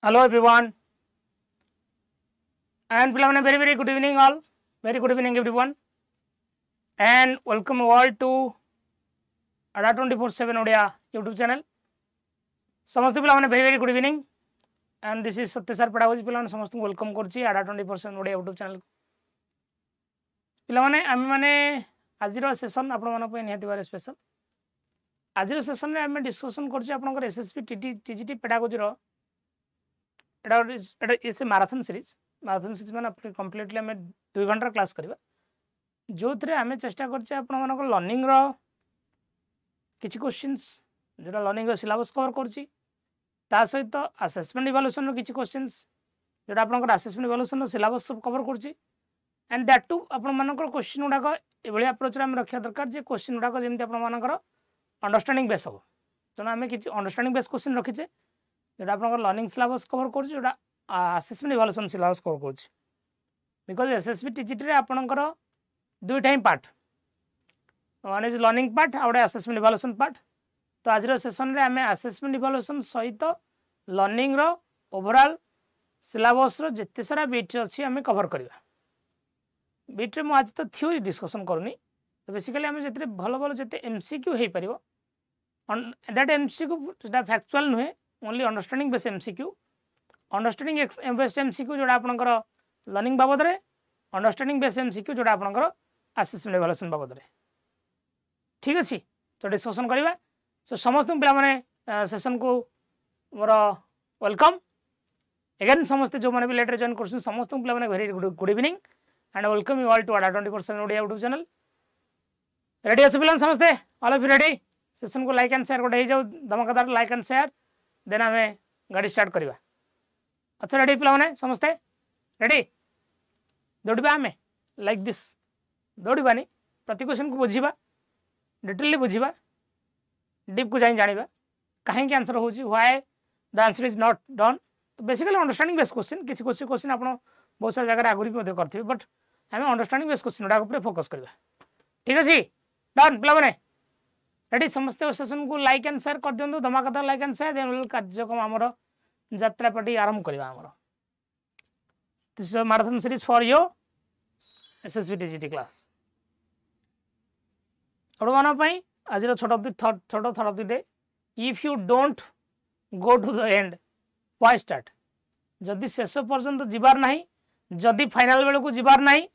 Hello everyone, and very good evening all. Very good evening everyone, and welcome all to Ada 24/7 Odia YouTube channel. समस्त पिला माने very good evening, and this is सत्य sir Pedagogy पिला माने समस्त welcome करछि Ada 24/7 Odia YouTube channel. पिला माने आमे माने आज रो सेशन आपण मन पे निहाती बारे स्पेशल. आज रो सेशन रे आमे डिस्कशन करछि आपनकर SSB TGT Pedagogy रो एटा इस मैराथन सीरीज माने कंप्लीटली आमे 2 घंटा क्लास करबा जो थरे आमे चेष्टा करछे आपण मानक लर्निंग रो किछि क्वेश्चंस जोटा लर्निंग रो सिलेबस कवर करछि ता सहित असेसमेंट इवैल्यूएशन रो किछि क्वेश्चंस जोटा आपनकर असेसमेंट इवैल्यूएशन रो सिलेबस सब कवर करछि एंड दैट टू आपण मानकर क्वेश्चन उडाक एभली अप्रोच रे आमे रखिया दरकार जे क्वेश्चन उडाक जेमति आपण मानकर अंडरस्टैंडिंग बेस हो तनो आमे किछि अंडरस्टैंडिंग बेस क्वेश्चन रखिछे जोटा आपनकर लर्निंग सिलेबस कवर करछि जोटा असेसमेंट इवैल्यूएशन सिलेबस कवर करछि बिकॉज एसएसबी टीजीटी रे आपनकर दुई time part one is learning part आउटे असेसमेंट इवैल्यूएशन पार्ट तो आज सेशन रे आमे असेसमेंट इवैल्यूएशन सहित लर्निंग रो ओवरऑल सिलेबस रो जत्ते सारा बिट अछि आमे कवर करबा बिट रे मु आज तो थ्योरी डिस्कशन करनी तो बेसिकली आमे जत्ते भलो भलो जत्ते एमसीक्यू हे परिबो दैट एमसीक्यू दैट फैक्चुअल नुहे only understanding base MCQ understanding base MCQ जोड़ा आपनकर लर्निंग बाबद रे अंडरस्टैंडिंग बेस एमसीक्यू जोड़ा आपनकर असेसमेंट इवैल्यूएशन बाबद रे ठीक अछि तो डिस्कशन करबा सो समस्त पिला माने सेशन को मोर वेलकम अगेन समस्त जो माने भी लेटर जॉइन करछन समस्त पिला माने very good evening and welcome you all to Adda 24/7 Odia YouTube channel ready अछि पिला समस्त all of you ready session को लाइक एंड शेयर को दे जाओ धमाकेदार लाइक एंड शेयर देन हमें गाड़ी स्टार्ट करबा अच्छा रेडी पिला माने समस्त रेडी दौड़बा आमे लाइक दिस दौड़बानी प्रति क्वेश्चन को बुझीबा डिटेलली बुझीबा डीप को जाई जानिबा काहे के आंसर होची why the answer is not done तो बेसिकली अंडरस्टैंडिंग बेस क्वेश्चन किछि क्वेश्चन आपण बहुत सारा जगह आगुरी भी करथिबे बट हमें अंडरस्टैंडिंग बेस क्वेश्चन उडा ऊपर फोकस करबा ठीक अछि डन पिला माने रेडी समस्त सेशन को लाइक एंड शेयर कर दियंतु धमाकेदार लाइक एंड शेयर देन कार्यक्रम हमर यात्रा पार्टी आरंभ करबा हमर this marathon series for your SSB TGT class ओडवाना पई आज छोटो third day if you don't go to the end why start जदि शेष पर्यंत जिबार नाही जदि फाइनल बेल को जिबार नाही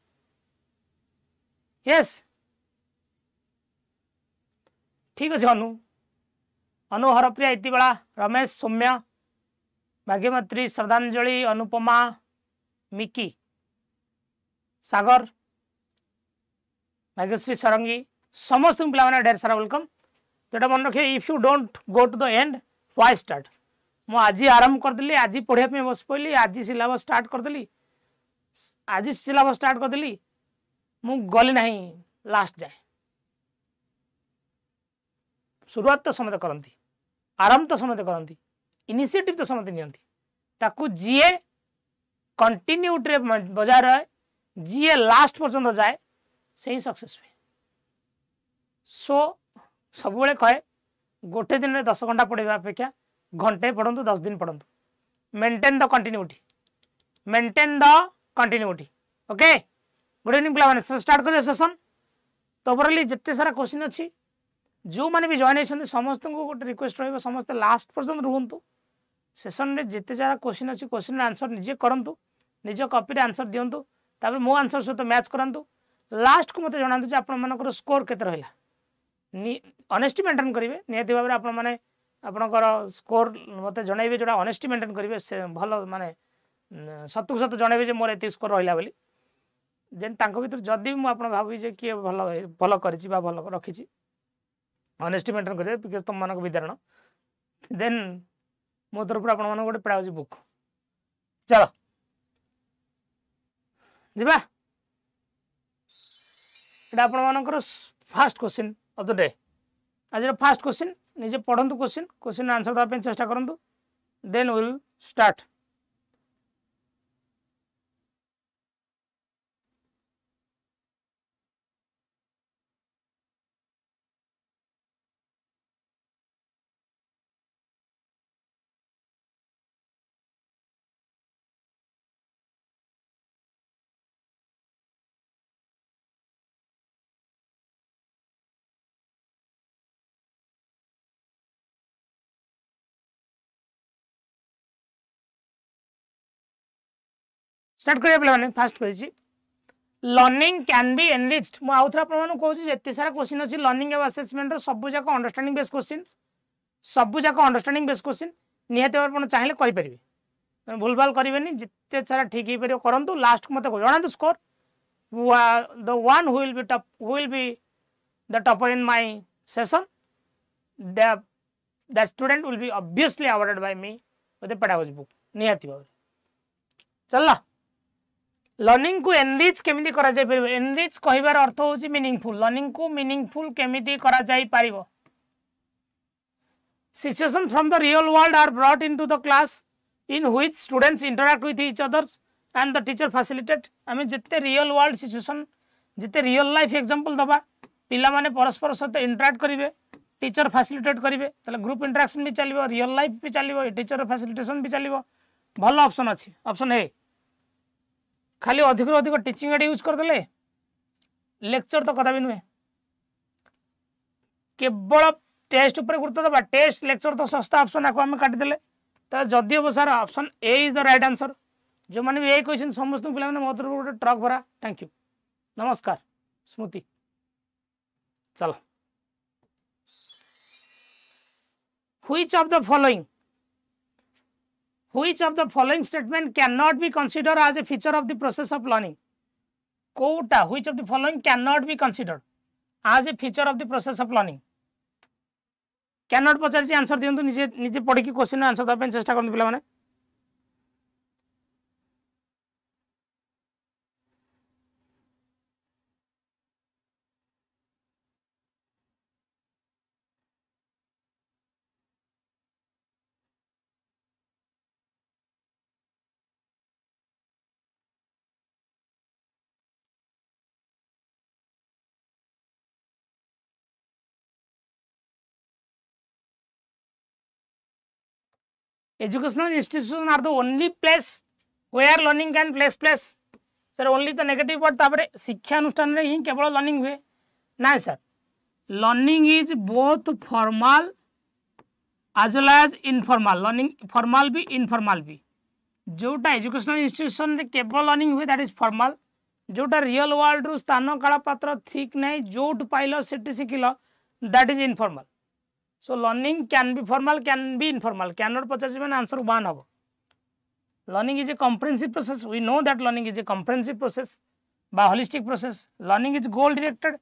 यस ठीक अछि अनु हरप्रिया इतिबेला रमेश सौम्या भाग्यमत्री श्रद्धांजलि अनुपमा मिकी सागर भाग्यश्री सरंगी समस्त पिला माने ढेर सारा वेलकम जोटा मन रखे if you don't go to the end why start मु आज आरंभ कर दिली आज पढ़िया पे बस पइली आज सिलेबस स्टार्ट कर दिली आज सिलेबस स्टार्ट कर दिली मु गली नहीं लास्ट जाए शुरुआत तो समझ करती आरंभ तो समझ करती इनिशिएटिव तो समझ नियंती ताकू जीए कंटिन्यूटी रे बजाय रहे जीए लास्ट पर्यंत जाए सही सक्सेस हुए सो सब बेले कहे गोटे दिन में 10 घंटा पढ़ा अपेक्षा घंटे पढ़ंतु 10 दिन पढ़ंतु maintain the continuity okay good evening पिला माने स्टार्ट करियो सेशन तो ओवरऑल जिते सारा क्वेश्चन अच्छी जो माने भी जॉइन होइछन समस्त को गोटे रिक्वेस्ट रहबो समस्त लास्ट पर्यंत रुहंतु सेशन में जिते सारा क्वेश्चन अच्छी क्वेश्चन आंसर निजे करंतु निज कॉपी रे आंसर दियंतु तापर मो आंसर सहित मैच करंतु लास्ट को मते जणांतु जे आपण मानकर स्कोर केते रहला ऑनेस्टी मेंटेन करिवे नियति भाबरे आपण माने आपणकर स्कोर मते जणाइबे जोडा ऑनेस्टी मेंटेन करिवे से भलो माने सतु सत जणाइबे जे मोर एते स्कोर रहला बोली जेन तांको भीतर जदी मु आपण भाबी जे कि भलो भलो करिछि बा भलो रखिछि ऑनेस्टी मेंटेन करिवे बिकॉज़ तुम मानक विद्यारण देन मो तरफ आपण मानक गोटे पेडागोजी बुक चलो जिबा एटा आपण मानकर first question of the day आज फर्स्ट क्वेश्चन निजे पढ़ंतु क्वेश्चन आंसर दवा चेष्टा करंतु देन विल स्टार्ट स्टार्ट करिया पिला माने फास्ट कहिछि लर्निंग कैन बी एनरिच्ड मु आउथरा आपण मानु कहूछि जेते सारा क्वेश्चन अछि लर्निंग एवं असेसमेंट रो सब जाक अंडरस्टैंडिंग बेस क्वेश्चंस सब जाक अंडरस्टैंडिंग बेस क्वेश्चन निहत आपण चाहिले करि परिबे भूल भाल करिवेनी जिते सारा ठीक ही परियो करंतु लास्ट मते को जणा score the one who will be the topper in my session that student will be obviously awarded by me with a pedagogy book निहाती भाव चलला लर्निंग को एनरिच केमिति करा जाय परिबो एनरिच कहिबार अर्थ होची मीनिंगफुल लर्निंग को मीनिंगफुल केमिति करा जाय परिबो situation from the real world are brought into the class in which students interact with each others and the teacher facilitate आमे जिते रियल वर्ल्ड सिचुएशन जिते रियल लाइफ एग्जांपल दबा पिला माने परस्पर सहित इंटरैक्ट करिवे टीचर फैसिलिटेट करिवे तले ग्रुप इंटरेक्शन भी चलिबो रियल लाइफ भी चलिबो टीचर फैसिलिटेशन भी चलिबो भल ऑप्शन अछि ऑप्शन ए खाली अधिक अधिक टीचिंग एड यूज कर देले लेक्चर तो कदा भी नुहे केवल टेस्ट ऊपर गुरुत्व दबा टेस्ट लेक्चर तो सस्ता ऑप्शन आको हम काटि देले तो जदि हम sir option A is the right answer जो माने भी ए क्वेश्चन समस्त पिला माने मोतर गोटे ट्रक भरा थैंक यू नमस्कार स्मृति चलो which of the following statement cannot be considered as a feature of the process of learning कोटा which of the following cannot be considered as a feature of the process of learning cannot पचार answer दियंतु निजे निजे पढ़ी की question answer दबे चेष्टा करन पिला माने educational institutions are the only place where learning can place sir only the negative word तापरे शिक्षा अनुष्ठान रे ही केवल लर्निंग हुए ना sir learning is both formal as well as informal learning formal भी informal भी जोटा एजुकेशनल इंस्टीट्यूशन रे केवल लर्निंग हुए दैट इज फॉर्मल जोटा रियल वर्ल्ड रु स्थान काल पात्र ठीक नहीं जोट पाइलो सेठी सिखिलो that is informal so learning can be formal can be informal cannot पचासी माने आंसर 1 हबो learning is a comprehensive process we know that learning is a comprehensive process by holistic process learning is goal directed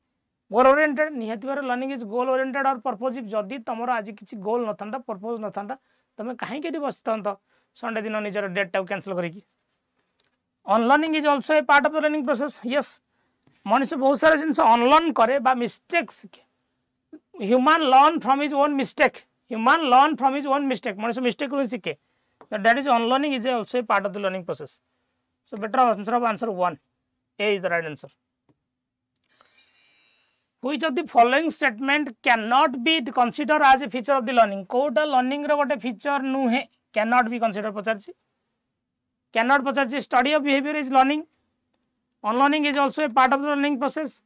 goal oriented निहति bar learning is goal oriented और purposive जदी तमरो आज किछि गोल नथंदा purpose नथंदा तमे काहे KD बसतंत Sunday दिन निजर date टाउ cancel करिकि unlearning is also a part of the learning process yes मनुष्य बहुत सारा जिंस अनलर्न करे बा मिस्टेक सिखे human learn from his own mistake मनुष्य मिस्टेक रू सीखे that is unlearning is also a part of the learning process so better answer of answer 1 a is the right answer which of the following statement cannot be considered as a feature of the learning कोटा learning रो गोटे feature नु है cannot be considered पचारछि cannot पचारछि study of behavior is learning unlearning is also a part of the learning process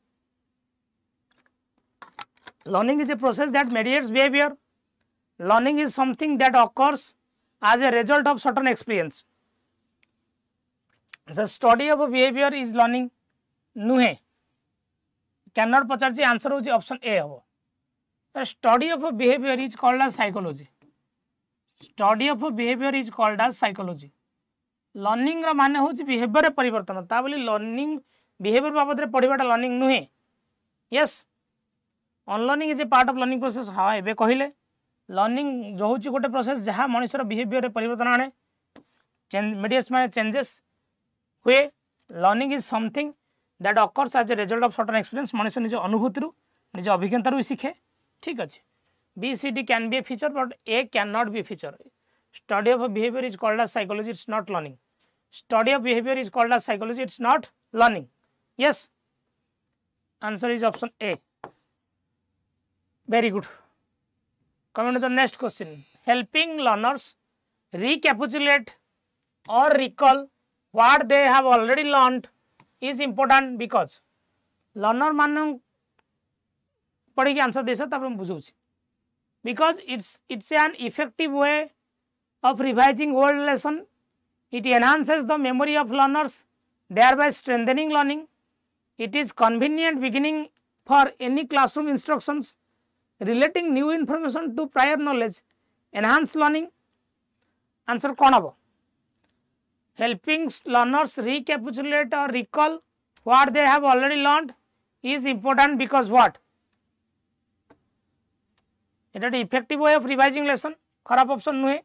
learning is a process that mediates behavior learning is something that occurs as a result of certain experience the study of a behavior is learning नुहे cannot पचारछि answer होछि option A हबो the study of a behavior is called as psychology study of a behavior is called as psychology learning रा माने होछि behaviour परिवर्तन ता बोली learning behavior बाबत रे पढिबाटा learning नुहे yes unlearning is a part of learning process हाँ एबे कहिले लर्निंग जो होची गोटे प्रोसेस जहाँ मनुष्यर बिहेवियर रे परिवर्तन आने मीडियस माने चेंजेस हुए learning is something that occurs as a result of certain experience मनुष्य निज अनुभूति रु निज अभिज्ञता रु सीखे ठीक अछि B C D can be a feature but A can not be a feature study of behaviour is called as psychology it's not learning study of behaviour is called as psychology it's not learning yes answer is option A very good coming to the next question helping learners recapitulate or recall what they have already learned is important because learner मान पढ़ी के answer देसा तब हम बुझौछि because it's an effective way of revising old lesson It enhances the memory of learners, thereby strengthening learning. It is convenient beginning for any classroom instructions relating new information to prior knowledge. Enhance learning. Answer कौन हबो? Helping learners recapitulate or recall what they have already learned is important because what? It is an effective way of revising lesson. खराब option नुहे.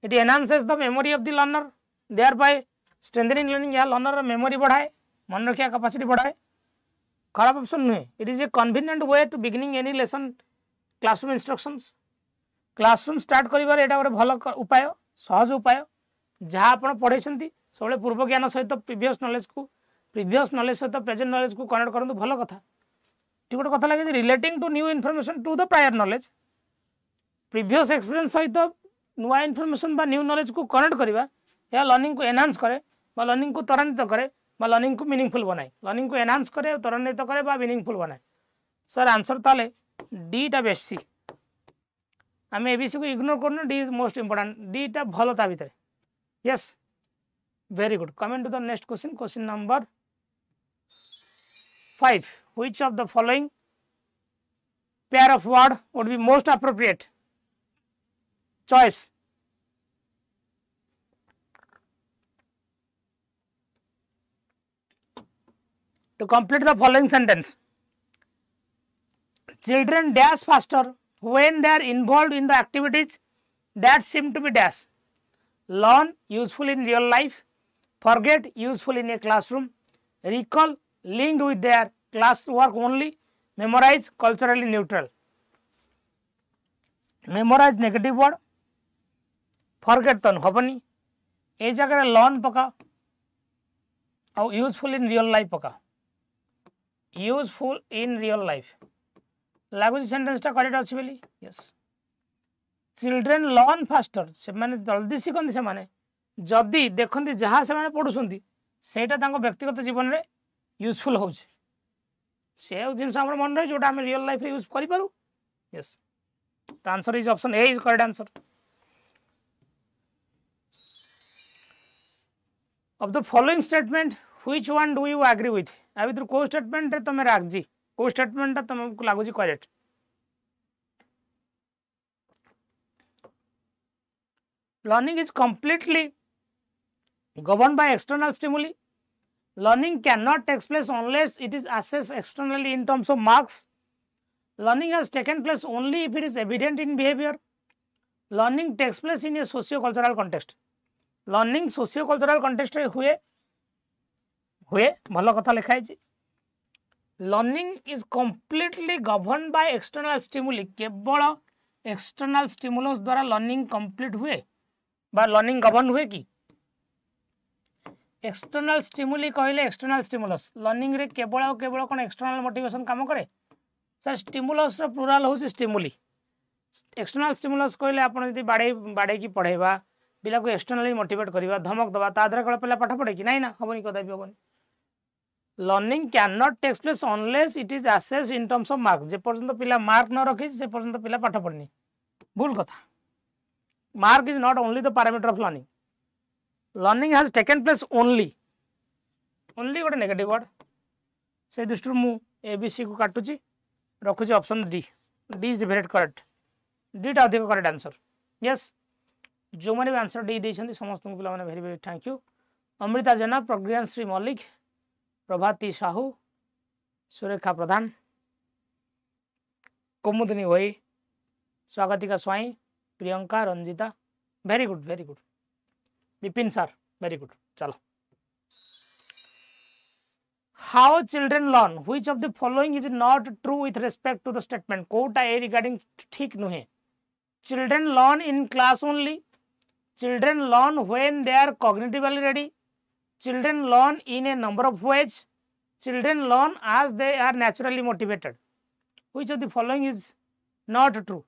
It enhances the memory of the learner, thereby strengthening learning. यह learner memory बढ़ाए, मन रखिया capacity बढ़ाए. खराब option नुहे. It is a convenient way to beginning any lesson classroom instructions. Classroom start करिबार एटा गोटे भल उपाय, सहज उपाय. जहाँ आप पढ़े सब पूर्व ज्ञान सहित प्रीवियस नॉलेज सहित प्रेजेंट नॉलेज को कनेक्ट करूँ भल कथा. ठीक गोटे कथा लगे relating to new information to the prior knowledge. Previous experience सहित नुआ इनफॉरमेशन बा न्यू नॉलेज को कनेक्ट करवा या लर्निंग को एनहांस करे बा लर्निंग को त्वरान्वित करे बा लर्निंग को मीनिंगफुल बनाए. लर्निंग को एनहांस करे, त्वरान्वित करे बा मीनिंगफुल बनाए. सर आंसर ताले डी टा बेसी. आम एबीसी को इग्नोर करना. D is most important. D टा भल ता भितर. Yes, very good. Coming to the next question. Question number 5. Which of the following pair of word would be most appropriate? Choice. To complete the following sentence. Children dash faster when they are involved in the activities that seem to be dash. Learn, useful in real life. Forget, useful in a classroom. Recall, linked with their class work only. Memorize, culturally neutral. Memorize negative word. Forget तो हबनी. ए जगह learn पका और useful in real life पका. Useful in real life लागू sentence टा correct अछि बोली. Yes. Children learn faster. से माने जल्दी शिखंती से माने जदी देखंती जहाँ से माने पढुसंती सेटा तांको व्यक्तिगत जीवन रे यूजफुल होउछ. से जिनस हमर मन रे जोटा हम रियल लाइफ रे यूज करि Paru. Yes. The answer is option A is correct answer. Of the following statement, which one do you agree with? आ भीतर को स्टेटमेंट रे तमे राखजी, को स्टेटमेंट तमको लागुजी correct. Learning is completely governed by external stimuli. Learning cannot take place unless it is assessed externally in terms of marks. Learning has taken place only if it is evident in behavior. Learning takes place in a socio-cultural context. Learning socio-cultural context रे हुए भल कथा लिखाई. Learning is completely governed by external stimuli. केवल external stimulus द्वारा learning complete हुए बा learning govern हुए कि external stimuli कहले external stimulus. Learning रे केवल कौन external motivation काम करे. सर stimulus रो plural होची stimuli. External stimulus कहले आपण यदि बाड़े की पढ़ेबा पिला को एक्सटर्नली मोटिवेट करवा धमक दवा ता द्वारा कौन पिला पाठ पढ़े कि नहीं ना हबनी कदापि हबनी. Learning can not takes place unless it is assessed in terms of mark. जे पर्यंत पिला मार्क न रखी से पर्यंत पिला पाठ पढ़नी. भूल कथा. Mark is not only the parameter of learning. Learning has taken place only गोटे नेगेटिव वर्ड. से दृष्टि मु एबीसी को काटुची रखुची option D. D is very correct. D टा अधिक करेक्ट आंसर. यस. जो मैंने भी आंसर दे समस्त को पिला very very thank you. Amrita Jena, Pragyan Shri Mallik, Prabhati Sahu, Surekha Pradhan, Kumudini वही, Swagatika Swain, Priyanka, Ranjita. Very good very good. Vipin sir very good. चलो. How children learn. Which of the following is not true with respect to the statement. कोटा ए रिगार्डिंग ठीक नुहे. Children learn in class only. Children learn when they are cognitively ready. Children learn in a number of ways. Children learn as they are naturally motivated. Which of the following is not true?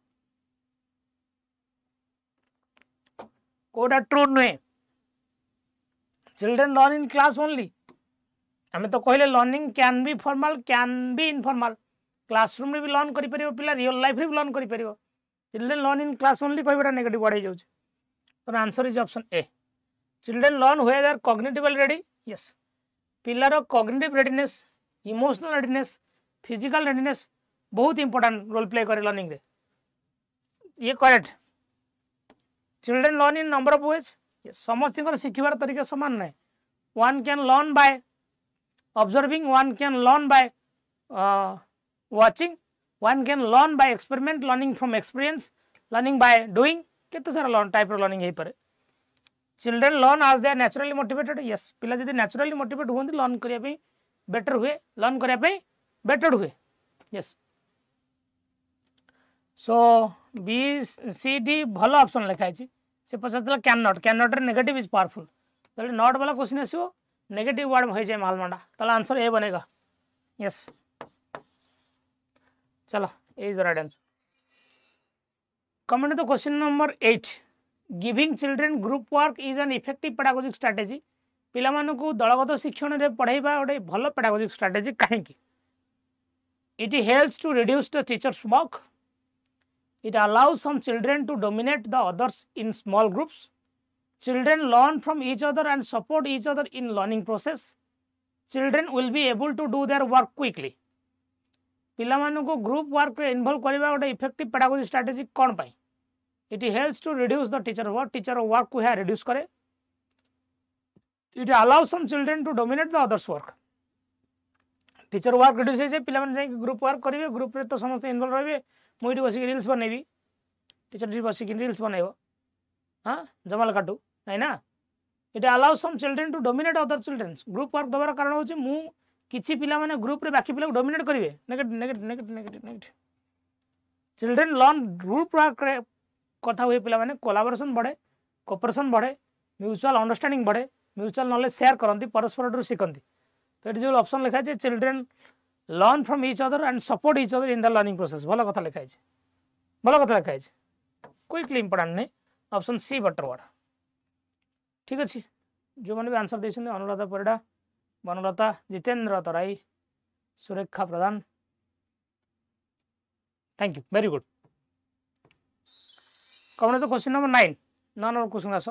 कोटा true नुहे. Children learn in class only. हमें तो कहले learning can be formal can be informal. Classroom रे भी learn करि परिबो पिला, real life रे भी लर्न करि परिबो. Children learn in class only कहबेटा नेगेटिव वर्ड हो जाउछ. तो answer is option A. Children learn हुए देयर कॉग्निटिवल रेडी यस पिलार cognitive readiness emotional readiness physical readiness बहुत इंपोर्टेंट रोल प्ले करे लर्निंग रे ये correct children learn in number of ways समस्त शिखिबार तरीका समान ना one can learn by observing one can learn by watching one can learn by experiment learning from experience learning by doing केते सारा लर्न टाइप रो लर्निंग हे पारे children learn as they are naturally motivated yes पिला जदी naturally motivate होंदी learn करिया पे बेटर हुए लर्न करिया पे बेटर हुए yes so B C D भल ऑप्शन लिखाई से पचार कैन नॉट रे नेगेटिव इज पावरफुल तो नॉट वाला क्वेश्चन आसो नेगेटिव वर्ड हो जाए मालमांडा तो आंसर ए बनेगा यस चलो A is right answer comment तो question number 8 giving children group work is an effective pedagogic strategy पिला मानकु दलगत शिक्षण रे पढ़ाइबा गोटे भल पेडागोजिक स्ट्रेटेजी काहे it helps to reduce the teachers work it allows some children to dominate the others in small groups children learn from each other and support each other in learning process children will be able to do their work quickly पिला मानकु group work रे involve करबा गोटे effective pedagogy strategy कोन पाई it helps to reduce the teacher work को reduce करे it allows some children to dominate the others work teacher work reduce होइसे पिला माने ग्रुप वर्क करिवे ग्रुप रे तो समस्त इन्वॉल्व रहबे मुझे बसिक रिल्स बनैबी टीचर जी बसिक रिल्स बनैबो हाँ जमाल काटू नहीं ना it allows some children to dominate other children group work दबार कारण होची मु किछि पिला माने ग्रुप रे बाकी पिला को डोमिनेट करिवे negative children learn group work रे कथा हुए पिला माने कोलैबोरेशन बढ़े कोऑपरेशन बढ़े म्यूचुअल अंडरस्टैंडिंग बढ़े म्यूचुअल नॉलेज शेयर करंती परस्पर शिखंती तो ये जो ऑप्शन लिखा है children learn from each other and support each other in the learning process भल कथा लिखाई भल कथा लिखाई क्विकली इंपोर्टेंट नहीं ऑप्शन सी बटर वर्ड ठीक अच्छे जो मैंने भी आंसर देते अनुराधा परिड़ा बनलता जितेंद्र तराई Surekha Pradhan thank you very good कौन तो क्वेश्चन नंबर 9 नंबर क्वेश्चन आस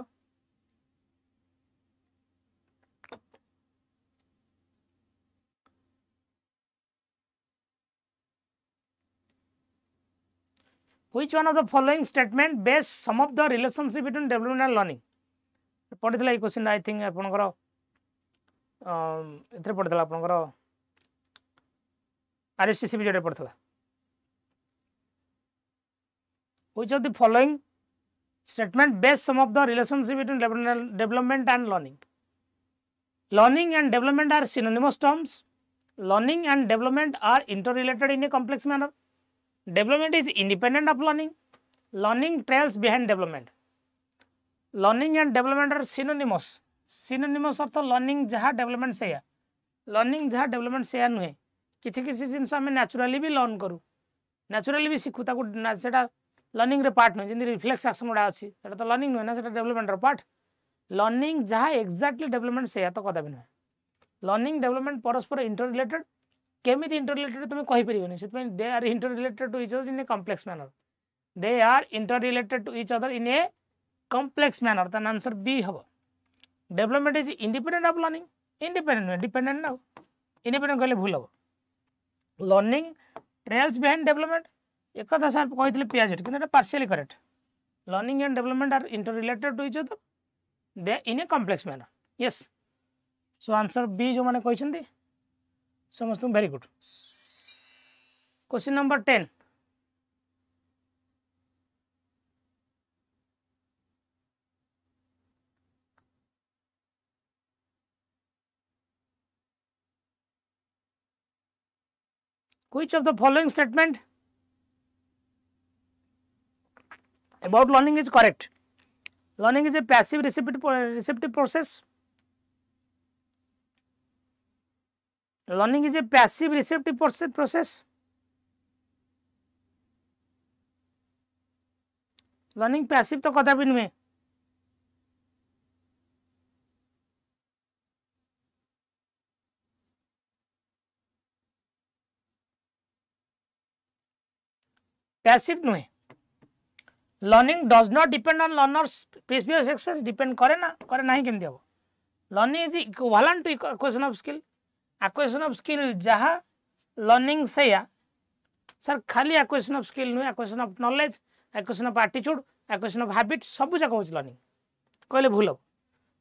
Which one of the following statement base some of the relationship between development and learning? पढ़ी ये क्वेश्चन आई थिंक आपनकर एथरे पढ़ितला आपनकर आरएसटीसी भी जोड़े पढ़ितला Which of the following statement base some of the relationship between development and learning? Learning and development are synonymous terms. Learning and development are interrelated in a complex manner. Development is independent of learning. Learning trails behind development. Learning and development are synonymous. Synonymous earth learning जहाँ development से या learning जहाँ development से या नुहे किसी किसी जिनसे हमें naturally भी learn करूँ naturally भी सीखू ताकू सेटा learning रे part नहीं जिंदगी reflex action उड़ा अच्छी सेटा तो learning नुहे ना सेटा development रे part learning जहाँ exactly development से या तो कदा भी नुहे learning development परस्पर interrelated केमिति इंटररिलेटेड तुम कहि परिबनी से they are interrelated to each other in a complex manner they are interrelated to each other in a complex manner तन आंसर बी हबो development is independent of learning independent dependent ना independent कहले भूल हबो लर्निंग ट्रेल्स बिहाइंड डेवलपमेंट एक कथा sir कहितले Piaget किंतु एटा partially correct learning and development are interrelated to each other they in a complex manner yes so answer B जो माने कहिसंती समस्त very good question number 10 which of the following statement about learning is correct learning is a passive receptive process learning is a passive receptive process learning passive तो कदा भी नुहे passive नुहे learning does not depend on learners previous experience depend करे ना केमती हम learning is equivalent to acquisition of skill acquisition of skill जहाँ लर्निंग से सर खाली एक्विजिशन ऑफ स्किल नुहे acquisition of knowledge acquisition of attitude acquisition of habit सब जाक होची लर्निंग कहले भूल हम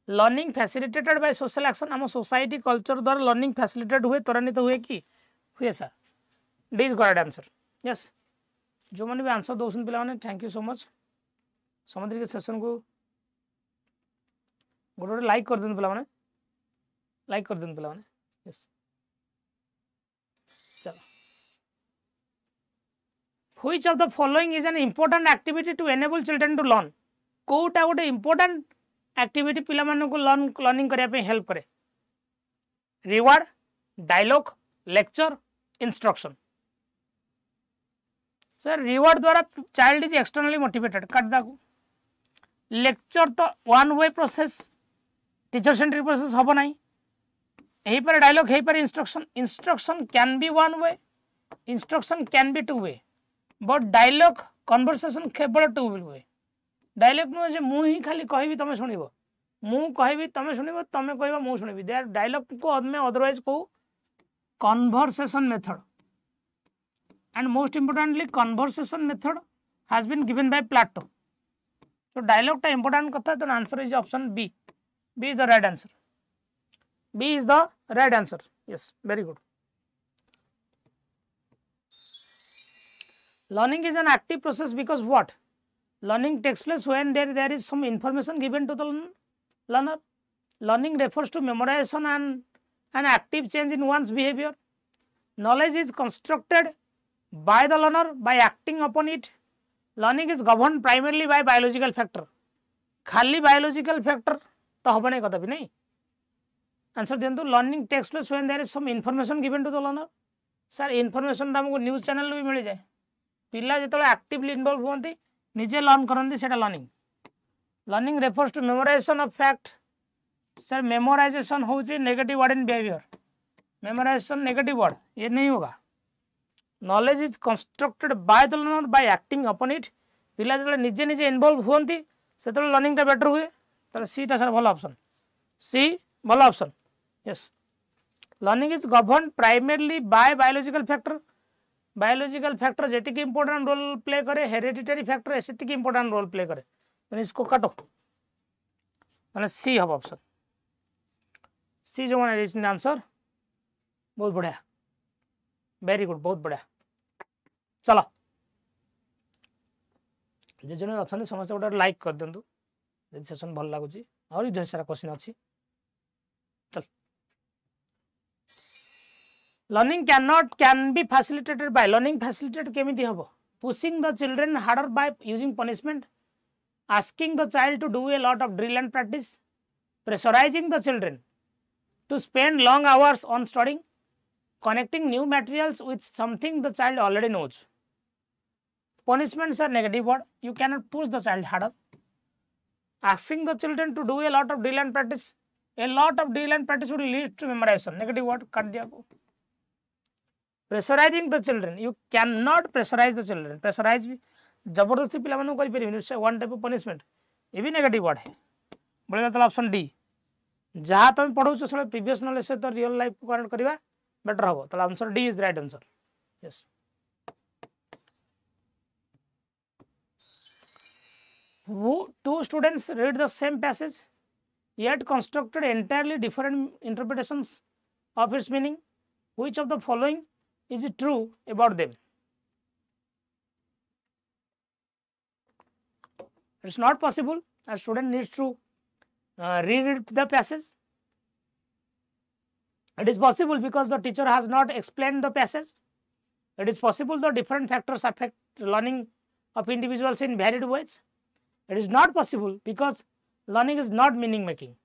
learning facilitated by social action आम सोसाइटी कल्चर द्वारा लर्निंग फैसिलिटेट हुए त्वरान्वित हुए कि हुए sir D is correct answer yes जो मैंने भी आंसर दौन पे थैंक यू सो मच समझ के सेशन को गोटे गोटे लाइक कर दिखाँ पे लाइक कर दिखाँ पे यस चलो Which of the following is an important activity to enable children to learn? Kota गोटे important activity पिला मानन को लर्निंग करिया पे हेल्प करे reward dialogue lecture instruction sir reward द्वारा चाइल्ड इज एक्सटर्नली मोटिवेटेड काटदा को लेक्चर तो one way process teacher centric process हम ना यही पर डायलॉग यही पर instruction instruction can be one way instruction can be two way but dialogue conversation केवल टू वे डायलॉग नुहे जे मु ही खाली कहबी तुम शुणव मु कहबी तुम शुणव तुम कह मु शुणबी दे डायलॉग को मैं अदरवाइज कहू conversation method and most importantly conversation method has been given by Plato तो डायलॉग टा इंपोर्टेंट कथा तो answer is option B B is the right answer B is the right answer yes very good learning is an active process because what learning takes place when there is some information given to the learner learning refers to memorization and an active change in one's behavior knowledge is constructed by the learner by acting upon it learning is governed primarily by biological factor खाली biological factor तो हम नहीं कदा भी नहीं answer दिंतु learning takes place when there is some information given to the learner sir information हमको news channel भी मिल जाए पिला जो एक्टिवली इनवॉल्व होती निजे लर्न करती से learning learning refers to memorization of fact sir memorization हूँ negative word in behaviour memorization negative word ये नहीं होगा knowledge is constructed by the learner by acting upon it पिला जो निजे निजे इनवॉल्व होती से लर्निंग बेटर हुए तो सी टा सर भल ऑप्शन सी भल option yes learning is govern primarily by biological factor जी इंपोर्टेंट रोल प्ले करे हेरिडिटरी फैक्टर से इंपोर्टेंट रोल प्ले करे मैंने इसको काटो मैंने सी हम ऑप्शन सी जो मैंने आंसर बहुत बढ़िया वेरी गुड बहुत बढ़िया चलो जे जन अच्छा समस्त गोटे लाइक कर दिंतु जब सेशन भल लगुच और ढेर सारा क्वेश्चन अच्छी चल learning can be facilitated by learning facilitated केमिति हबो pushing the children harder by using punishment asking the child to do a lot of drill and practice pressurizing the children to spend long hours on studying connecting new materials with something the child already knows punishments are negative word you cannot push the child harder asking the children to do a lot of drill and practice will lead to memorization negative word cut दिया को pressurising the children you can not pressurise the children pressurise भी जबरदस्ती पिला मानू कर परिबेनी one type of punishment ये भी नेगेटिव वर्ड है बोले तो ऑप्शन डी जहाँ तुम पढ़ो सब प्रीवियस नॉलेज से तो रियल लाइफ को कनेक्ट करवा बेटर हम तो answer D is right answer yes two students read the same passage yet constructed entirely different interpretations of its meaning which of the following is true about them it's not possible a student needs to reread the passage it is possible because the teacher has not explained the passage it is possible the different factors affect learning of individuals in varied ways it is not possible because learning is not meaning making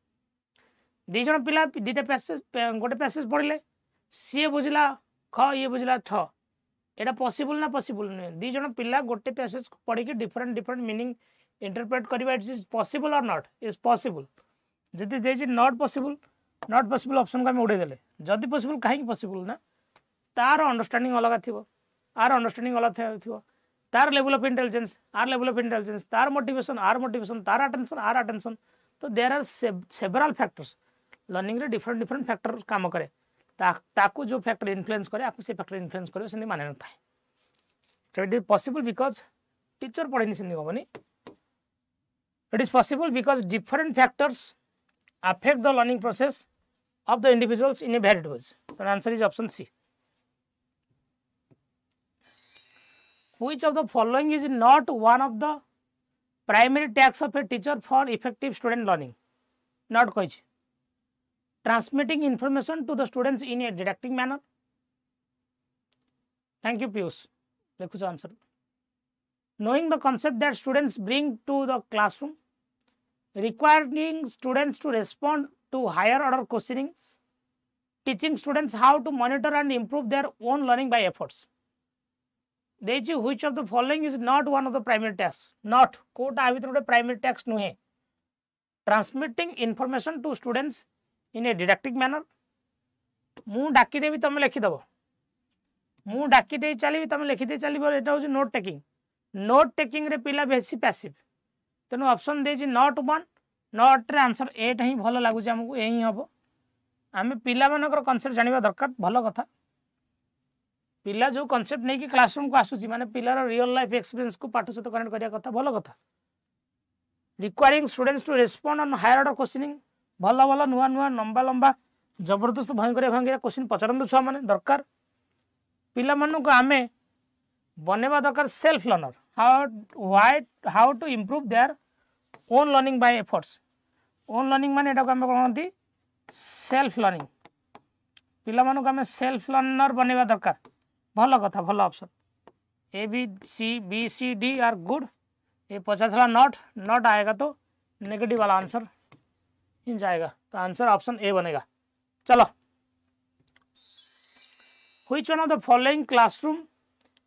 दी जन पिला दीटा passage गोटे passage पढ़ले सी बुझला ख ये बुझला ठ एटा possible ना पॉसिबल नुहे दी जन पिला गोटे पैसेज पढ़ी कि डिफरेंट मीनिंग इंटरप्रेट करबा इट इज पॉसिबल और नॉट इज पॉसिबल जदि जे नॉट पॉसिबल ऑप्शन को हम उड़े देले जदि पॉसिबल काहे पॉसिबल ना तार अंडरस्टैंडिंग अलग थिबो आर अंडरस्टैंडिंग अलग थिबो तार लेवल ऑफ इंटेलिजेंस आर लेवल ऑफ इंटेलिजेंस तार मोटिवेशन आर मोटिवेशन तार अटेंशन आर अटेंशन तो there are several factors learning रे डिफरेंट डिफरेंट फैक्टर काम करे ताकू जो फैक्टर इन्फ्लुएंस करे आपको से फैक्टर इन्फ्लुएंस करे सेनी माने न थाए तो it is possible because teacher पढ़ेनी सेनी होबनी it is possible because different factors affect the learning process of the individuals in a varied ways. The answer is option C. Which of the following is not one of the primary tasks of a teacher for effective student learning? Not कोई transmitting information to the students in a didactic manner. Thank you, Piyush. देखो answer. Knowing the concept that students bring to the classroom. Requiring students to respond to higher order questionings, teaching students how to monitor and improve their own learning by efforts. Which of the following is not one of the primary tasks? Not कोटा आ भीतर primary task नुहे. Transmitting information to students in a didactic manner. मु डाकी देवी तमे लिखि दबो. मु डाकी दे चली तमे लिखि दे चली बोले एटा होची नोट टेकिंग. नोट टेकिंग रे पिला बेसी पैसिव. तेणु ऑप्शन देछि नॉट वन नॉट रे आंसर एटा ही भलो लागुछि हमकु एही हबो आमे पिला मानकर कांसेप्ट जानिबा दरकार भलो कथा पिला जो कांसेप्ट नै कि क्लासरूम को आसुछि माने पिलार रियल लाइफ एक्सपीरियंस को पाठ सहित कनेक्ट करिया कथा भलो कथा requiring students to respond on higher order questioning भलो भलो नुवा नुवा लंबा लंबा जबरदस्त भयंकर क्वेश्चन पचरंदु छुआ माने दरकार पिला मानकु आमे बनेबा दरकार self learner how to improve their own learning by efforts own learning माने एटा को हम कहंती सेल्फ लर्निंग पिला मानकु आमे सेल्फ लर्नर बनेबा दरकार भलो कथा भलो option A B C D are good ये पचासला नॉट आएगा तो नेगेटिव वाला आंसर ही जाएगा तो आंसर ऑप्शन ए बनेगा चलो which one of the following classroom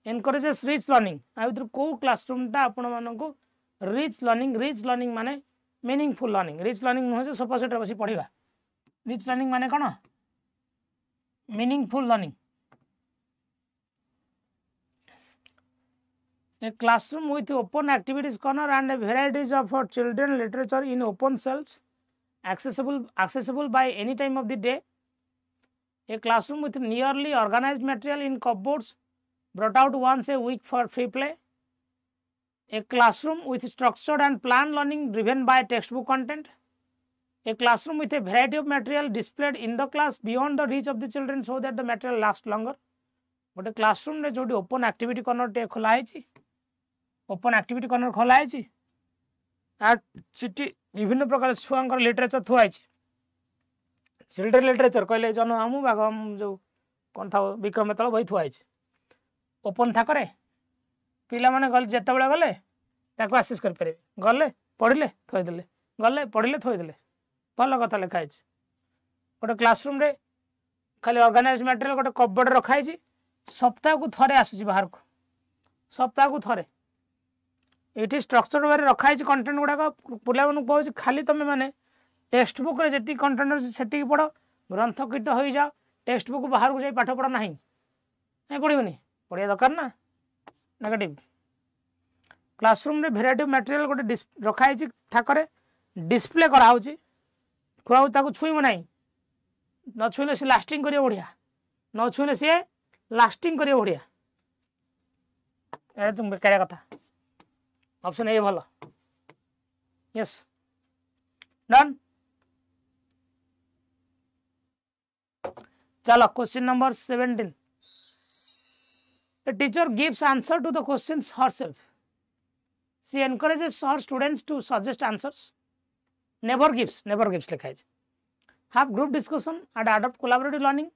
encourages rich learning आ भीतर को क्लासरूम ता आपण मानको रिच लर्निंग माने मीनिंगफुल लर्निंग रिच लर्निंग नुह सपोज बसी पढ़ा रिच लर्निंग माने कौन meaningful learning A classroom with open activities corner and a varieties of children literature in open shelves accessible by any time of the day. A classroom with nearly organized material in cupboards brought out once a week for free play. A classroom with structured and planned learning driven by textbook content. A classroom with a variety of material displayed in the class beyond the reach of the children so that the material lasts longer. But a classroom रे जो open activity corner टे खोला है ची open activity corner खोला है चिट्ठी विभिन्न प्रकार छुआंकर लिटरेचर थुआई चिल्ड्रेन लिटरेचर कहले जन आमु बागम जो कौन था विक्रम तल बही थुआई ओपन था करे पिला माने गल जेतेबेले गले ताको आसीस कर पारे गले पढ़िले थोई देले गले पढ़िले थोई देले भल कथा लिखा है गोटे क्लासरूम रे खाली ऑर्गेनाइज मटेरियल गोटे कपबोर्ड रखा है सप्ताह को थरे आसुची बाहर को सप्ताह को थरे ये स्ट्रक्चर वे रखाई कंटेंट गुड़ाक पिला कहूँ खाली तुम मैंने टेक्स्ट बुक रे जी कंटेंट से पढ़ ग्रंथकृत हो जाओ टेक्स्ट बुक बाहर को जाए पाठ पढ़ ना नहीं पढ़नी पढ़िया दरकार ना नेगेटिव क्लासरूम रे भेराइटी ऑफ मटेरियल गोटे रखाई थाकरे डिस्प्ले कराऊँगी खुआ छुईब ना न छुईले सी लास्टिंग करियो बढ़िया न छुईले सी लास्टिंग करियो बढ़िया ए तुम बेकारिया कथा ऑप्शन ए भलो यस डन चलो question number 17 A teacher gives answer to the questions herself. She encourages her students to suggest answers. Never gives लिखा है have group discussion and adopt collaborative learning.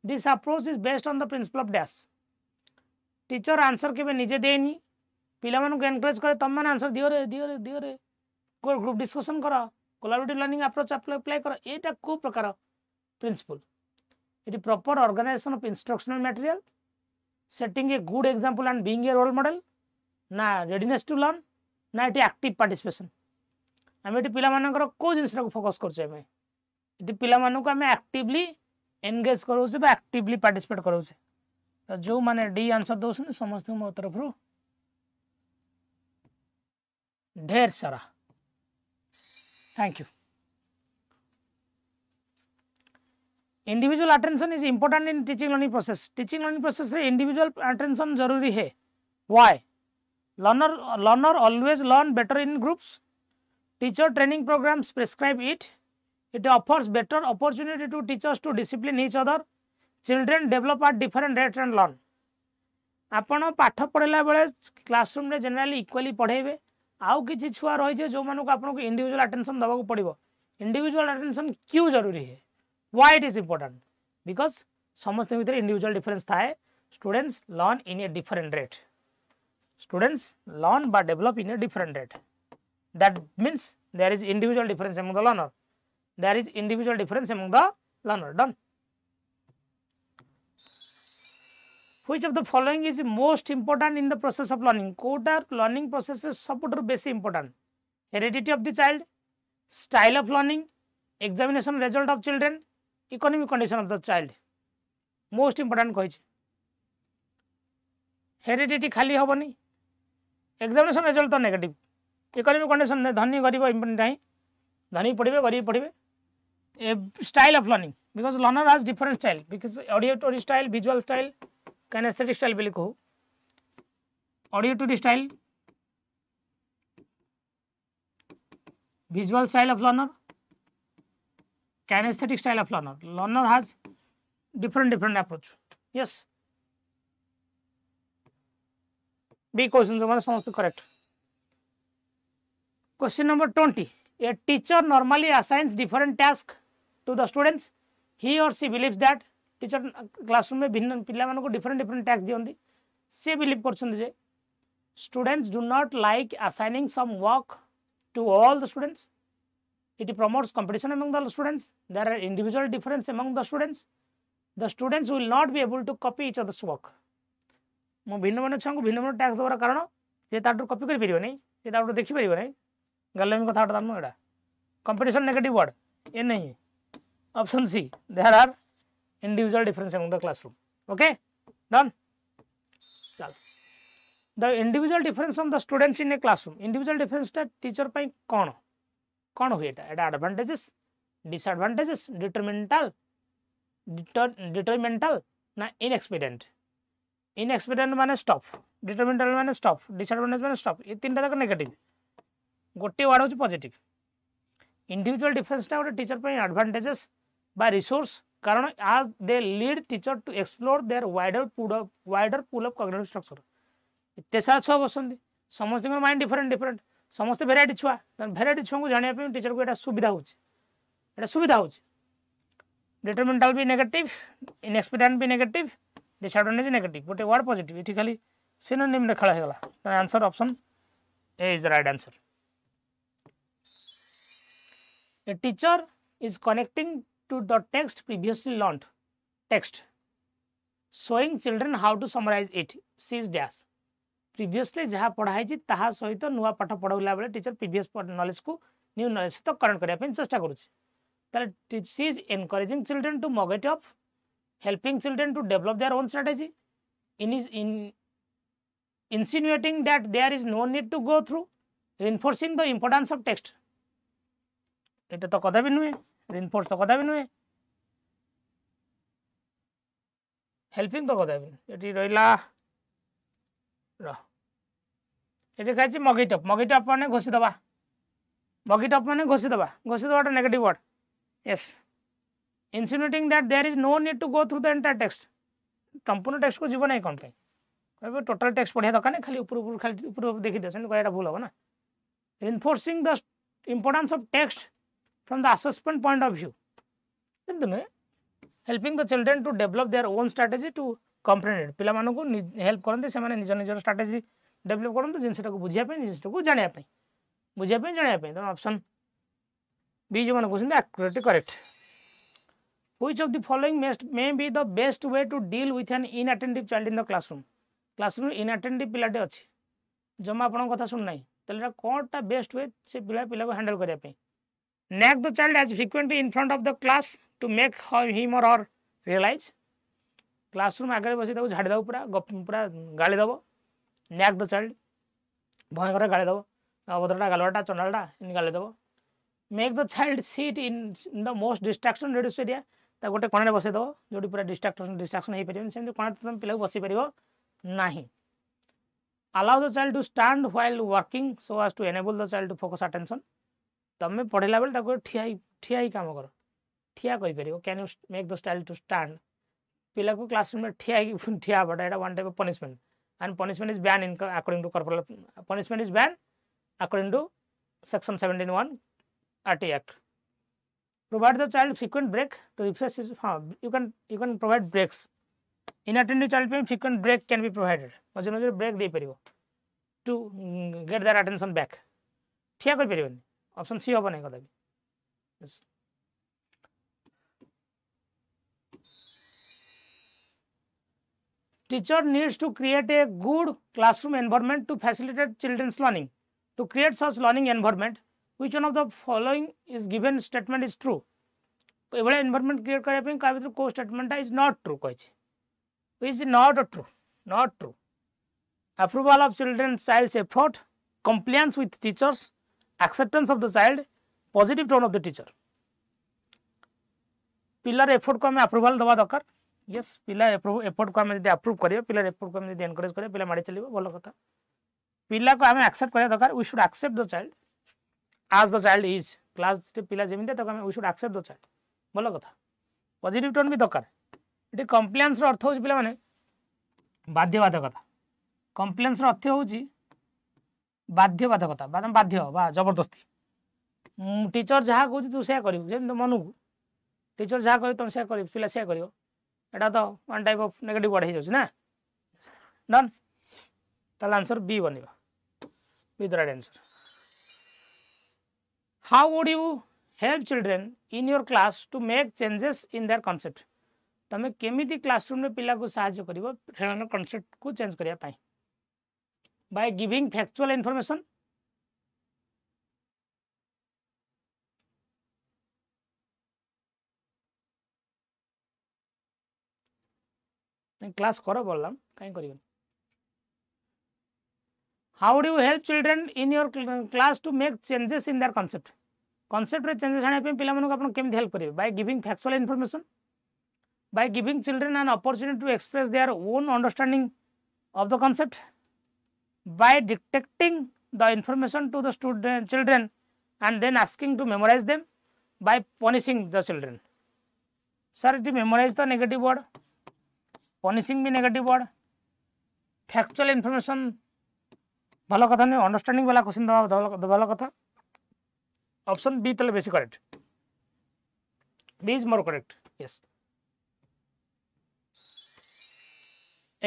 This approach is based on the principle of dash. Teacher answer के निजे देनी पिला मानू को encourage करे तुम मैंने आंसर दियो रे ग्रुप डिस्कशन कर कोलैबोरेटिव लर्निंग अप्रोच अप्लाई कर एटा को प्रकार principle it proper organisation of instructional material setting a good example and being a role model ना रेडीनेस टू लर्न ना इट एक्टिव पार्टिसिपेशन आम ये पिला मानकर को जिनस को फोकस कर पिला मानू आम एक्टिवली एंगेज करोचे एक्टिवली पार्टिसिपेट करोचे जो माने डी आंसर दौरान समस्त मो तरफ ढेर सारा thank you individual attention is important in teaching learning process रे इंडिविजुअल अटेंशन जरूरी है why learner always learn better in groups teacher training programs prescribe it offers better opportunity to teachers to discipline each other children develop at different rates and learn आपण पाठ पढ़ला बेले classroom रे generally equally पढ़ेबे आउ किछि छुआ रही जे जो मानको आपनको इंडिविजुअल अटेंशन दबाको पड़िबो इंडिविजुअल अटेंशन क्यों जरूरी है why it is important because समस्त भीतर इंडिविजुअल डिफरेंस थाए students learn in a different rate students learn but develop in a different rate that means there is individual difference among the learner done which of the following is most important in the process of learning कोटा learning process is सबुठ बेसी important heredity of the child style of learning examination result of children economic condition of the child most important कहि heredity खाली हेनी examination result तो negative economic condition धनी गरीब important नहीं धनी पढ़े गरीब पढ़े style of learning because learner has different style because auditory style visual style kinesthetic style बोली कहू auditory style visual style of learner kinesthetic style of learner has different approach yes B question समस्त correct. Question number 20. A teacher normally assigns different tasks to the students. He or she believes that teacher classroom में भिन्न पिला मानको different tasks दियंदी. से believe करछन J students do not like assigning some work to all the students. It promotes competition among the students. There are individual difference among the students. The students will not be able to copy each other's work. मो भिन्न भिन्न छुआ को भिन्न भिन्न tax देवार कारण जे ताटू copy कर परिबो नै जे ताटू देखि परिबो नै गल्लेमी कथा दान एडा कंपटीशन नेगेटिव वर्ड ए नहीं option C there are individual difference among the classroom okay done चल the individual difference of the students in a classroom individual difference ता टीचर पई कोन होय एटा एडवांटेजेस डिसएडवांटेजेस डिटरमिनेंटल ना इनएक्सपीरियंट इनएक्सपीरियंट माने स्टॉप डिटरमिनेंटल माने स्टॉप डिसएडवांटेज माने स्टॉप ये तीन तक नेगेटिव गोटे वर्ड होची पॉजिटिव इंडिविजुअल डिफरेंस ता गोटे टीचर पे एडवांटेजेस बाय रिसोर्स कारण आज they lead teacher to explore their wider pool of cognitive structure इतने सारा छुआ बसंदी समस्त माइंड डिफरेंट समस्त वेराइटी छुआ वेराइटी छुआ को जानिया पे टीचर को एटा सुविधा होची डिटरमिनेंटल भी नेगेटिव इनएक्सपीरियंट भी नेगेटिव डिसएडवांटेज नेगेटिव गोटे वर्ड पॉजिटिव ये खाली सिनोनिम रे खेला हेगला तो answer option A is the right answer A teacher is connecting to the text previously learned text showing children how to summarize it C is dash previously जहाँ पढ़ाई ताहा सहित नुआ पाठ पढ़ाला बेले टीचर प्रीवियस नॉलेज को न्यू नॉलेज सहित कनेक्ट करने चेष्टा करुच्ची C is encouraging children to mug it up helping children to develop their own strategy insinuating that there is no need to go through reinforcing the importance of text এটা তো কথা भी नुहे reinforce तो কথা भी नुहे helping तो কথা भी एटी रहिला र एटी कहछि मगिट अप माने घोषि दबा तो negative word yes insinuating that there is no need to go through the entire text संपूर्ण टेक्स्ट को जीवन नहीं कौन पे कहबे टोटल टेक्स्ट पढ़िया दरकार नहीं खाली ऊपर खाली ऊपर देखि देसन कहैटा भूल हो ना reinforcing the importance of text from the assessment point of view then helping the children to develop their own strategy to comprehend it पिला मानको हेल्प करनते से माने निज स्ट्रेटजी डेवलप करनते जिनसेटा को बुझिया पे जिनसेटा को जानिया पे तो ऑप्शन बी जो माने question accurately correct Which of the following may be the best way to deal with an inattentive child in the classroom? Classroom inattentive पिलाटे अच्छी जमा आपन कथा सुन नहीं तलेरा कोनटा बेस्ट वे से पिला को हैंडल करिया पे nag the child as frequently in front of the class to make him or her realize classroom आगे बसी ताको झाड़ी दबो पूरा गाली दबो nag the child भय करे गाली दबो अभद्रटा गालुआटा चंडालटा इन गाले देव make the child seat in the most distraction reduce area ता गोटे कोणे बसई देव जो पूरा डिस्ट्राक्शन हो पारे सेमती कोणे तुम पिला बसई पार ना allow the child to stand while working so as to enable the child to focus attention तमे पढ़ेला बेले ताको ठिया ही काम कर ठिया कहि परियो can you make the child to stand पिला को क्लासरूम में ठिया बटा एटा one type of punishment and punishment is banned in according to corporal punishment is banned according to section 17(1) RT Act. Provide the child frequent break to refresh his you can provide breaks. Inattentive child पे frequent break can be provided. मझे मझे break दे परियो to get their attention back. ठिया कर परियो option C होबो नै कदा भी. Yes. Teacher needs to create a good classroom environment to facilitate children's learning. To create such learning environment, which one of the following is given statement is true? एवढा environment create करया पे का भीतर को statement is not true कहछि. Is not true. Not true. Approval of child's effort, compliance with teachers, acceptance of the child, positive tone of the teacher. Pillar effort को हमें approval दवा दरकार. यस पिला एफर्ट को हमें अप्रूव करियो pillar effort को हमें एनकरेज करियो पिला माडी चलिबो भलो कथा. पिला को हमें एक्सेप्ट करिया दरकार. We should accept the child as the child is. Class रे पिला जेमिते तक हमें we should accept the child भलो कथा. पॉजिटिव टोन भी दरकार. इटी कंप्लेंस रो अर्थ हो पिला माने बाध्यबाधकता. कंप्लेंस रो अर्थ होउची बाध्यबाधकता बाध्य बा जबरदस्ती. टीचर जहाँ कहूँ तू से करू जेम मन को टीचर जहाँ कह तुम से कर पिला से कर एटा तो one type of negative word हो ना. डन ताल आंसर बी बनिबा B the right answer. How would you help children in your class to make changes in their concept. तमे केमिति क्लासरूम में पिला को सहाय्य करिवो सेमान कॉन्सेप्ट को चेंज करिया पाई. By giving factual information. Class करो बोललाम कहीं करियो. How do you help children in your class to make changes in their concept. Concept रे चेंजेस आने पे पिला मन को आपण केम हेल्प करिवे. By giving factual information. By giving children an opportunity to express their own understanding of the concept. By detecting the information to the student children and then asking to memorise them. By punishing the children. Sir it memorise the negative word punishing भी negative word factual information भलो कथा नहीं understanding वाला question दवा भलो कथा. Option B तले बेसी correct. B is more correct. Yes.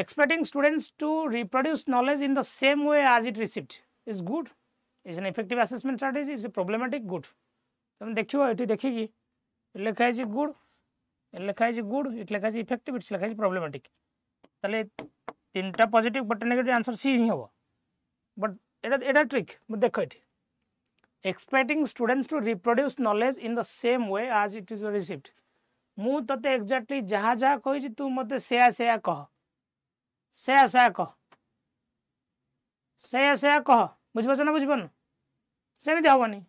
Expecting students to reproduce knowledge in the same way as it received is good. Is an effective assessment strategy. Is a problematic good. तुम देखियो eighty देखि कि लिखा है good लिखा है good it लिखा है इफेक्टिव इट्स लिखा है प्रॉब्लमेटिक. ताले तीनटा positive but negative answer C ही होबो. बट एटा ट्रिक देखो एटी expecting students to reproduce knowledge in the same way as it is received. मु तते एग्जैक्टली जहाँ जहाँ कहि तू मते सेया कह से कह से कह बुझिपारछ ना बुझिपारन सेमिति हबनी.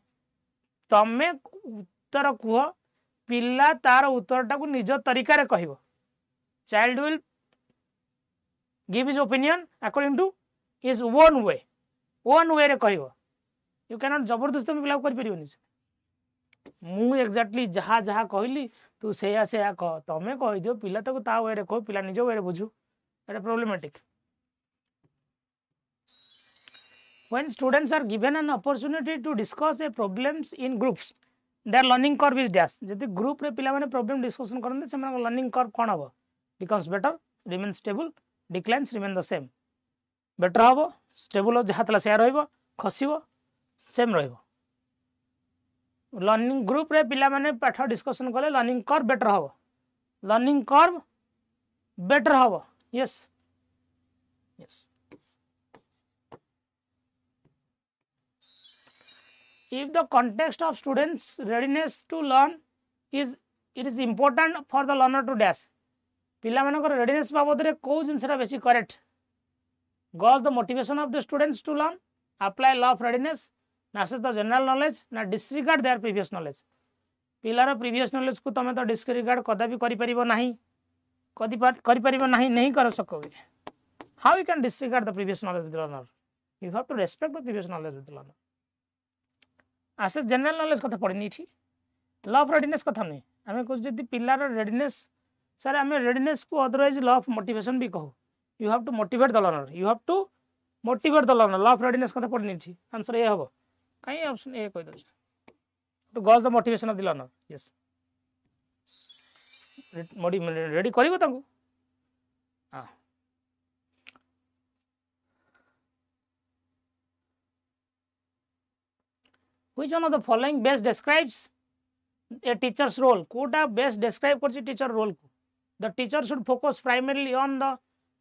तमे उत्तर कुह पिला तार उत्तरटा को निज तरीका रे कहबो. Child will give his opinion according to his own way रे कहबो. यू कैन नॉट जबरदस्ती में पिला कर परिबनी. मु एग्जैक्टली जहाँ जहाँ कहली तू सेया कह तमे कह दियो पिला ताको ता वे रे कह पिला निज वे रे बुझू. That problematic. When students are given an opportunity to discuss a problems in groups, their learning curve is dash. जदि ग्रुप रे पिला माने प्रॉब्लम डिस्कशन करनते सेमान लर्निंग कर्व कोन हबो becomes better, remains stable, declines remain the same. Better हबो stable हो जहाँ तला share रहइबो खसिबो same रहइबो. Learning group रे पिला माने पाठ डिस्कशन कले लर्निंग कर्व बेटर हबो. लर्निंग कर्व बेटर हबो. Yes. If the context of students' readiness to learn is important for the learner to dash. पिला मानकर readiness बाबद रे को जिनसरा बेसी correct. Gauge the motivation of the students to learn. Apply law of readiness. ना access the general knowledge ना disregard their previous knowledge पिलार previous knowledge को तुम तो डिस्कार्ड कदापि करि परिबो नाही करि परिबो नाही नहीं कर सकोगे how you can discard the previous knowledge with learner you have to respect the previous knowledge with learner assess general knowledge कथा पढ़नी थी लॉ ऑफ रेडीनेस कथा नहीं आमे कुछ जदी पिलार रेडीनेस सर आमे रेडीनेस को अदरवाइज लॉ ऑफ मोटिवेशन भी कहो you have to motivate the learner you have to motivate the learner law of readiness कथा पढ़नी थी आंसर ये हबो कहीं ऑप्शन ए कहि दो to gauge the motivation of the learner yes ready karibo taku which one of the following best describes a teacher's role Kota best describe करछि teacher role को the teacher should focus primarily on the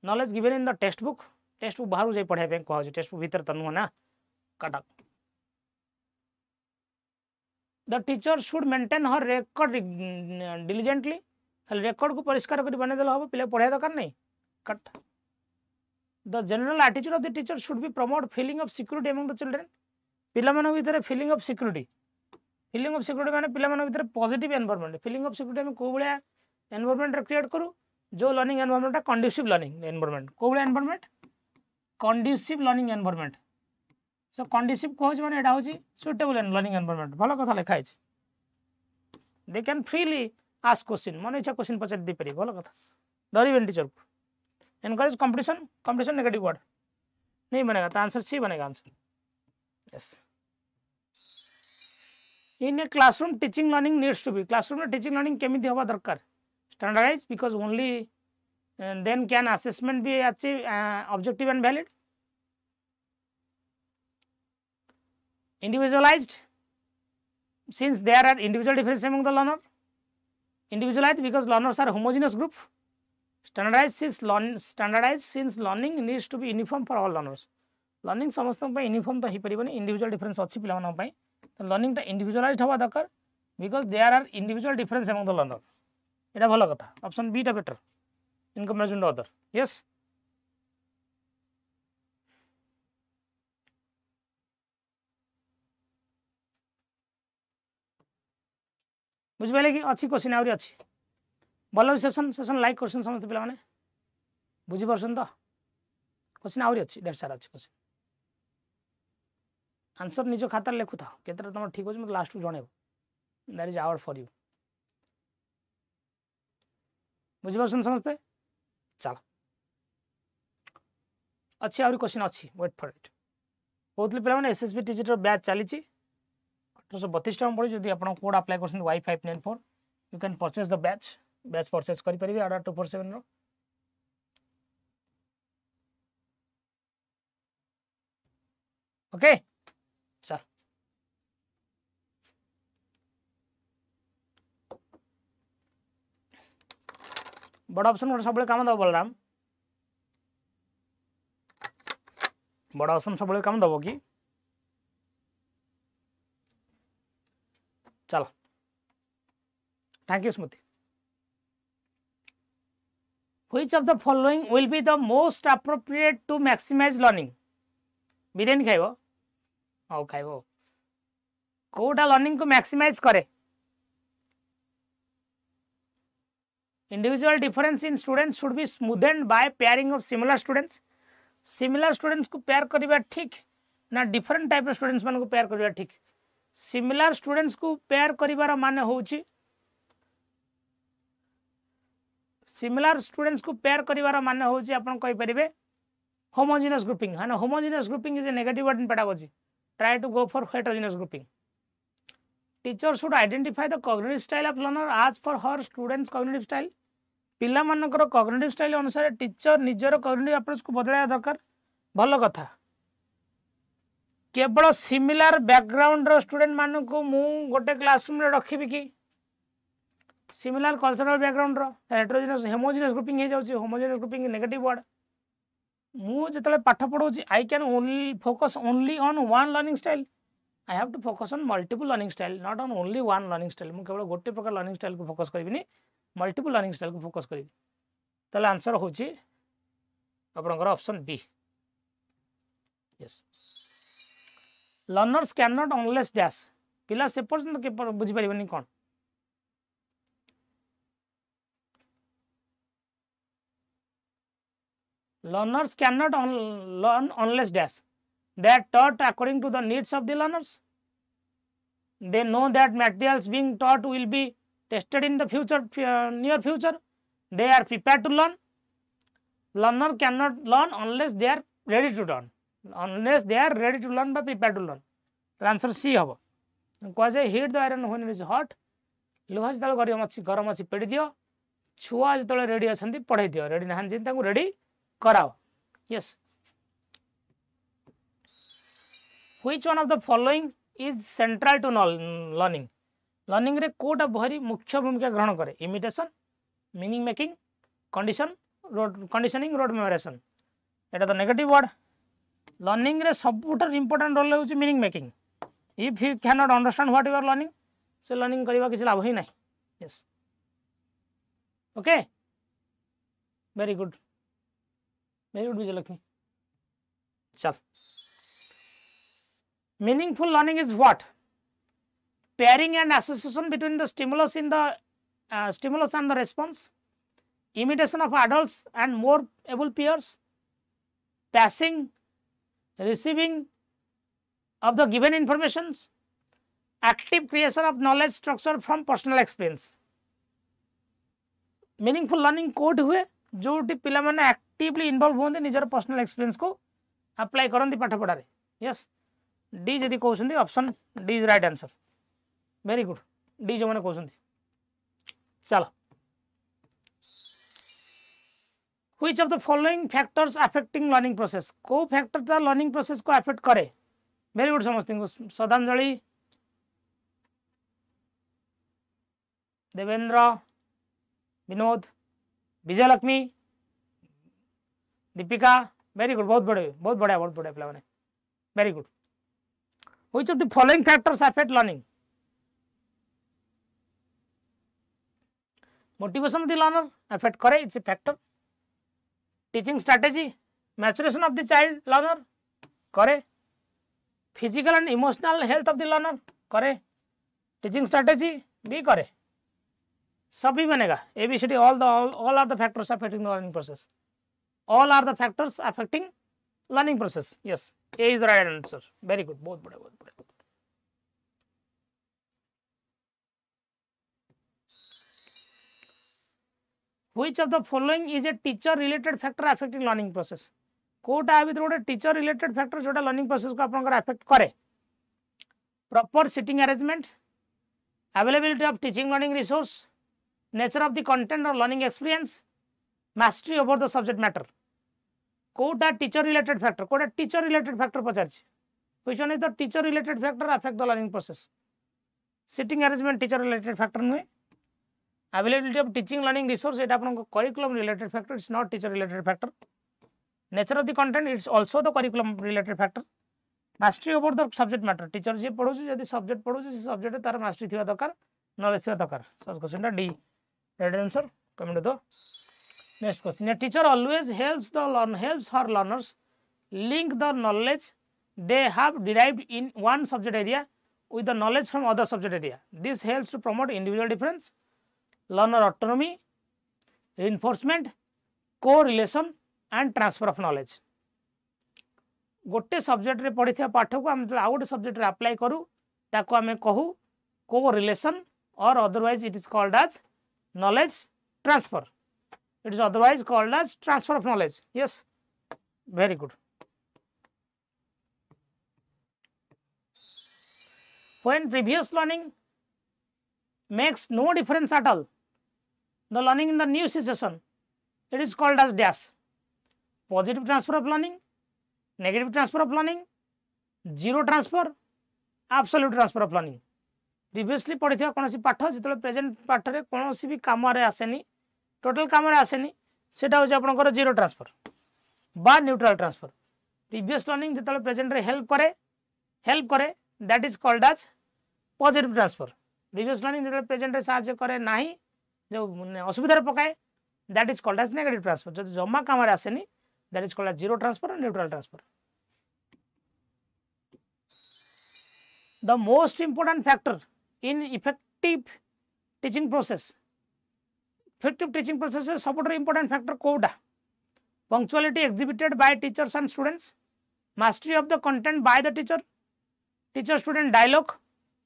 knowledge given in the textbook बाहर जाई पढ़ाई पे कहौ textbook भीतर तनु ना काटा the teacher should maintain her record diligently record को परिष्कार करी बने देला हो पिले पढ़ाई दरकार नहीं cut the general attitude of the teacher should be promote feeling of security among the children पिला मन भीतर feeling of security माने पिला मन भीतर positive environment feeling of security में को बळिया environment क्रिएट करू जो learning environment conducive learning environment को बळिया environment conducive learning environment so conducive कहज माने एटा होची suitable learning environment भलो कथा लिखा है they can freely ask question मन इच्छा क्वेश्चन पचार दे परी भलो कथा डरिबेन टीचर को encourage competition नेगेटिव वर्ड नहीं बनेगा तो आंसर सी बनेगा answer yes in a classroom teaching learning needs to be classroom में teaching learning केमिति होबा दरकार standardized because only then can assessment be achieve objective and valid individualized since there are individual differences among the learner individualized because learners are homogeneous group standardized since learning needs to be uniform for all learners learning समस्त पे uniform तो ही परिबनी individual difference अछि पिला मन पई तो learning ता individualized होबा दरकार because there are individual difference among the learner एटा भलो कथा ऑप्शन बी टा better in comparison to other yes बुझ पाइले कि अच्छी क्वेश्चन आउरी अच्छी भल सेशन लाइक क्वेश्चन समस्त पिला माने बुझी परसन तो क्वेश्चन आउरी अच्छी ढेर सारा अच्छी क्वेश्चन आंसर निज खाता लिखु था केतरा तुम ठीक होछ मत लास्ट टू जणेबो that is our for you बुझी परसन समस्त चलो अच्छी आउरी क्वेश्चन अच्छी वेट फॉर इट कहतली पिला माने एसएसबी टीजीटी रो बैच चली 1832 टाइम पड़ी जदि आपण code apply Karsan Y594 you can purchase the batch purchase करि परिबे ऑर्डर 247 रो ओके चल बड़ा ऑप्शन गोटे सब काम दब बलराम बड़ा ऑप्शन सब काम दब कि चलो thank you Smriti which of the following will be the most appropriate to maximize learning biryani खाइबो हाउ खाइबो कोटा लर्निंग को मैक्सिमाइज करे individual difference in students should be smoothened by pairing of similar students को पेयर करिबा ठीक ना different type of students मान को पेयर करिबा ठीक सिमिलर स्टूडेंट्स को पेयर करिवार माने होउची सिमिलर स्टूडेंट्स को पेयर करिवार माने होउची आपण कहि परिबे homogeneous grouping है ना homogeneous grouping is a negative word in pedagogy try to go for heterogeneous grouping teacher should identify the cognitive style of learner as for her students cognitive style पिला मानकर cognitive style अनुसार teacher निजर cognitive approach को बदलाया दरकार भलो कथा केवल similar background रो student मान को मु गोटे क्लासरूम रे रखिबी कि सिमिलर कल्चरल बैकग्राउंड रो हेटेरोजेनस होमोजेनस ग्रुपिंग हे जाउची होमोजेनस ग्रुपिंग नेगेटिव वर्ड मु जतले पाठ पढौची I can only focus only on one learning style I have to focus on multiple learning style not on only one learning style मु केवल गोटे प्रकार लर्निंग स्टाइल को फोकस करबिनी मल्टीपल लर्निंग स्टाइल को फोकस करबी तले आंसर होची आपनकर option B yes learners can not unless dash पिला से पर्यंत के बुझी परिबनी कोन learners cannot learn unless dash they are taught according to the needs of the learners. They know that materials being taught will be tested in the future, near future. They are prepared to learn. Learner cannot learn unless they are ready to learn. Unless they are ready to learn but prepared to learn. The answer C habo. Cause heat the iron when it is hot. लुहा जो गरम अच्छी पेड़ दियो छुआ जो ready अच्छा पढ़ाई दियो रेडी ना रेडी कराओ. Yes. Which one of the following is central to learning? Learning रे कोटा भारी मुख्य भूमिका ग्रहण करे. Imitation, meaning making, conditioning, road memorization. एटा तो नेगेटिव वर्ड. Learning रे सबुटर important रोल होउची meaning making. If you cannot understand what you are learning, so learning करिवा किसी लाभ ही नहीं. Yes. Okay. Very good. Very good, Vijayalakshmi. Chal. Meaningful learning is what? Pairing and association between the stimulus and the response, imitation of adults and more able peers, passing, receiving of the given informations, active creation of knowledge structure from personal experience. Meaningful learning code हुए जो पिला माने actively involve होते निजर personal experience को apply करती पाठ पढ़ारे. Yes D जदि कहते option D is right answer. Very good D जो मैंने कहते. चलो which of the following factors affecting learning process को फैक्टर ता लर्निंग प्रोसेस को अफेक्ट करे. वेरी गुड समस्त को. श्रद्धांजलि, देवेंद्र, विनोद, विजयलक्ष्मी, दीपिका. Very good. बहुत बढ़िया पिला माने. Very good. Which of the following factors affect learning? Motivation of the learner affect करे. It's a factor. Teaching strategy, maturation of the child learner करे. Physical and emotional health of the learner करे. Teaching strategy भी करे. सभी बनेगा. ABCD all are the factors affecting the learning process. All are the factors affecting learning process. Yes, A is the right answer. Very good. बहुत बढ़िया. Which of the following is a teacher related factor affecting learning process? Kota भी तो teacher related factor जोटा learning process को आपन affect करे. Proper sitting arrangement, availability of teaching learning resource, nature of the content or learning experience, mastery over the subject matter. कोटा teacher related factor कोटा teacher related factor पचारछि. which one is the teacher related factor affect the learning process? Sitting arrangement teacher related factor नुहे. Availability of teaching learning resource एटा आपन curriculum related factor. It's not teacher related factor. Nature of the content it's also the curriculum related factor. Mastery over the subject matter. Teacher जे पढौछि यदि subject पढौछि से subject तार mastery थिबा दरकार, knowledge थिबा दरकार. So question D right answer. Coming to the next question. A teacher always helps her learners link the knowledge they have derived in one subject area with the knowledge from other subject area. This helps to promote individual difference, learner autonomy, reinforcement, correlation and transfer of knowledge. गोटे subject रे पढ़ी पाठ को आम आउ गोटे subject रे apply करूँ ताको आमे कहू कोरिलेशन और otherwise it is called as knowledge transfer. It is otherwise called as transfer of knowledge. Yes, very good. When previous learning makes no difference at all, the learning in the new situation, it is called as dash. Positive transfer of learning, negative transfer of learning, zero transfer, absolute transfer of learning. Previously पढ़ी कौन पाठ जो present पाठ में कौन भी कम आसेनी total कम आसेनी से आपंकर जीरो ट्रांसफर बा न्यूट्रल ट्रांसफर. प्रीवियस लर्निंग जो प्रेजेंट रे हेल्प करे that is called as positive transfer. Previous learning जो प्रेजेंट रे साहाय्य करे ना जो असुविधा पकाए that is called as negative transfer. जो जमा कम आसेनी that is called as zero transfer और neutral transfer. The most important factor in effective teaching process. Effective teaching process is सबुठ important factor कोटा. Punctuality exhibited by teachers and students. Mastery of the content by the teacher. Teacher student dialogue.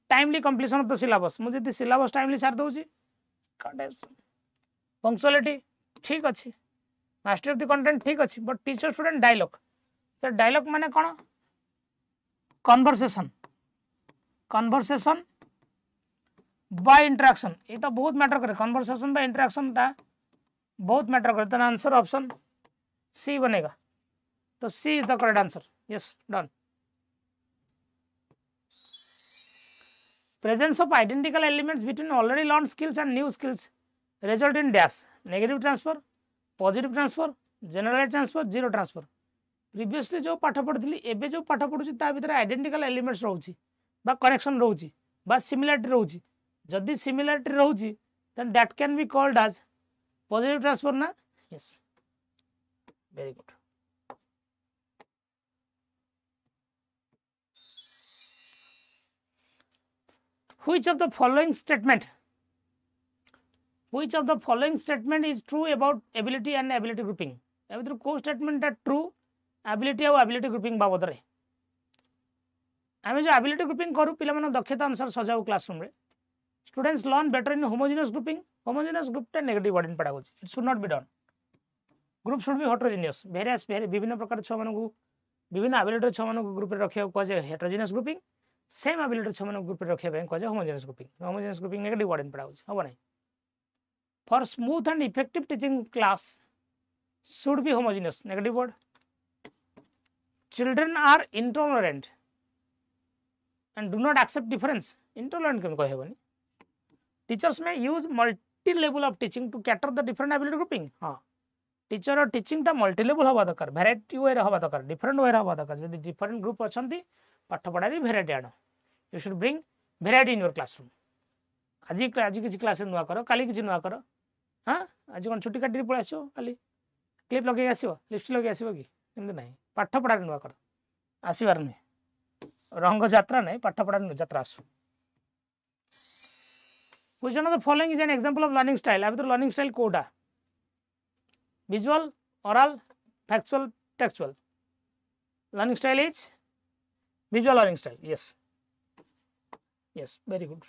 Timely completion of the syllabus. मुझे दी syllabus timely सार दोची. Punctuality ठीक अच्छी. Mastery of the content ठीक अच्छी. But teacher student dialogue. So dialogue माने कौन? Conversation. Conversation by interaction. ये तो बहुत मैटर करे. Conversation by interaction टा बहुत मैटर करे. तो आंसर ऑप्शन C बनेगा. तो C is the correct answer. Yes, done. Presence of identical elements between already learned skills and new skills result in dash. Negative transfer, positive transfer, generalized transfer, zero transfer. Previously जो पाठ पढ़ी एबे जो पाठ पढ़ुची ता भीतर आइडेंटिकल एलिमेंट्स रहउची बा connection रहउची बा सिमिलरिटी रहउची जदी सिमिलरिटी रहउची then that can be called as positive transfer ना. Yes, very good. Which of the following statement is true about ability and ability grouping? एबे को स्टेटमेंट ट्रू एबिलिटी और ability grouping बाबद रे आमे जो एबिलिटी ग्रुपिंग करू पिला मन दक्षता अनुसार सजाऊ क्लासरूम रे. Students learn better in homogeneous grouping. Homogeneous group टे negative word in pedagogy. It should not be done. Group should be heterogeneous. Various विभिन्न प्रकार छ मन को विभिन्न एबिलिटी छ मन को ग्रुप रे रखिया को जे हेटेरोजेनियस ग्रुपिंग. सेम एबिलिटी छ मन को ग्रुप रे रखिया बें को जे homogeneous grouping. Homogeneous grouping negative word in pedagogy हो नै. For smooth and effective teaching class should be homogeneous. Negative word. Children are intolerant and do not accept difference. Intolerant क्यों कहे बनी? Teachers may use multi level of teaching to cater the different ability grouping. हाँ, teacher और teaching टा multi level हवा दरकार, variety वे हवा दरकार, डिफरेंट वे हवा दरकार. जदि डिफरेंट ग्रुप अच्छी पाठ पढ़ाई वैरायटी आण. You should bring variety in your classroom. आज किसी क्लास नुआ कर, काली किसी नुआ कर. हाँ, आज कौन छुट्टी काटी पड़े आसो, काली क्लिप लगे आसो, लिपस्टिक लगे आसो कि एमती ना. पाठ पढ़ा नुआ कर आसबार नुहे. रंग यात्रा ना, पाठ पढ़ा यात्रा आसो. Which one of the following is an example of learning style? अब तो learning style कोडा. Visual, oral, factual, textual. Learning style is visual learning style. Yes. Yes, very good.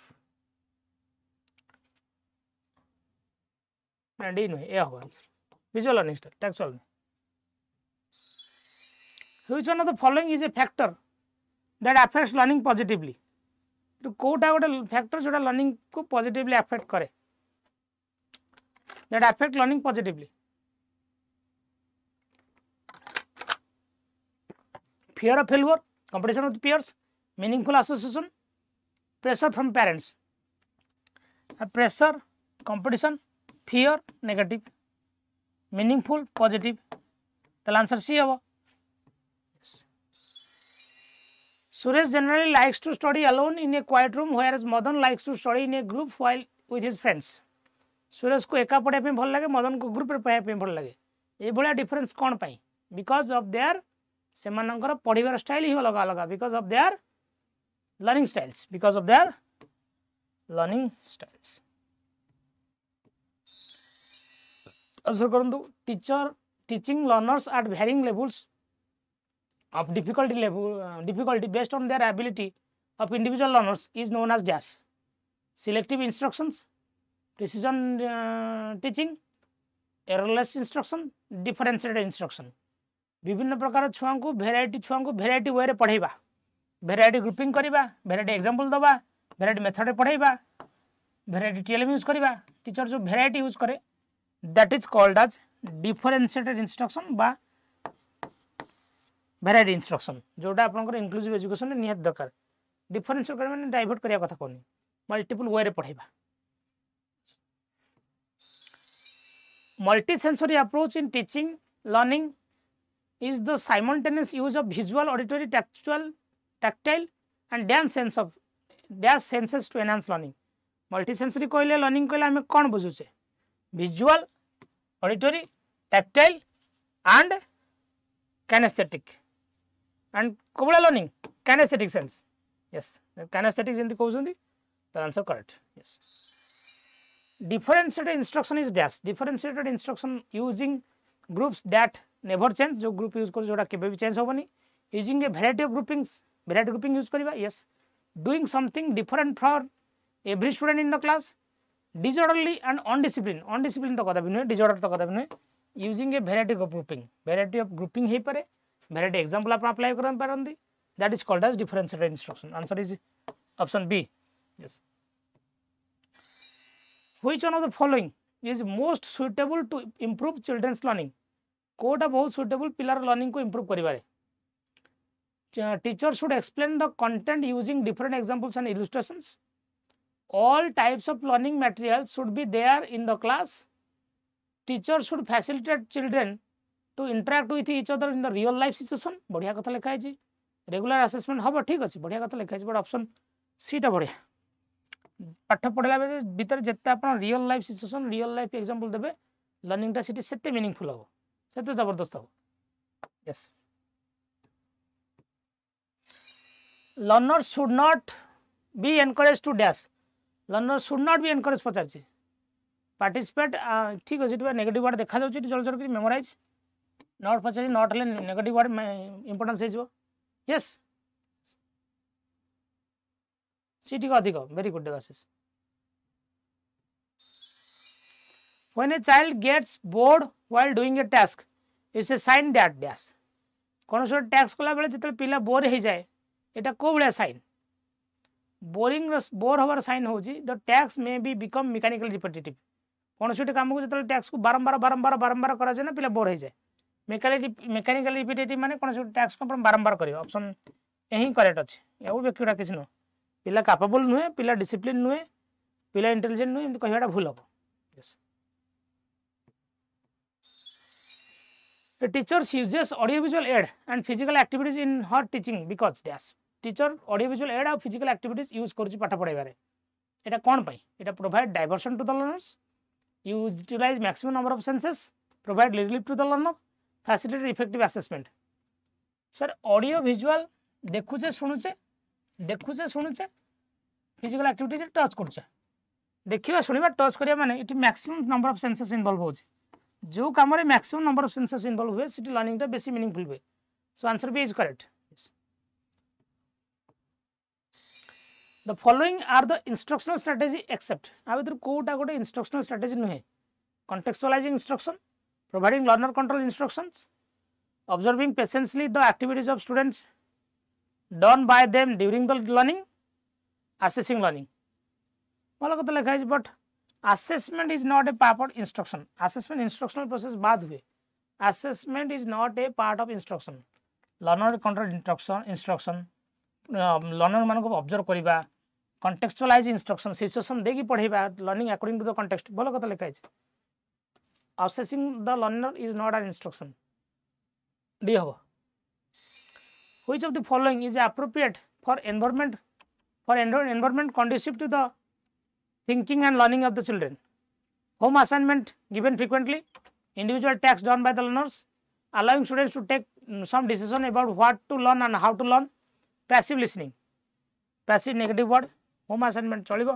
And D नुहे, ये होगा answer. Visual learning style, textual नहीं. Which one of the following is a factor that affects learning positively? तो कोटा गोटे factor जोटा learning को positively affect करे. That affect learning positively. Fear of failure, competition with peers, meaningful association, pressure from parents. Pressure, competition, fear negative, meaningful positive. तो answer C हम. Suresh generally likes to study alone in a quiet room, whereas Madan likes to study in a group while with his friends. Suresh को एका पढ़ाई पे भल लगे, मदन को group रे पढ़ाई पे भल लगे. ये बड़ा डिफरेंस कौन पाई? Because of their सेमानंकर पढ़िबार स्टाइल ही अलग अलग. Because of their learning styles. Because of their learning styles. Answer करंतु. Teacher teaching learners at varying levels of difficulty based on their ability of individual learners is known as dash. Selective instructions, precision teaching, errorless instruction, differentiated instruction. विभिन्न प्रकार छुआ को variety way पढ़ेबा, variety grouping करवा, variety example दबा, variety method पढ़ेबा, variety TLM use करवा. Teacher जो भेराइटी यूज करे that is called as differentiated instruction बा भेराइटी इंस्ट्रक्शन. जोटा आपनकर इंक्लूसिव एजुकेशन में नियत दरकार. डिफरेंशिएट कर माने डाइवर्ट करिया कथा कोनी, मल्टीपल वे रे पढ़ेबा. Multi sensory approach in teaching learning is the simultaneous use of visual, auditory, tactile and dash senses to enhance learning. Multisensory कहले learning कहले हमें कौन बुझुचे? Visual, auditory, tactile and kinesthetic. And कोबला learning kinesthetic sense. yes kinesthetic jenti कहउछंदी the answer correct yes differentiated instruction is dash differentiated instruction using groups that never change जो group use कर जोड़ा केबे भी change होबनी using a variety of grouping use करिबा yes doing something different for every student in the class disorderly and undisciplined तो कदा भी नहीं disorder तो कदा भी नहीं using a variety of grouping हे पारे variety example आप apply Karan पारंदी that is called as differentiated instruction answer is option B yes which one of the following is most suitable to improve children's learning Kota बहुत suitable पिलार learning को improve करिबारे teacher should explain the content using different examples and illustrations all types of learning materials should be there in the class teacher should facilitate children to interact with each other in the real life situation बढ़िया कथा लिखा है जी regular assessment हम ठीक अच्छे बढ़िया कथा लिखा है बट ऑप्शन सी टा बढ़िया पाठ पढ़ला भीतर जिते आप real life situation real life example देबे लर्निंग टा सिटी सेते मीनिंगफुल हो सेते जबरदस्त हो yes learners should not be encourage to dash learners should not be encourage पचार पार्टिसिपेट ठीक अच्छे नेगेटिव वर्ड देखा जाऊँ जल्दी जल्दी मेमोराइज नॉट पचार नॉट हेल्ले नेगेटिव वर्ड इंपोर्टेंस हो यस सीटी का अधिक very good Debashish when a child gets bored while doing a task it's a sign that dash कौन सा टास्क कला बेले जिते पिला बोर हो जाए एटा को बळे साइन बोरिंग बोर हवर साइन हो जी the task may be become mechanical repetitive कौन सा काम को जिते टास्क को बारंबार करा जाए ना पिला बोर हो जाए मेकानिकल रिपिटेटिव माने कौन सा टास्क को बारंबार करियो ऑप्शन यही करेक्ट अछि एउ व्यक्तिटा किछ न पिला कैपेबल नुहे पिला डिसिप्लिन नुहे पिला इंटेलिजेंट नुहे एमति कहवाटा भूल हो yes The teacher uses audiovisual aid and physical activities in her teaching because dash teacher audiovisual aid and physical activities use करछि पाठ पढाइबारे एटा कोन पई एटा provide diversion to the learners utilize maximum number of senses provide relief to the learner facilitate effective assessment sir audio visual देखुचे सुनुचे physical activity touch करछे देखिबा सुनिबा touch करिया माने it maximum number of senses involve होछि जो काम रे maximum number of senses involve हुए सिटी लर्निंग टा बेसी मीनिंगफुल हुए so answer B is correct the following are the instructional strategy except आ भीतर कोटा गोटे इंस्ट्रक्शनल स्ट्रेटजी नुहे contextualizing instruction providing learner control instructions observing patiently the activities of students done by them during the learning assessing learning भल कथा लिखा है but assessment is not a part of instruction assessment instructional process बाद हुए assessment is not a part of instruction learner control instruction learner मान को observe करिबा contextualize instruction situation देकी पढाइबा learning according to the context भल कथा लिखा है assessing the learner is not an instruction D हो which of the following is appropriate for environment conducive to the thinking and learning of the children home assignment given frequently individual tasks done by the learners allowing students to take some decision about what to learn and how to learn passive listening passive negative word home assignment चलिबो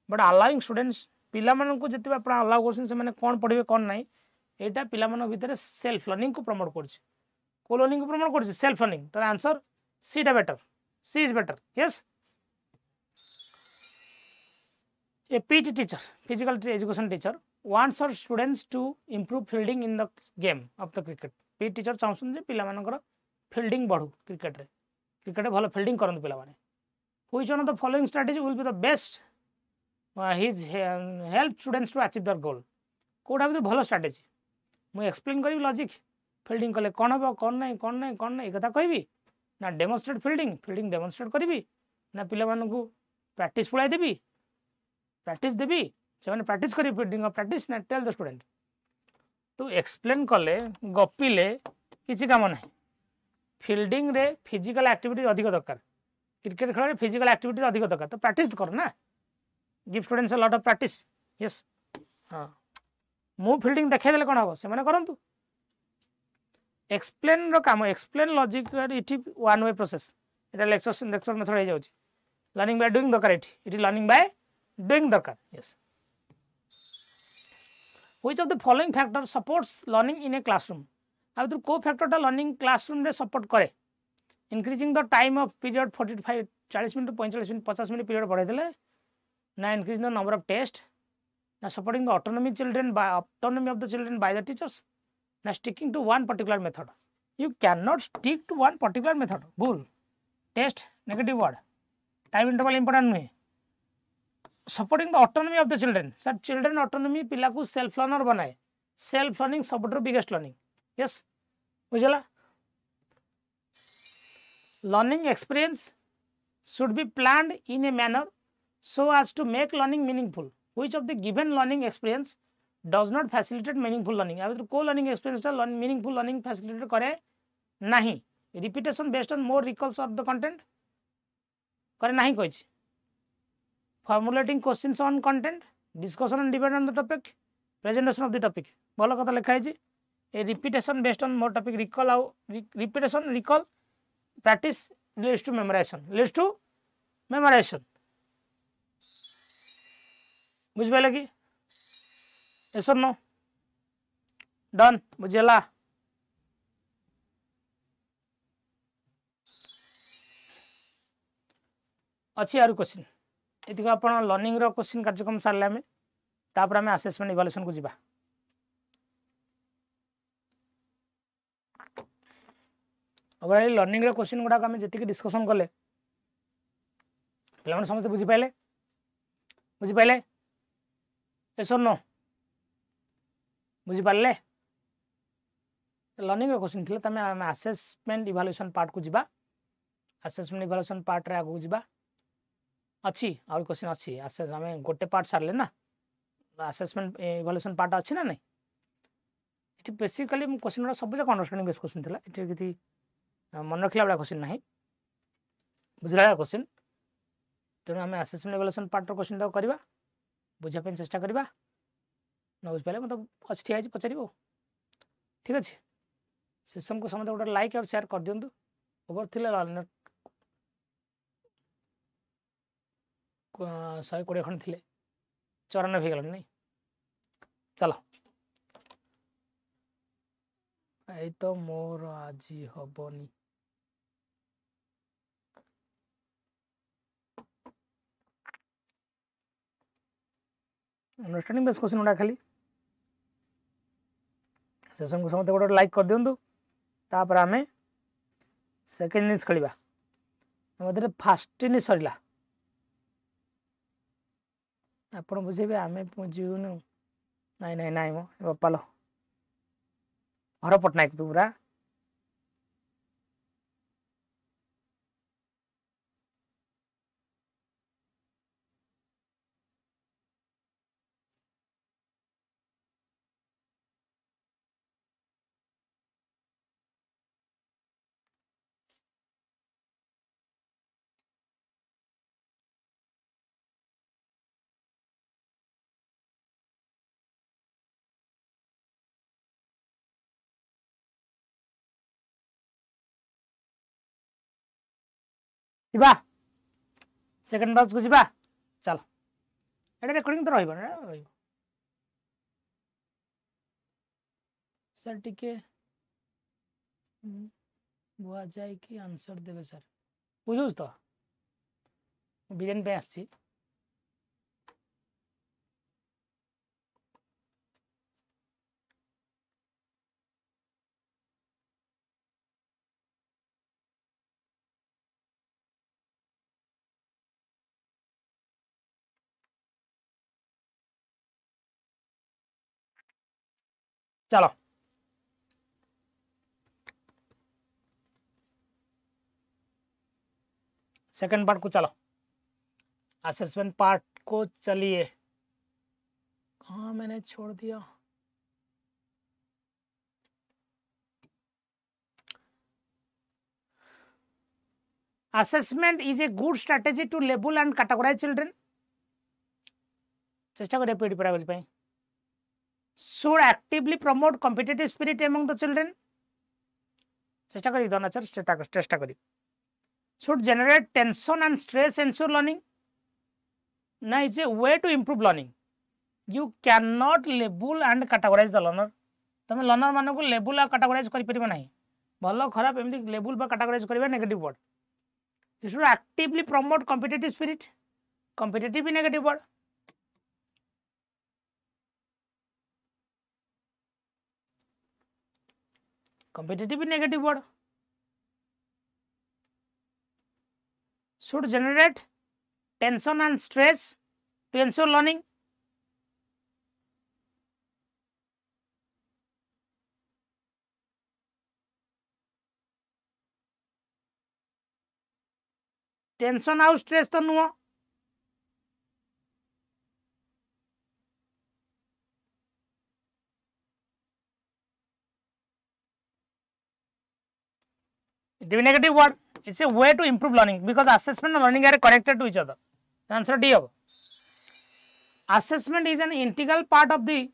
but allowing students पिला मन को जति आपण allow करछन से माने कोन पढिबे कोन नै एटा पिला मन भितर सेल्फ लर्निंग को प्रमोट करछ को लर्निंग को प्रमोट करछ सेल्फ लर्निंग तर आंसर सी टा better C is better yes A PT teacher physical education teacher wants her students to improve fielding in the game of the cricket PT teacher चाहछन जे पिला मानकर fielding बढ़ू cricket रे भलो fielding करन पिला माने which one of the following strategy will be the best his help students to achieve their goal कोडा भी भलो स्ट्रेटजी मु एक्सप्लेन करी लॉजिक फील्डिंग कले कोन हो कोन नै कथा कहबी ना डेमोन्स्ट्रेट फील्डिंग डेमोन्स्ट्रेट करी ना पिला मान को प्रैक्टिस पढ़ाई देबी प्रैक्टिस देबी से माने प्रैक्टिस करी फील्डिंग ऑफ प्रैक्टिस ना टेल द स्टूडेंट तो एक्सप्लेन कले गपिले किछि काम नै फील्डिंग रे फिजिकल एक्टिविटी अधिक दरकार क्रिकेट खेल फिजिकल एक्टिविटी अधिक दरकार तो प्रैक्टिस कर ना give students a lot of practice yes हां मु फील्डिंग देखै देले कोन हो से माने करंतु एक्सप्लेन रो काम explain logic it one way process एटा लेक्चर मेथड हो जाउची लर्निंग बाय डूइंग दरकार इट लर्निंग बाय डूइंग दरकार yes which of the following factor supports learning in a classroom अब तो को फैक्टरटा लर्निंग क्लासरूम रे सपोर्ट करे increasing the time of period 45 40 minute 45 minute 50 minute period बढ़ाई देले ना increase the number of test ना supporting the autonomy of the children by the teachers ना sticking to one particular method you can not stick to one particular method भूल test negative word time interval important नुहे supporting the autonomy of the children sir children autonomy पिला को self learner बनाए self learning सबुठु biggest learning yes बुझला learning experience should be planned in a manner so as to make learning meaningful which of the given learning experience does not facilitate meaningful learning अब को learning experience टा meaningful learning facilitate करे नहीं repetition based on more recalls of the content करे नहीं कोई formulating questions on content discussion and debate on the topic presentation of the topic भल कथा लिखा है ए repetition based on more topic recall repetition recall practice leads to memorization बुझ pile कि yes or no done बुझेला अच्छी आरु question ये आप लर्निंग रो क्वेश्चन कार्यक्रम सारे आम तापर आम असेसमेंट इवाल्युएशन को जीवा ओवरऑल लर्निंग रो क्वेश्चन गुडा आम जी डिस्कसन कले पे समस्त बुझीपारे yes or no बुझीपारे लर्निंग रो क्वेश्चन थे तमें आम असेसमेंट इवाल्युएशन पार्ट को जीवा असेसमेंट इवाल्युएशन पार्ट रे आगु जीवा अच्छी और क्वेश्चन अच्छी आम गोटे पार्ट सारे ना असेसमेंट इवाल्युएशन पार्ट अच्छी ना नहीं ये बेसिकली क्वेश्चन सब जाक अंडरस्टैंडिंग बेस क्वेश्चन था ये किसी मन रखला वाला क्वेश्चन नहीं बुझला क्वेश्चन तेणु आम असेसमेंट इवाल्युएशन पार्ट क्वेश्चन तक करवा बुझापी चेष्टा करवा न बुझ पारे मतलब अच्छी ठिया पचार ठीक अच्छे सेसन को समझ गोटे लाइक और शेयर कर दिंतु ओवर थी 120 खंड थे 94 हो गला नहीं चलो ये तो मोर आज हबनी अंडरस्टैंडिंग बेस क्वेश्चन गुड़ा खाली सेशन को समझते गोटे लाइक कर दिंतु तापर आम सेकेंड इनिंग्स खेलिबा मध्य फास्ट इनिंग्स सरला आपण बुझेबे आमे बुझीबुनु नाई नाई नाई मो बापालो हर पटनायक तू पूरा जीवा सेकंड बैच को जीवा चल एटा रेकॉर्डिंग तो रहइबो ना रहइबो सर टिके बुआ जाए कि आंसर देबे सर बुझुस तो बिरेन पे आछि चलो सेकंड पार्ट को चलो असेसमेंट पार्ट को चलिए कहाँ मैंने छोड़ दिया assessment is a good strategy to label and categorise children चेष्टा करिए पीडी पढ़ा पे should actively promote competitive spirit among the children चेष्टा करी दोनों चेष्टा करी should generate tension and stress, ensure learning. Now it's a way to improve learning. You cannot label and categorize the learner. तुम लर्नर मान को लेबुल और कैटेगोराइज कर परिबा नहीं भलो खराब एमती लेबुल बा कैटेगोराइज करबा negative word you should actively promote competitive spirit competitive भी नेगेटिव वर्ड कॉम्पिटिटिव भी negative word should generate tension and stress to ensure learning. Tension आउ स्ट्रेस तो नुह it will be negative word. It's a way to improve learning because assessment and learning are connected to each other. The answer D. Assessment is an integral part of the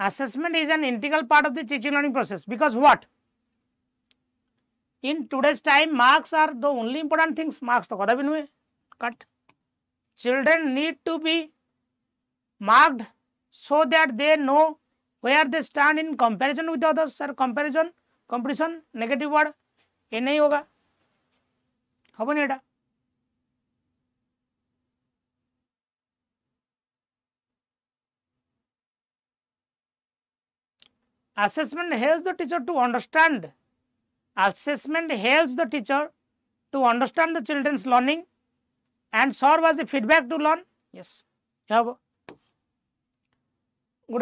assessment is an integral part of the teaching learning process because what? In today's time, marks are the only important things. Marks to kada bhi nuhe. Cut. Children need to be marked so that they know where they stand in comparison with others. Sir, comparison, competition, negative word. ये नहीं होगा. हबो नहीं एटा. Assessment helps the teacher to understand. Assessment helps the teacher to understand the children's learning and serve as a feedback to learn. Yes. Good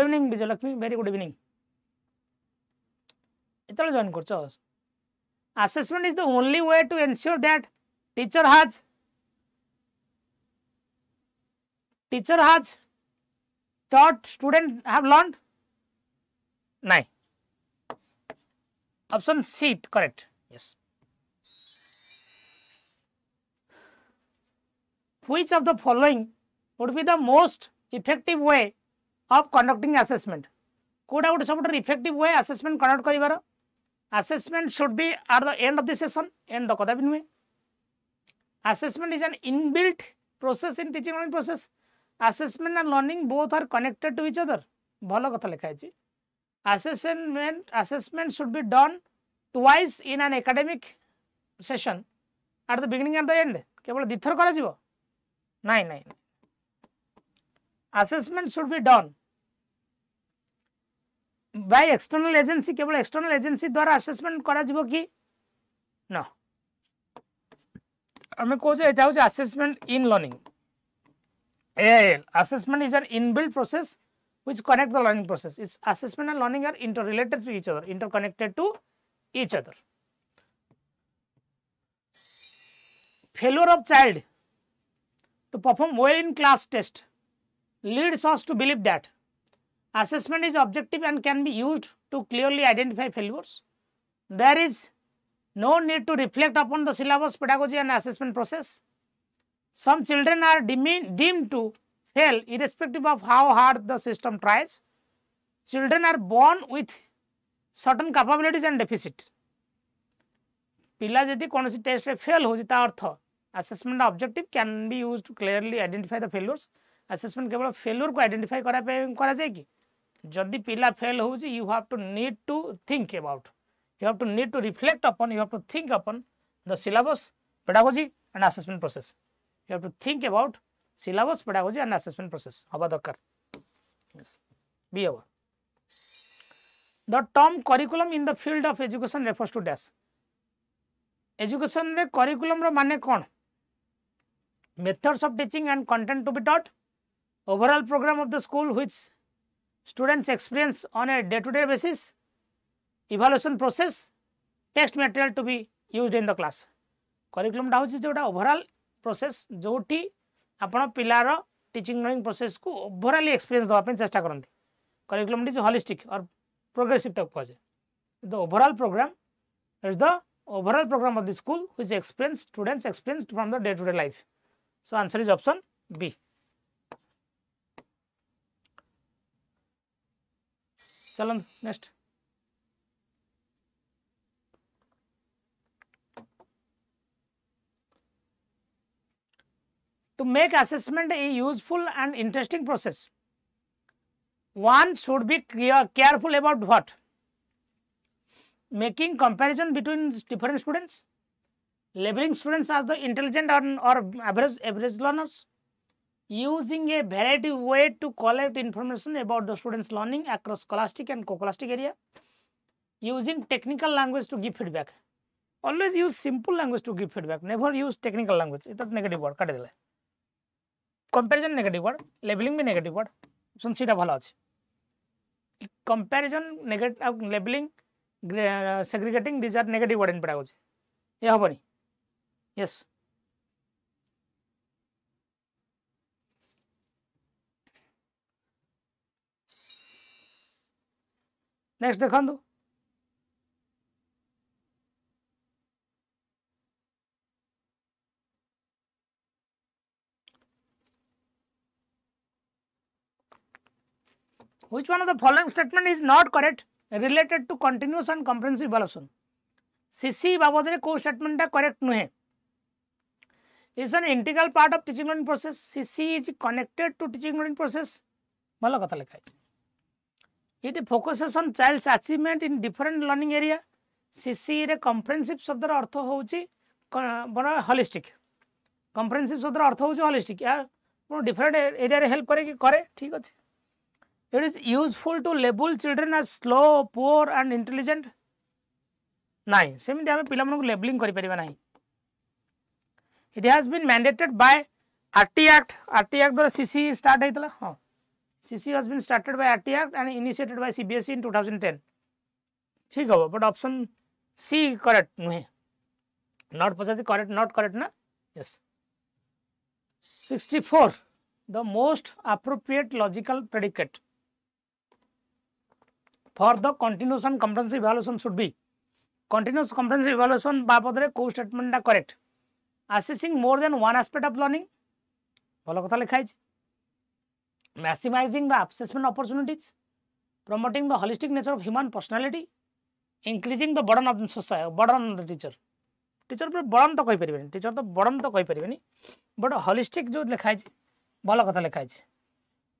evening, Vijay Lakshmi. Very good evening. Join korcho. Assessment is the only way to ensure that teacher has taught student have learned. No. Option C correct. Yes. Which of the following would be the most effective way of conducting assessment? Koda would support effective way assessment conduct karibara. Assessment should be at the end of the session. End the kada binwe. Assessment is an inbuilt process in teaching learning process. Assessment and learning both are connected to each other. Bhalo katha lekha hai. Assessment should be done twice in an academic session at the beginning and the end. केवल दिथर करा जीवो नहीं assessment should be done by external agency केवल external agency द्वारा assessment करा जीवो कि no हमें को जे जाउ assessment in learning AIL assessment is an inbuilt process which connect the learning process. Its assessment and learning are interrelated to each other, interconnected to each other. Failure of child to perform well in class test leads us to believe that assessment is objective and can be used to clearly identify failures. There is no need to reflect upon the syllabus, pedagogy and assessment process. Some children are deemed to fail irrespective of how hard the system tries. Children are born with certain capabilities and deficits. पिला यदि कौन सी test रे fail हो जिता अर्थ assessment objective can be used to clearly identify the failures. Assessment केवल failure को identify करा जाए कि जदि पिला फेल हो you have to need to think about you have to need to reflect upon you have to think upon the syllabus pedagogy and assessment process. You have to think about syllabus, pedagogy and assessment process. Haba darkar. Yes. Be over. The term curriculum in the field of education refers to dash. Education re curriculum ro mane kon? Methods of teaching and content to be taught. Overall program of the school which students experience on a day-to-day basis. Evaluation process. Text material to be used in the class. Curriculum da hochi joda overall process joti आपण पिलार teaching learning process को overall experience दवा चेष्टा करते. Curriculum is holistic और progressive तक कह जाए the overall program is the overall program of the school which experience students experienced from the day to day life. So answer is option B. चलो next. To make assessment a useful and interesting process, one should be careful about what? Making comparison between different students, labeling students as the intelligent or average learners, using a variety way to collect information about the students' learning across scholastic and co-scholastic area, using technical language to give feedback. Always use simple language to give feedback. Never use technical language. It's a negative word. Cut it. Comparison negative word, labeling be negative word. Option C भल अच्छे. Comparison, negative, labeling, segregating, these are negative word in pedagogy. ये हबनी. Yes. Next देखो. Which one of the following statement is not correct related to continuous and comprehensive evaluation? CC बाबद रे को statement टा correct नुहे. Is an integral part of teaching learning process. CC is connected to teaching learning process. भलो कथा लिखा है. It focuses on child's achievement in different learning area. CC रे comprehensive शब्द रा अर्थ होउची बड़ा holistic. Comprehensive शब्द रा अर्थ होउची holistic. यार different area रे help करे कि करे ठीक अच्छे. It is useful to label children as slow, poor and intelligent. नहीं सेमिति आमे पिला मनकु लेबलिंग करि परिबा नाही. It has been mandated by RT Act. RT Act द्वारा CC start हैतला. हां CC has been started by RT Act and initiated by CBSE in 2010. ठीक हो but option C correct नुहे. Not पचासी correct not correct ना. Yes. 64 the most appropriate logical predicate for the continuous and comprehensive evaluation should be continuous comprehensive evaluation बाबद रे को statement टा correct. Assessing more than one aspect of learning भलो कथा लिखा है. Maximizing the assessment opportunities, promoting the holistic nature of human personality, increasing the burden of the society, burden of the teacher. Teacher पर burden तो कही परिबेनी. Teacher तो burden तो कही परिबेनी. But holistic जो लिखा है भलो कथा लिखा है.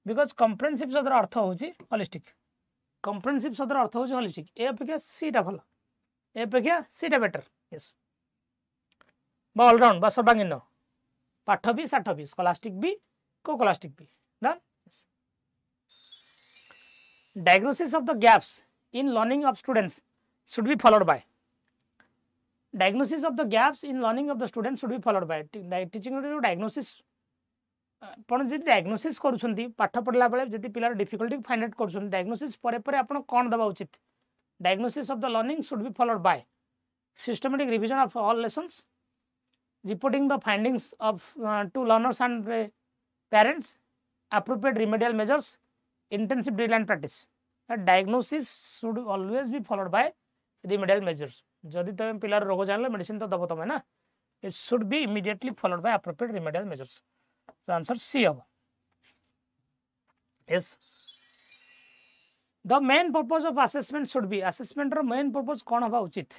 Because comprehensive शब्द अर्थ होउची holistic. Comprehensive शब्द अर्थ होउची holistic. ए अपेक्षा सी टा भलो. ए अपेक्षा सी टा बेटर. Yes. बा all round बा सर्वांगीन. पाठ भी साठ भी scholastic भी co-scholastic भी. Done. Yes. Diagnosis of the gaps in learning of students should be followed by. Diagnosis of the gaps in learning of the students should be followed by. Teaching diagnosis. पण जदि diagnosis करूछंती पाठ पढला बेले जदि पिलार difficulty find out करूछन diagnosis परे परे आपण कोन दबा उचित. Diagnosis of the learning should be followed by systematic revision of all lessons, reporting the findings of to learners and parents, appropriate remedial measures, intensive drill and practice. Diagnosis should always be followed by remedial measures. जदि तुम पिलार रोग जानले medicine तो दबो तमे ना. It should be immediately followed by appropriate remedial measures. So answer C होगा. Yes. The main purpose of assessment should be assessment रो main purpose कौन होगा उचित?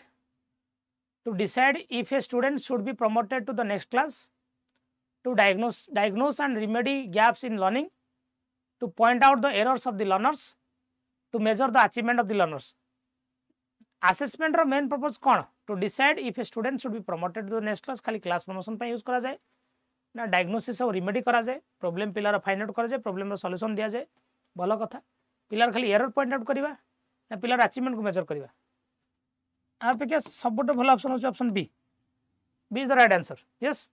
To decide if a student should be promoted to the next class, to diagnose and remedy gaps in learning, to point out the errors of the learners, to measure the achievement of the learners. Assessment रो main purpose कौन? To decide if a student should be promoted to the next class. खाली class promotion पे use करा जाए ना, diagnosis और remedy करा जाए, प्रॉब्लम पिलार फाइंड आउट करा जाए, प्रॉब्लम रो सॉल्यूशन दिया जाए. भलो कथा. पिलार खाली एरर पॉइंट आउट करबा ना पिलार अचीवमेंट को मेजर करबा. आ पे क्या सबटो भलो ऑप्शन होछ option B. B is the right answer. Yes.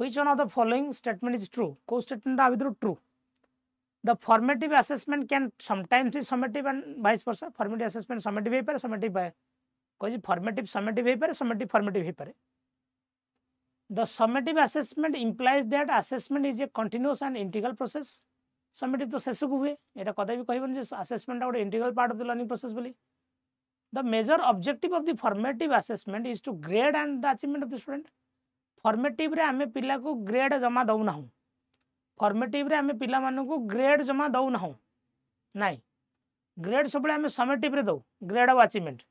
Which one of the following statement is true? को स्टेटमेंट आ विद्रु true. The formative assessment can sometimes be summative and vice versa. Formative assessment summative हे पारे, summative है. कोई formative summative हे पारे, summative formative हे पारे. The summative assessment implies that assessment is a continuous and integral process. Summative तो शेष को हुए ये कदे भी कहबन जे असेसमेंट गोटे integral part of the learning process बोली the major objective of the formative assessment is to grade and the achievement of the student formative रे आमे पिला को ग्रेड जमा दउ ना फॉर्मेटिव रे आमे पिला मानु को ग्रेड जमा दउ ना नाइ ग्रेड सब आमे समेटिव रे दउ ग्रेड और अचीवमेंट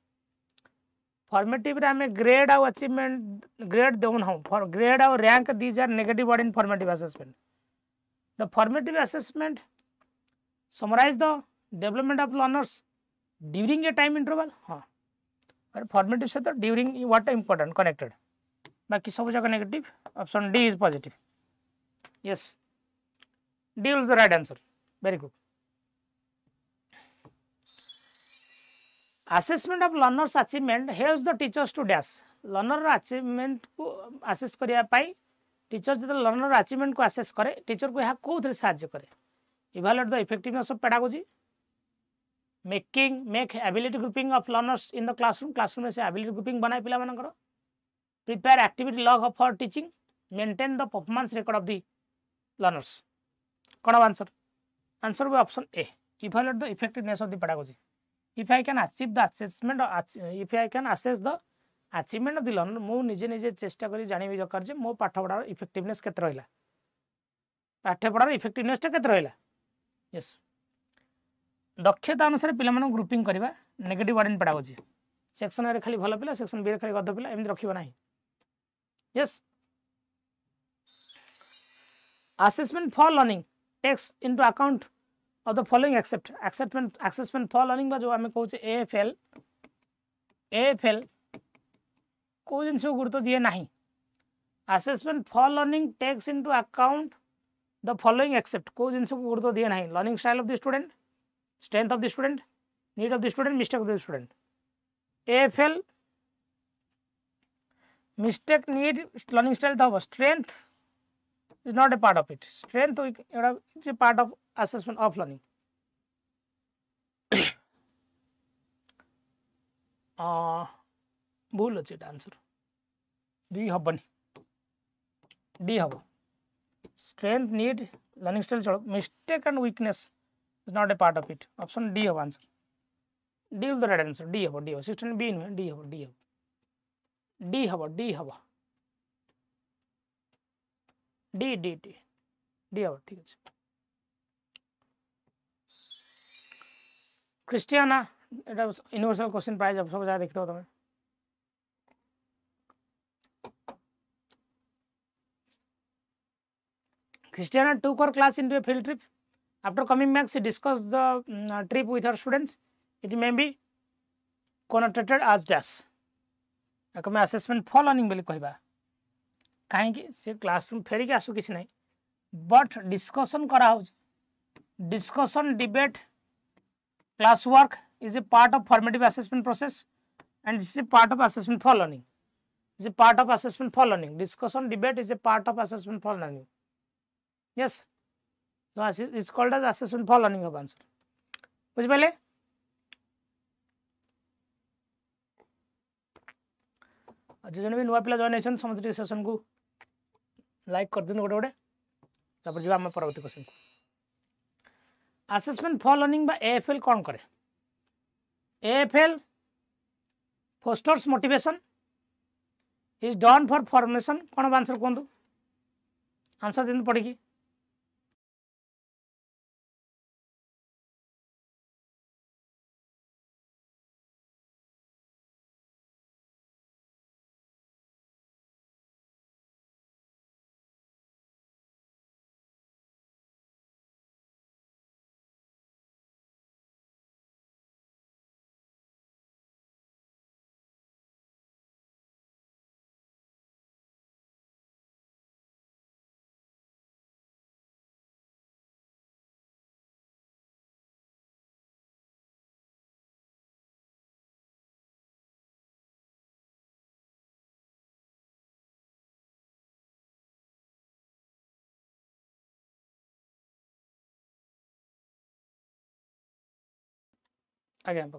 फॉर्मेटिव रे आमे ग्रेड और अचीवमेंट ग्रेड दउ ना फॉर ग्रेड और rank these are negative word in formative assessment the formative assessment summarise the development of learners during a time interval हाँ फॉर्मेटिव से तो ड्यूरिंग व्हाट इंपोर्टेंट कनेक्टेड बाकी सब जगह negative option D is positive yes D will the right answer very good assessment of learners achievement helps the teachers to dash learner achievement को assess करिया पाई teacher जो learner achievement को assess करे teacher को यहाँ कौन साहाय्य करे evaluate the effectiveness of pedagogy make ability grouping of learners in the classroom में से एबिलिटी ग्रुपिंग बनाए पिला मानकर prepare activity log for teaching maintain the performance record of the learners कौन आंसर आंसर भी option A evaluate the effectiveness of the pedagogy if I can achieve the assessment if I can assess the achievement of the learner मु निजे निजे चेष्टा करी जानिबी दरकार जे मो पाठ पढ़ार इफेक्टिवनेस केते रहला पाठ पढ़ार इफेक्टिवनेस टा केते रहला यस दक्षता अनुसार पिला मानु ग्रुपिंग करबा negative word in pedagogy section रे खाली भलो पिला सेक्शन बी रे खाली गध पिला एमि रखिबा नाही yes assessment for learning takes into account of the following assessment for learning बा जो आमे कहूचे AFL को जिनस गुरुत्व दिए नहीं assessment for learning takes into account the following except को जिनस गुरुत्व दिए नहीं learning style of the student strength of the student need of the student mistake of the student AFL mistake need learning style था strength is not a part of it strength is a part of assessment of learning भूल अच्छे answer B हबनी D हम strength need learning style चलो mistake and weakness is not a part of it option D हम answer D will the right answer D हम 16 B नुहे D हम D हम D हम ठीक है क्रिस्टियाना এটা यूनिवर्सल क्वेश्चन प्राइज अब सब जगह देखते हो तुम्हें Christiana took her class into a field trip. After coming back, she discussed the trip with her students. It may be connotated as dash. मैं assessment for learning बोली कहबा कहीं से क्लासरूम फेरी के आसु किसी नहीं बट डिस्कशन करा हो discussion debate class work is a part of formative assessment process and this is a part of assessment for learning. Is a part of assessment for learning. Discussion debate is a part of assessment for learning. Yes. So it's called as assessment for learning of answer. बुझ पहले जो जन भी नुआ पिला join होइछन समझ session को like कर दिन गोटे गोटे तापर जो हम परवर्ती क्वेश्चन को असेसमेंट फॉर लर्निंग बा एएफएल कोन करे AFL fosters motivation is done for formation कौन आंसर कहतु आंसर दिन पढ़ी की again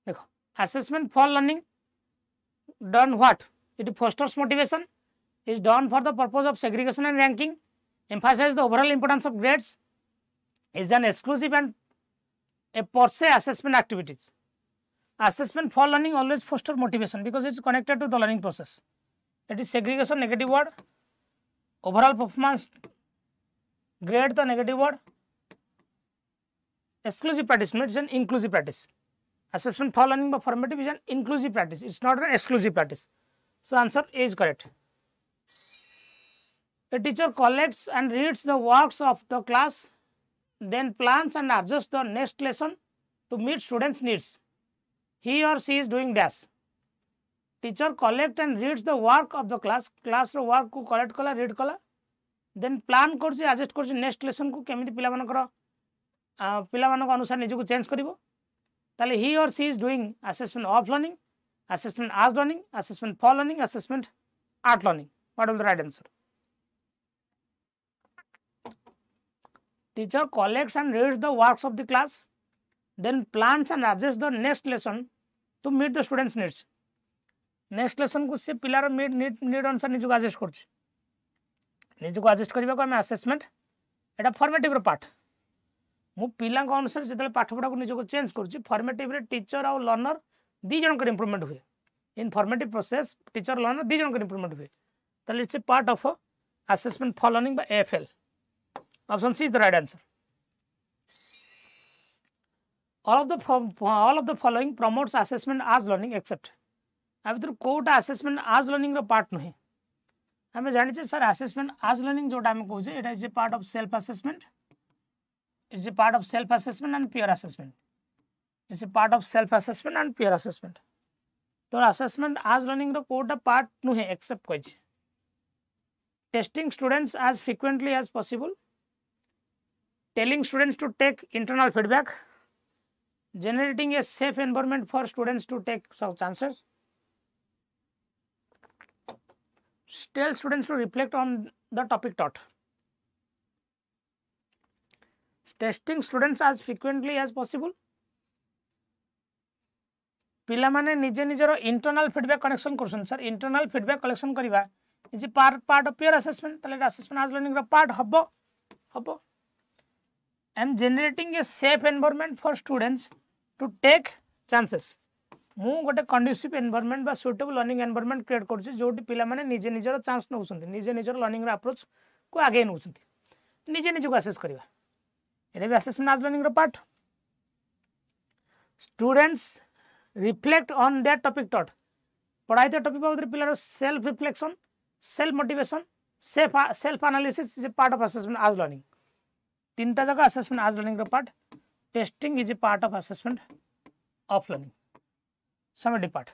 देखो assessment for learning done what it fosters motivation is done for the purpose of segregation and ranking emphasize the overall importance of grades is an exclusive and a per se assessment activities. Assessment for learning always foster motivation because it is connected to the learning process. It is segregation negative word, overall performance grade the negative word, exclusive practice means an inclusive practice. Assessment for learning by formative is an inclusive practice, it is not an exclusive practice. So answer A is correct. A teacher collects and reads the works of the class, then plans and adjusts the next lesson to meet students' needs. He or she is doing dash. Teacher collect and reads the work of the class ro work को collect कला read कला then plan करछि adjust करछि next lesson को केमिति पिला मानक अनुसार निजको चेंज करिवो ताले he or she is doing assessment of learning, assessment as learning, assessment for learning, assessment at learning. What is the right answer? Teacher collects and reads the works of the class, then plans and adjusts the next lesson to meet the students' needs. Next lesson को से पिलार need अनुसार निजको adjust करछि निजको adjust करबा को हम assessment एटा formative रो part मु पिला को अनुसार जेतले पाठ पढा को निजको चेंज करछि फॉर्मेटिव रे टीचर और लर्नर दी जन कर इंप्रूवमेंट हुए इन फॉर्मेटिव प्रोसेस टीचर लर्नर दी जन कर इंप्रूवमेंट हुए ताले it's a part of assessment for learning by AFL. Option C is the right answer. All of the following promotes assessment as learning except अब तो Kota assessment as learning रो part नुहे हमें जानि छे सर assessment as learning जोटा हम कहू छे it is a part of self assessment it's a part of self assessment and peer assessment it's a part of self assessment and peer assessment तो assessment as learning रो Kota part नुहे accept कहै छे testing students as frequently as possible, telling students to take internal feedback, generating a safe environment for students to take some chances, tell students to reflect on the topic taught. Testing students as frequently as possible. पिला माने निजे निजर internal feedback collection करछन sir internal feedback collection करिवा is part of peer assessment तले assessment as learning रो part हबो and generating a safe environment for students to take chances. मु गोटे कंडुसिव एनवायरनमेंट बा सुटेबल लर्निंग एनवायरनमेंट क्रिएट करछि जोटी पिला माने निजे निजर चांस नउछन्ति निजे निजर लर्निंग रो अप्रोच को आगे नउछन्ति निजे निजको असेस करिवा एले भी असेसमेंट आज लर्निंग रो part. Students reflect on that topic taught पढ़ाई तो टॉपिक बाबत पिलार self reflection self motivation self analysis is a part of assessment as learning. तीनटा जगह असेसमेंट आज लर्निंग रो part. Testing is a part of assessment of learning. Summative part.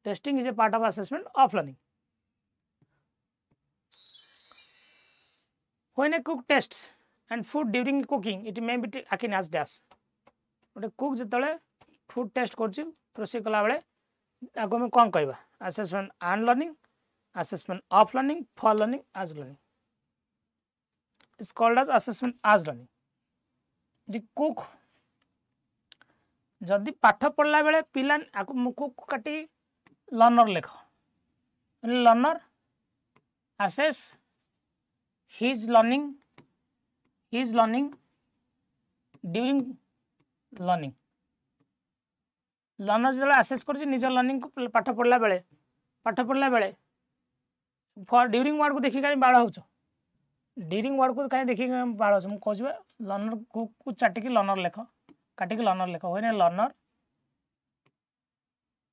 Testing is a part of assessment of learning. When a cook tests and food during cooking, it may be taken as dash. गोटे cook जितले food taste करछि process कला बेले आगो में कोन कहबा assessment and learning, assessment of learning, for learning, as learning. It's called as assessment as learning. The cook जदि पाठ पढ़ला बेले पिला कुक काटी लर्नर लेख learner assess his learning during learning. Learner जो असेस कर निज लर्निंग को पाठ पढ़ला बेले फॉर ड्यूरिंग वर्ड को देखिक कहीं बाड़ हो ड्यूरिंग वर्ड को कहीं देखिक बाड़ हो मुझे कहूँ लर्नर कुक को चाटिकी लर्नर लेख काटिक लर्नर लेख. When A learner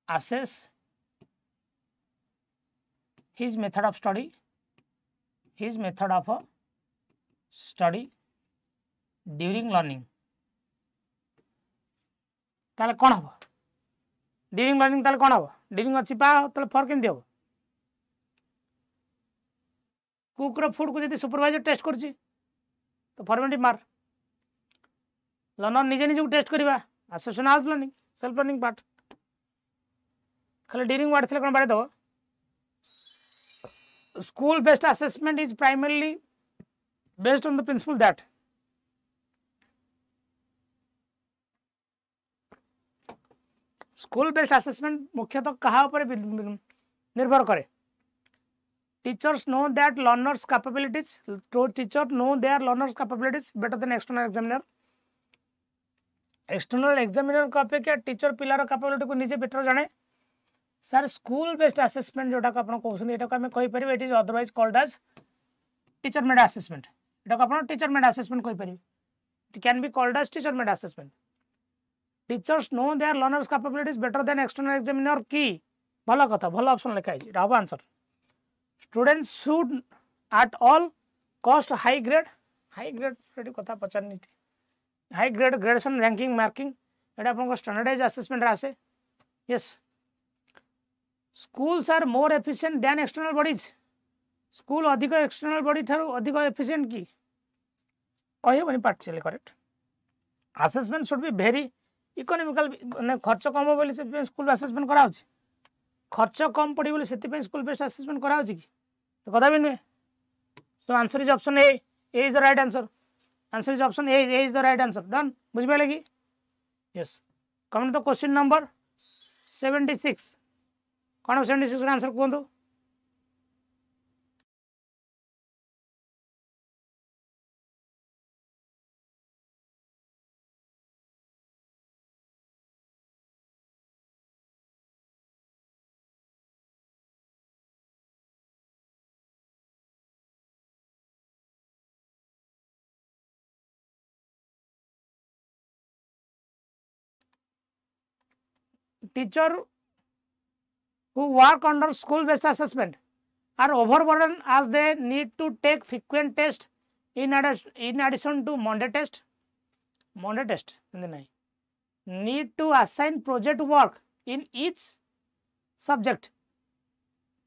assess his method of study during learning ताले कौन हम ड्यूरिंग लर्निंग ताले कौन हम ड्यूरिंग अच्छी पा ताले फर्क केमती हम कुकर फूड को जब सुपरवाइजर टेस्ट कर तो फॉर्मेटिव मार्क. लर्नर निजे निजे टेस्ट करवा assessment as learning self learning part. खाली ड्यूरिंग वर्ड थे कौन बारे दब. School based assessment is primarily based on the principal that school based assessment मुख्यतः कहा ऊपर निर्भर करे teachers know that learners capabilities, teacher know their learners capabilities better than external examiner. External examiner को अपेक्षा टीचर पिलार कैपेबिलिटी को निजे better जाने सर स्कूल बेस्ड असेसमेंट जोटा को आपण कहउछन एटा को हम कहि परिबे it is otherwise called as teacher made assessment एटा को आपण टीचर मेड असेसमेंट कहि परिबे it can be called as teacher made assessment teachers know their learners capabilities better than external examiner की भलो कथा भलो ऑप्शन लिखा है राव answer students should at all cost high grade रेडी कथा पचारनी high grade gradation ranking marking एटा आपन स्टैंडर्डाइज असेसमेंट आसे yes schools are more efficient than external bodies school अधिक एक्सटर्नल बॉडी थारो अधिक एफिशिएंट की कहबनी partially correct assessment should be very economical माने खर्च कम हो बोली से स्कूल असेसमेंट करा होची खर्च कम पड़ी बोली सेति पे स्कूल बेस्ड असेसमेंट करा होची की तो कदा भी नुहे so answer is option A is the right answer answer is option A is the right answer done बुझ पाले की yes comment the question number 76 कौन 76 आंसर कहतु teacher who work under school based assessment are overburdened as they need to take frequent tests in addition to Monday test need to assign project work in each subject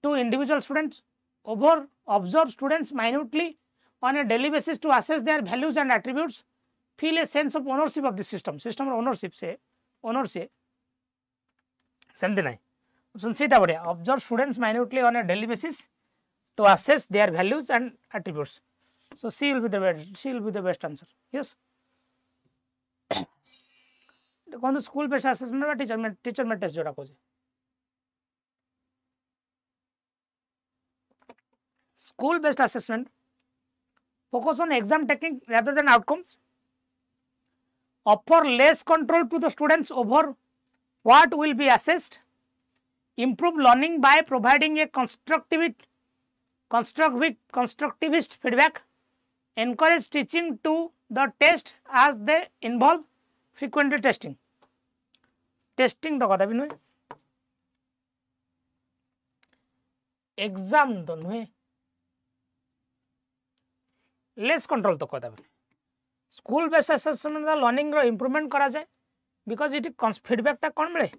to individual students observe students minutely on a daily basis to assess their values and attributes feel a sense of ownership of the system ownership सेमती ना option सीटा बढ़िया observe students minutely on a daily basis to assess their values and attributes so C will be the best answer yes कौन school based assessment teacher में test जोड़ा खोजे school based assessment focus on exam taking rather than outcomes offer less control to the students over what will be assessed, improve learning by providing a constructivist feedback, encourage teaching to the test as they involve frequently testing तो कदा भी नुहे exam तो नुहे less control तो कदा भी school based assessment learning रो improvement करा जाए because it feedback ta kon mile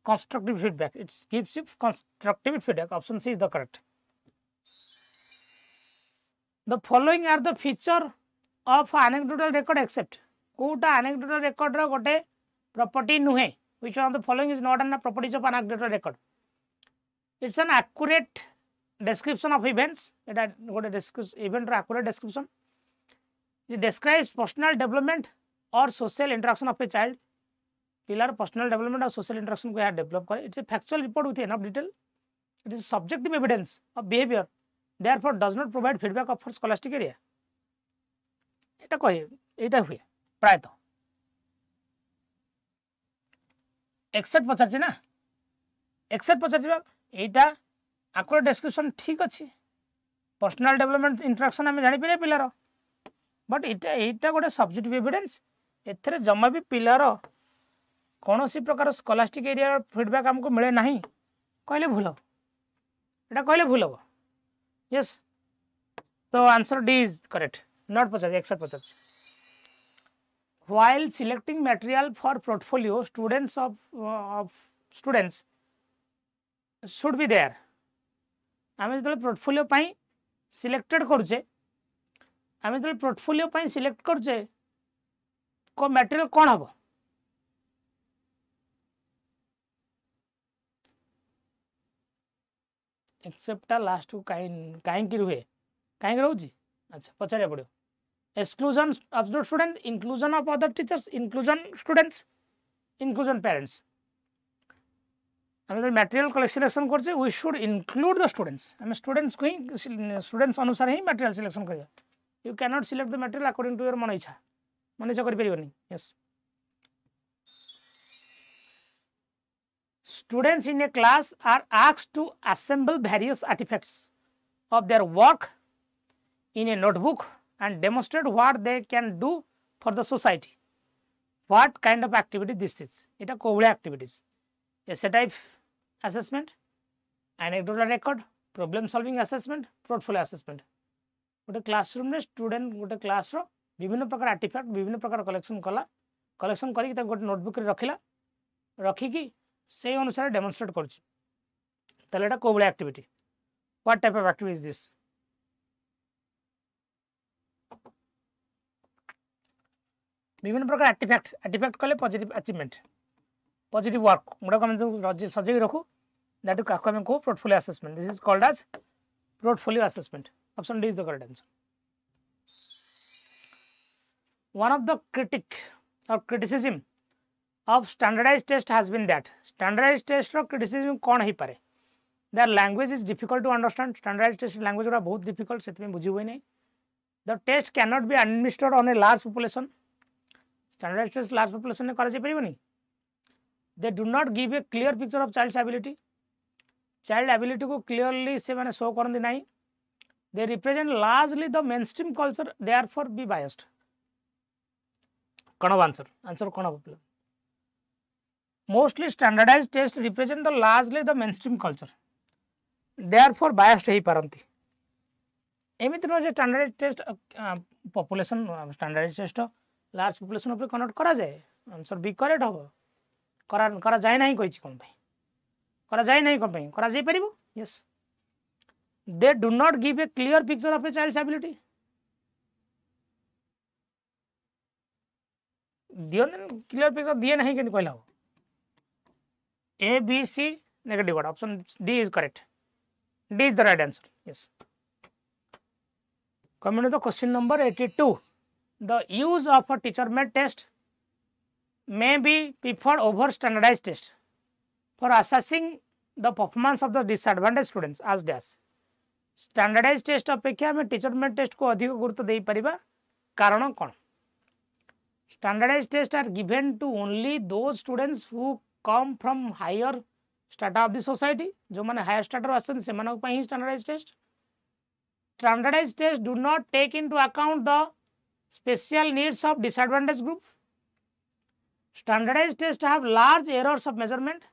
constructive feedback it gives you constructive feedback option C is the correct the following are the feature of anecdotal record except Kota anecdotal record रो गोटे property नुहे which one of the following is not an properties of anecdotal record it's an accurate description of events eta gote event ro accurate description it describes personal development or social interaction of a child पिलार personal development और social interaction को यहाँ develop करे it's a factual report with enough detail it is subjective evidence of behaviour therefore does not provide feedback of for scholastic area एटा कहे एटा हुए प्रायतः accept पचार ना accept पचार एटा आकुरेट description ठीक अच्छे पर्सनल डेवलपमेंट इंटरेक्शन आम जानी पारे पिलार बट एटा गोटे सब्जेक्टिव एविडेंस एथरे जमा भी पिलार कौन सी प्रकार स्कॉलास्टिक एरिया फीडबैक हमको मिले ना कहले भूल एटा कहले भूल हम यस तो answer D is correct not 50 150 while selecting material for portfolio students should be there आम जो पोर्टफोलियो पाई सिलेक्टेड करुचे आम जो पोर्टफोलियो पाई सिलेक्ट करुचे को मटेरियल कौन हम एक्सेप्ट लास्ट को कहीं रुहे कहीं रोचे अच्छा पचारे पड़ो exclusion of the student inclusion of other teachers inclusion students inclusion parents आम जो मटेरियल सिलेक्शन करछे we should include the students आम स्टूडेंट्स को ही स्टूडेंट्स अनुसार ही मटेरियल सिलेक्शन करिया you can not select the material according to your मन इच्छा कर परिबनी yes students in a class are asked to assemble various artifacts of their work in a notebook and demonstrate what they can do for the society. What kind of activity this is? It is co activities. Essay type assessment, anecdotal record, problem solving assessment, portfolio assessment. गोटे classroom में student गोटे class रो विभिन्न प्रकार artefact विभिन्न प्रकार collection कला collection करके गोटे नोटबुक रखिला रखिकी से अनुसार डेमोन्स्ट्रेट कर कोबले activity what type of activity is this विभिन्न प्रकार आर्टिफैक्ट कले पॉजिटिव अचीवमेंट पॉजिटिव वर्क गुड़ा को सजे रखू दैट इज आम को portfolio assessment this is called as portfolio assessment option D is the correct answer one of the criticism of standardized test has been that standardized test ro criticism कौन ही पारे their language is difficult to understand standardized test language रा बहुत difficult से तुम्हें बुझी हुई नहीं the test cannot be administered on a large population standardized test large population ने करा जाय परिबनी they do not give a clear picture of child's ability child ability को clearly से माने शो करन नहीं they represent largely the mainstream culture therefore be biased कौन answer कौन हो Mostly standardized tests represent the largely the mainstream culture. Therefore, biased ही पारंती. एमिति no जे standardized test population standardized test large population ऊपर connect करा जाए. Answer B correct हो. करा जाए नहीं कोई चीज कौन भाई. करा जाए नहीं कौन भाई. करा जाए परिबो. Yes. They do not give a clear picture of a child's ability. दियो क्लियर पिक्चर दिए नहीं केंति कहला हो. A, B, C, negative word. Option D is correct. D is the right answer. Yes. Coming to the question number 82. The use of a teacher-made test may be preferred over standardized test for assessing the performance of the disadvantaged students as dash. Standardized test अपेक्षा में teacher-made test को अधिक गुरुत्व दे परिबा कारण कौन? Standardized tests are given to only those students who come from higher strata of the society जो माने higher strata आसन से मानक ପାଇଁ standardized tests do not take into account the special needs of disadvantaged group standardized tests have large errors of measurement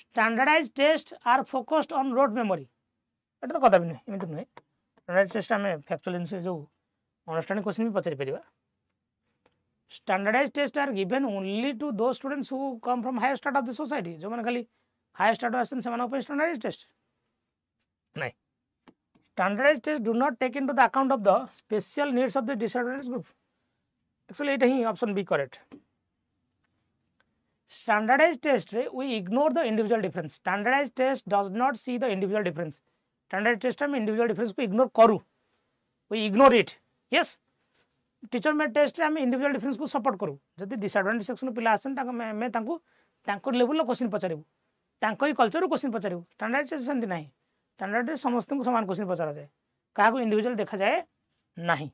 standardized tests are focused on rote memory एटा तो कथा भी नहीं एमिति नहीं standardized test हमें factual से जो understanding question भी पचारि परिबा standardized tests are given only to those students who come from higher strata of the society जो माने खाली higher strata आसन से मानक पे standardized test नहीं standardized tests do not take into the account of the special needs of the disadvantaged group actually it he option B correct standardized test रे we ignore the individual difference standardized test does not see the individual difference standardized test में individual difference को ignore करू we ignore it yes teacher में test रे हम individual difference को support करू जदि डिसएडवांटेज सेक्शन पिला आसन ताको मैं तांको तांको लेवल लो क्वेश्चन पचारिबू तांको ही कल्चर रो क्वेश्चन पचारिबू स्टैंडर्डाइजेशन दि नाही स्टैंडर्ड रे समस्त को समान क्वेश्चन पचारा जाए काहा को इंडिविजुअल देखा जाए नहीं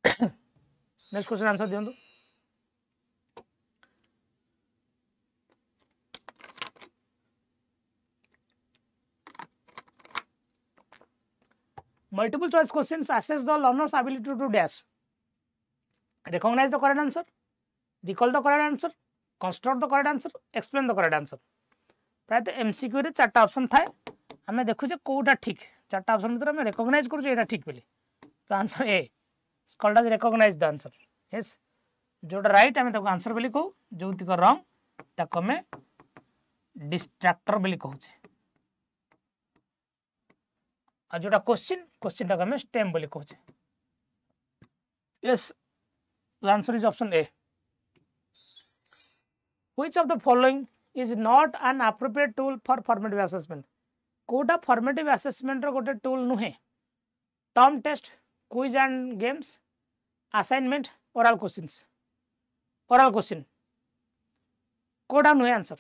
नेक्स्ट क्वेश्चन आंसर दियंतु multiple choice questions assess the learner's ability to dash recognize the correct answer recall the correct answer construct the correct answer explain the correct answer प्रायत एमसीक्यू रे चारटा ऑप्शन थाए हमें देखु जे कोटा ठीक चारटा ऑप्शन भीतर हमें रिकॉग्नाइज करू जे एटा ठीक बोली तो answer A called as recognise the answer yes जोटा राइट हमें ताको आंसर बोली कहू जोति को रॉन्ग ताको हमें डिस्ट्रैक्टर बोली कहू छे आ जोटा क्वेश्चन टा हमें स्टेम बोली कहू छे yes the answer is option A which of the following is not an appropriate tool for formative assessment कोटा formative assessment रो गोटे टूल नुहे term test quiz and games assignment oral question कोटा नुहे answer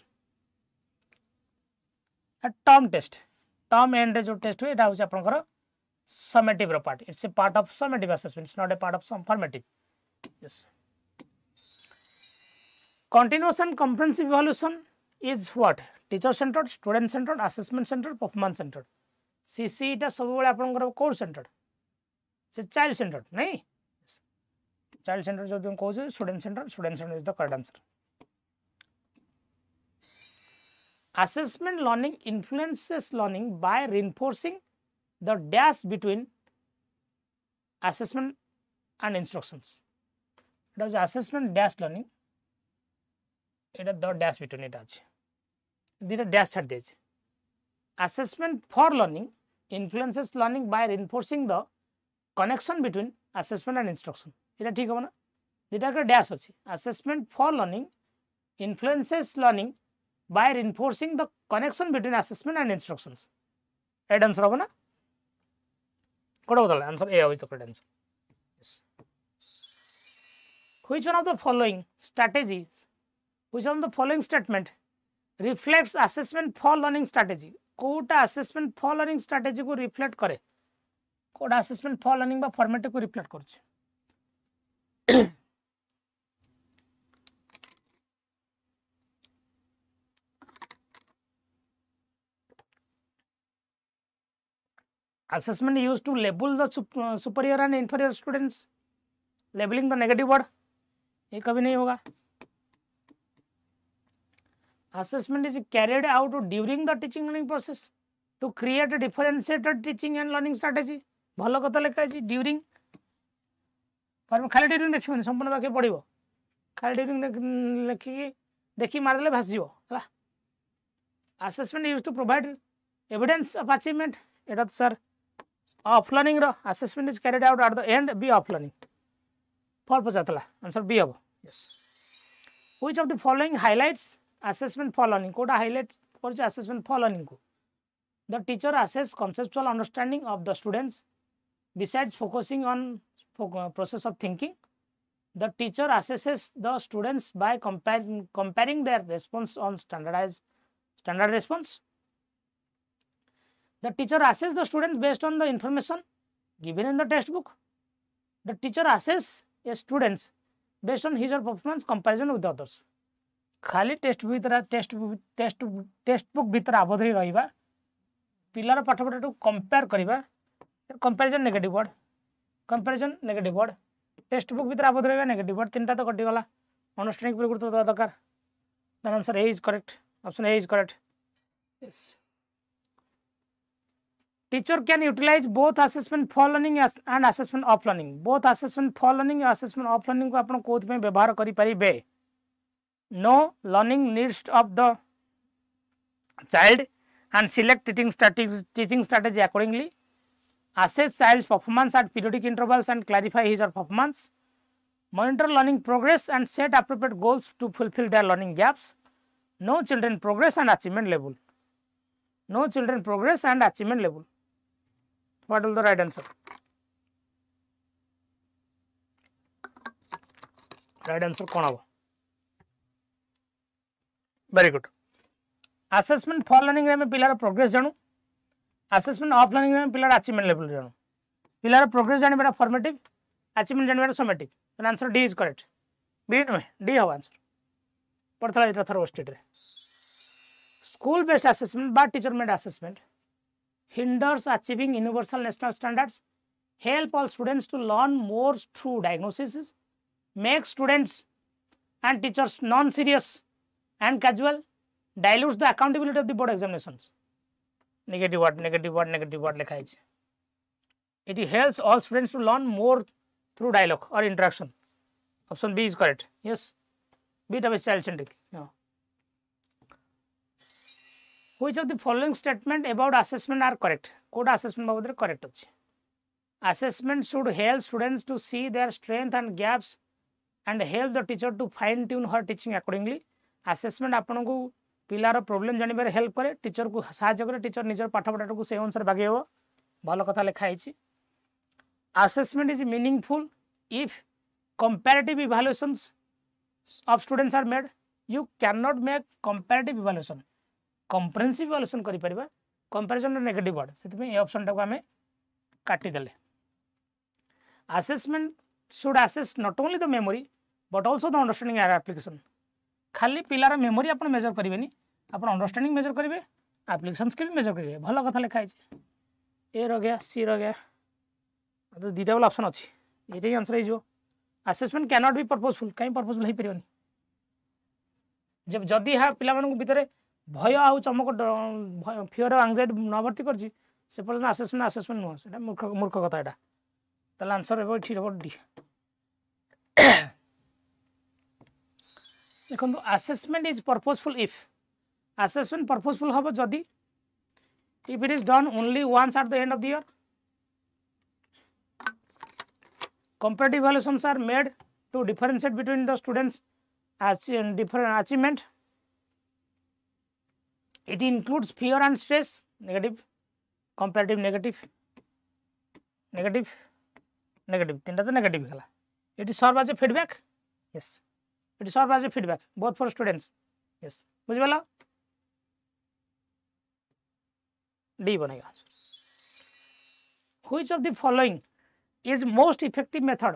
term test term end रे जो test हुए एटा आपनकर summative part it's a part of summative assessment it's not a part of some formative yes continuous and comprehensive evaluation is what teacher centered student centered assessment centered performance centered CC टा सब बेले आपनकर code centred से child centred नहीं child centre जो तुम कहू student centre is the correct answer assessment learning influences learning by reinforcing the dash between assessment and instructions it is assessment dash learning এটা द ড্যাশ বিটুইন এটা আছে দুইটা dash ছাড় দিয়েছে assessment for learning influences learning by reinforcing the connection between assessment and instruction এটা ঠিক হবে না দুইটা করে ড্যাশ আছে assessment for learning influences learning by reinforcing the connection between assessment and instructions right answer হবে না কোটা বদলে आंसर ए হবে তো correct answer yes which one of the following strategies which one of the following statement reflects assessment for learning strategy Kota assessment for learning strategy को reflect करे Kota assessment for learning बा format को reflect करछ assessment used to label the superior and inferior students labeling the negative word ये कभी नहीं होगा assessment is carried out during the teaching learning process to create a differentiated teaching and learning strategy भलो कथा लिखा है during पर खाली ड्यूरिंग देखिबनी संपूर्ण वाक्य पढिबो खाली ड्यूरिंग लिखि देखि मारले भास जीवो हला assessment used to provide evidence of achievement एटा सर ऑफ लर्निंग रो assessment is carried out at the end be off learning for पचातला आंसर बी हबो yes which of the following highlights assessment for learning कोटा highlight कर assessment for learning को the teacher assess conceptual understanding of the students besides focusing on process of thinking the teacher assesses the students by comparing their response on standard response the teacher assess the students based on the information given in the textbook the teacher assess a students based on his or performance comparison with others खाली test book भीतर आबद्ध ही रहिबा पिलार पाठपढ़ा को compare करिबा comparison negative word test book भीतर आबद्ध रहिबा नेगेटिव वर्ड तीनटा तो कटि गला अंडरस्टैंडिंग पर गुरुत्व दवा दरकार the answer A is correct option A is correct teacher can utilise both assessment for learning and assessment of learning both assessment for learning और असेसमेंट ऑफ लर्निंग को आपण कोथ में व्यवहार करि परिबे no learning needs of the child and select teaching strategy accordingly assess child's performance at periodic intervals and clarify his or performance monitor learning progress and set appropriate goals to fulfill their learning gaps know children progress and achievement level know children progress and achievement level what will the right answer right answer कौन हबो very good assessment for learning रे में पिलार progress जानू assessment of learning में पिलार achievement level जानू पिलार प्रोग्रेस जानिबा फॉर्मेटिव अचीवमेंट जानिबा समेटिव तो answer D is correct B D हो आंसर पढ़थला इतना थर स्टेट रे स्कूल बेस्ड असेसमेंट बा teacher made assessment hinders achieving universal national standards help all students to learn more through diagnosis make students and teachers non serious and casual dilutes the accountability of the board examinations negative word lekha hai it helps all students to learn more through dialogue or interaction option B is correct yes B is child centric which of the following statement about assessment are correct code assessment babadre correct अछि assessment should help students to see their strength and gaps and help the teacher to fine tune her teaching accordingly assessment आपन को पिलार problem जानिबार help करे teacher को सहायता करे teacher निजर पाठपढ़ा को से अनुसार बागेबो भलो कथा लिखा है assessment is meaningful if comparative evaluations of students are made you can not make comparative evaluation comprehensive evaluation करि परिबा कंपैरिजन नेगेटिव वर्ड से ये ऑप्शन टाको आमे काटी देले assessment should assess not only the memory but also the understanding and application खाली पिलार memory आपण मेजर करिवेनी आपण अंडरस्टैंडिंग मेजर करिवे एप्लीकेशन स्किल मेजर करिवे भलो कथा लिखा ए रो गया सी रो गया तो दीटा वाला ऑप्शन अछि ये आंसर है जो assessment can not B purposeful कहीं पर्पसफुल हो परिवनी जब जदि हा पिला मानक भीतर भय आ चमक फियर एंजाइटी न भर्ती करछि से पर्यंत असेसमेंट नुह से मूर्ख कथा एटा ताले आंसर हेबो ठीक हेबो डी देखो assessment is purposeful if assessment purposeful हबो जदि if it is done only once at the end of the year comparative evaluations are made to differentiate between the students different achievement it includes fear and stress negative comparative negative तीनटा तो negative हला it serve as a feedback yes it serve as a feedback both for students yes बुझिबला D बनेगा which of the following is most effective method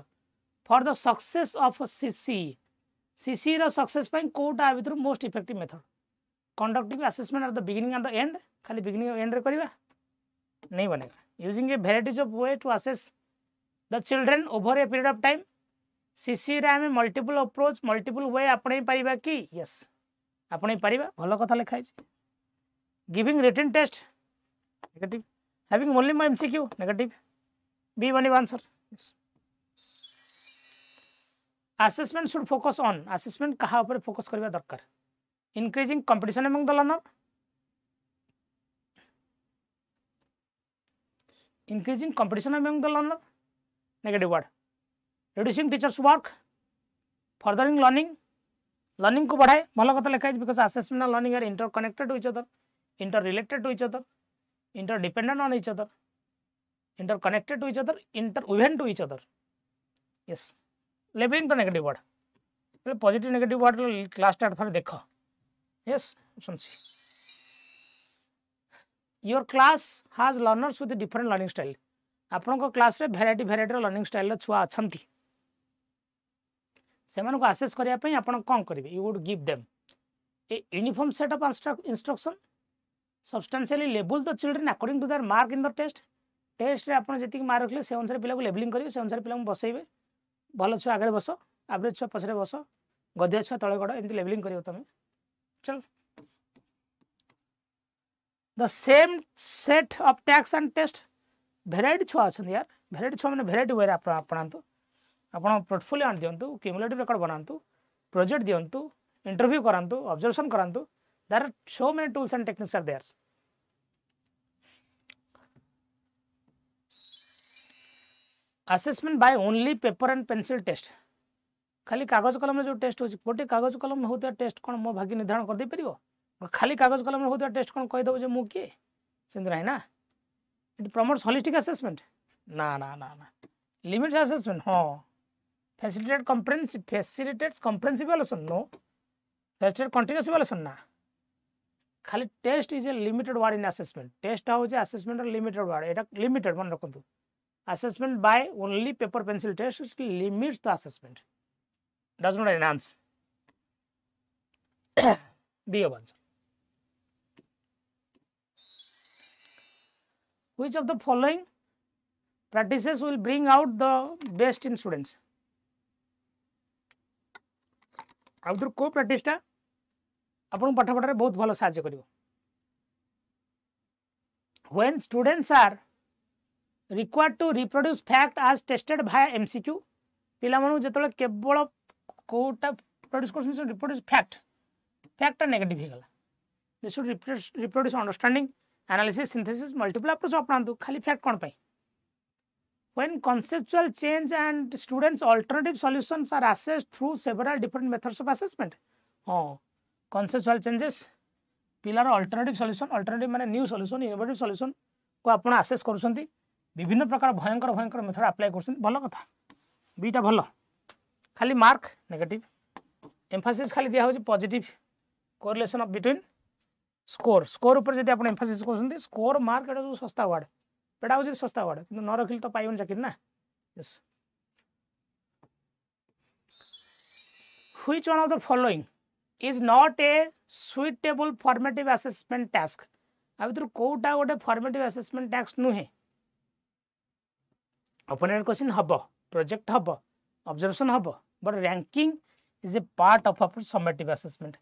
for the success of CC रो success पई कोटा भीतर most effective method conducting assessment at the beginning and the end खाली beginning और end रे करबा नहीं बनेगा using a varieties of way to assess the children over a period of time CC रे हमें मल्टीपल अप्रोच मल्टीपल वे आपणे परिबा की यस आपणे परिबा भलो कथा लिखा है giving written test negative having only my MCQ negative B one answer yes. assessment should focus on assessment कहा ऊपर फोकस करबा दरकार increasing competition among the learner increasing competition among the learner negative word reducing teachers work furthering learning को बढ़ाए भलो कथा लिखा है because assessment and learning are interconnected to each other interrelated to each other interdependent on each other interconnected to each other interwoven to each other yes labeling the negative word positive negative word class start thare dekho yes option C your class has learners with different learning style आपन को class रे variety learning style रे छुआ अछंती सेमान को assess करिया पई आपन कोन करिवे you would give them a uniform set of instruction substantially label the children according to their mark in the test रे आपन जति मार्क रखले से अनुसार पिला को लेबलिंग करिवे से अनुसार पिला को बसैबे भलो छुआ आगे बस एवरेज छुआ पछरे बस गदिया छुआ तळे गड एंती लेबलिंग करियो तमे चल the same set of tasks and test variety छुआ अछन यार variety छुआ माने variety वे आपनांतु आपण पोर्टफोलियो आन दियंतु क्युमुलेटिव रिकॉर्ड बनांतु प्रोजेक्ट दियंतु इंटरव्यू करांतु ऑब्जर्वेशन करांतु there are so many tools and techniques are there assessment by only paper and pencil test खाली कागज कलम जो टेस्ट होची गोटे कागज कलम में होता टेस्ट कोन मो भाग्य निर्धारण कर दे परिबो खाली कागज कलम में होता टेस्ट कोन कहि दबो जे मु के सिंध नाही ना इट प्रमोट्स होलिस्टिक असेसमेंट ना लिमिट्स असेसमेंट हां facilitates comprehensive evaluation no facilitate continuous evaluation ना खाली test is a limited word in assessment test हो जे असेसमेंट लिमिटेड वर्ड एटा लिमिटेड मन रखंतु assessment by only paper pencil test limits the assessment does not enhance B answer which of the following practices will bring out the best in students आउटर को प्रैक्टिसटा आपन पाठ पढ़ारे बहुत भलो साहाय्य करिवो when students are required to reproduce fact as tested via MCQ पिला मानु जेतले केवल कोटा प्रोड्यूस करछन रिप्रोड्यूस फैक्ट नेगेटिव हे गला they should reproduce understanding analysis synthesis multiple approach अपनांतु खाली फैक्ट कोन पई when conceptual change and students alternative solutions are assessed through several different methods of assessment conceptual changes पिलार अल्टरनेटिव माने new solution innovative solution को आपण assess करूछंती विभिन्न प्रकार भयंकर मेथड अप्लाई करूछंती भलो कथा बीटा भलो खाली मार्क नेगेटिव एम्फासिस खाली दिया होची positive correlation of between score score ऊपर जब आप एम्फासिस कर स्कोर मार्क एटा जो सस्ता वर्ड पेडागोजी सस्ता वर्ड कि न रखिले तो पाइबन चाकरी ना yes which one of the following is not a suitable formative assessment task आ भीतर कोटा गोटे फॉर्मेटिव असेसमेंट टास्क नुहे ओपन क्वेश्चन हम प्रोजेक्ट हम ऑब्जर्वेशन हम but ranking is a part of our summative assessment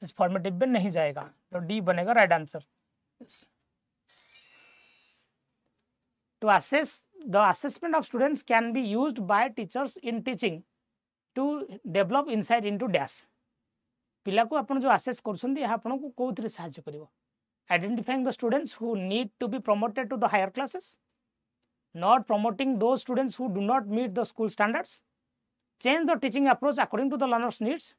इस फॉर्मेटिव में नहीं जाएगा तो डी बनेगा right answer to assess the assessment of students can be used by teachers in teaching to develop insight into dash पिला को आपण जो असेस करछंदी यह आपण को कोथरे सहायता करिवो identifying the students who need to be promoted to the higher classes not promoting those students who do not meet the school standards, change the teaching approach according to the learner's needs,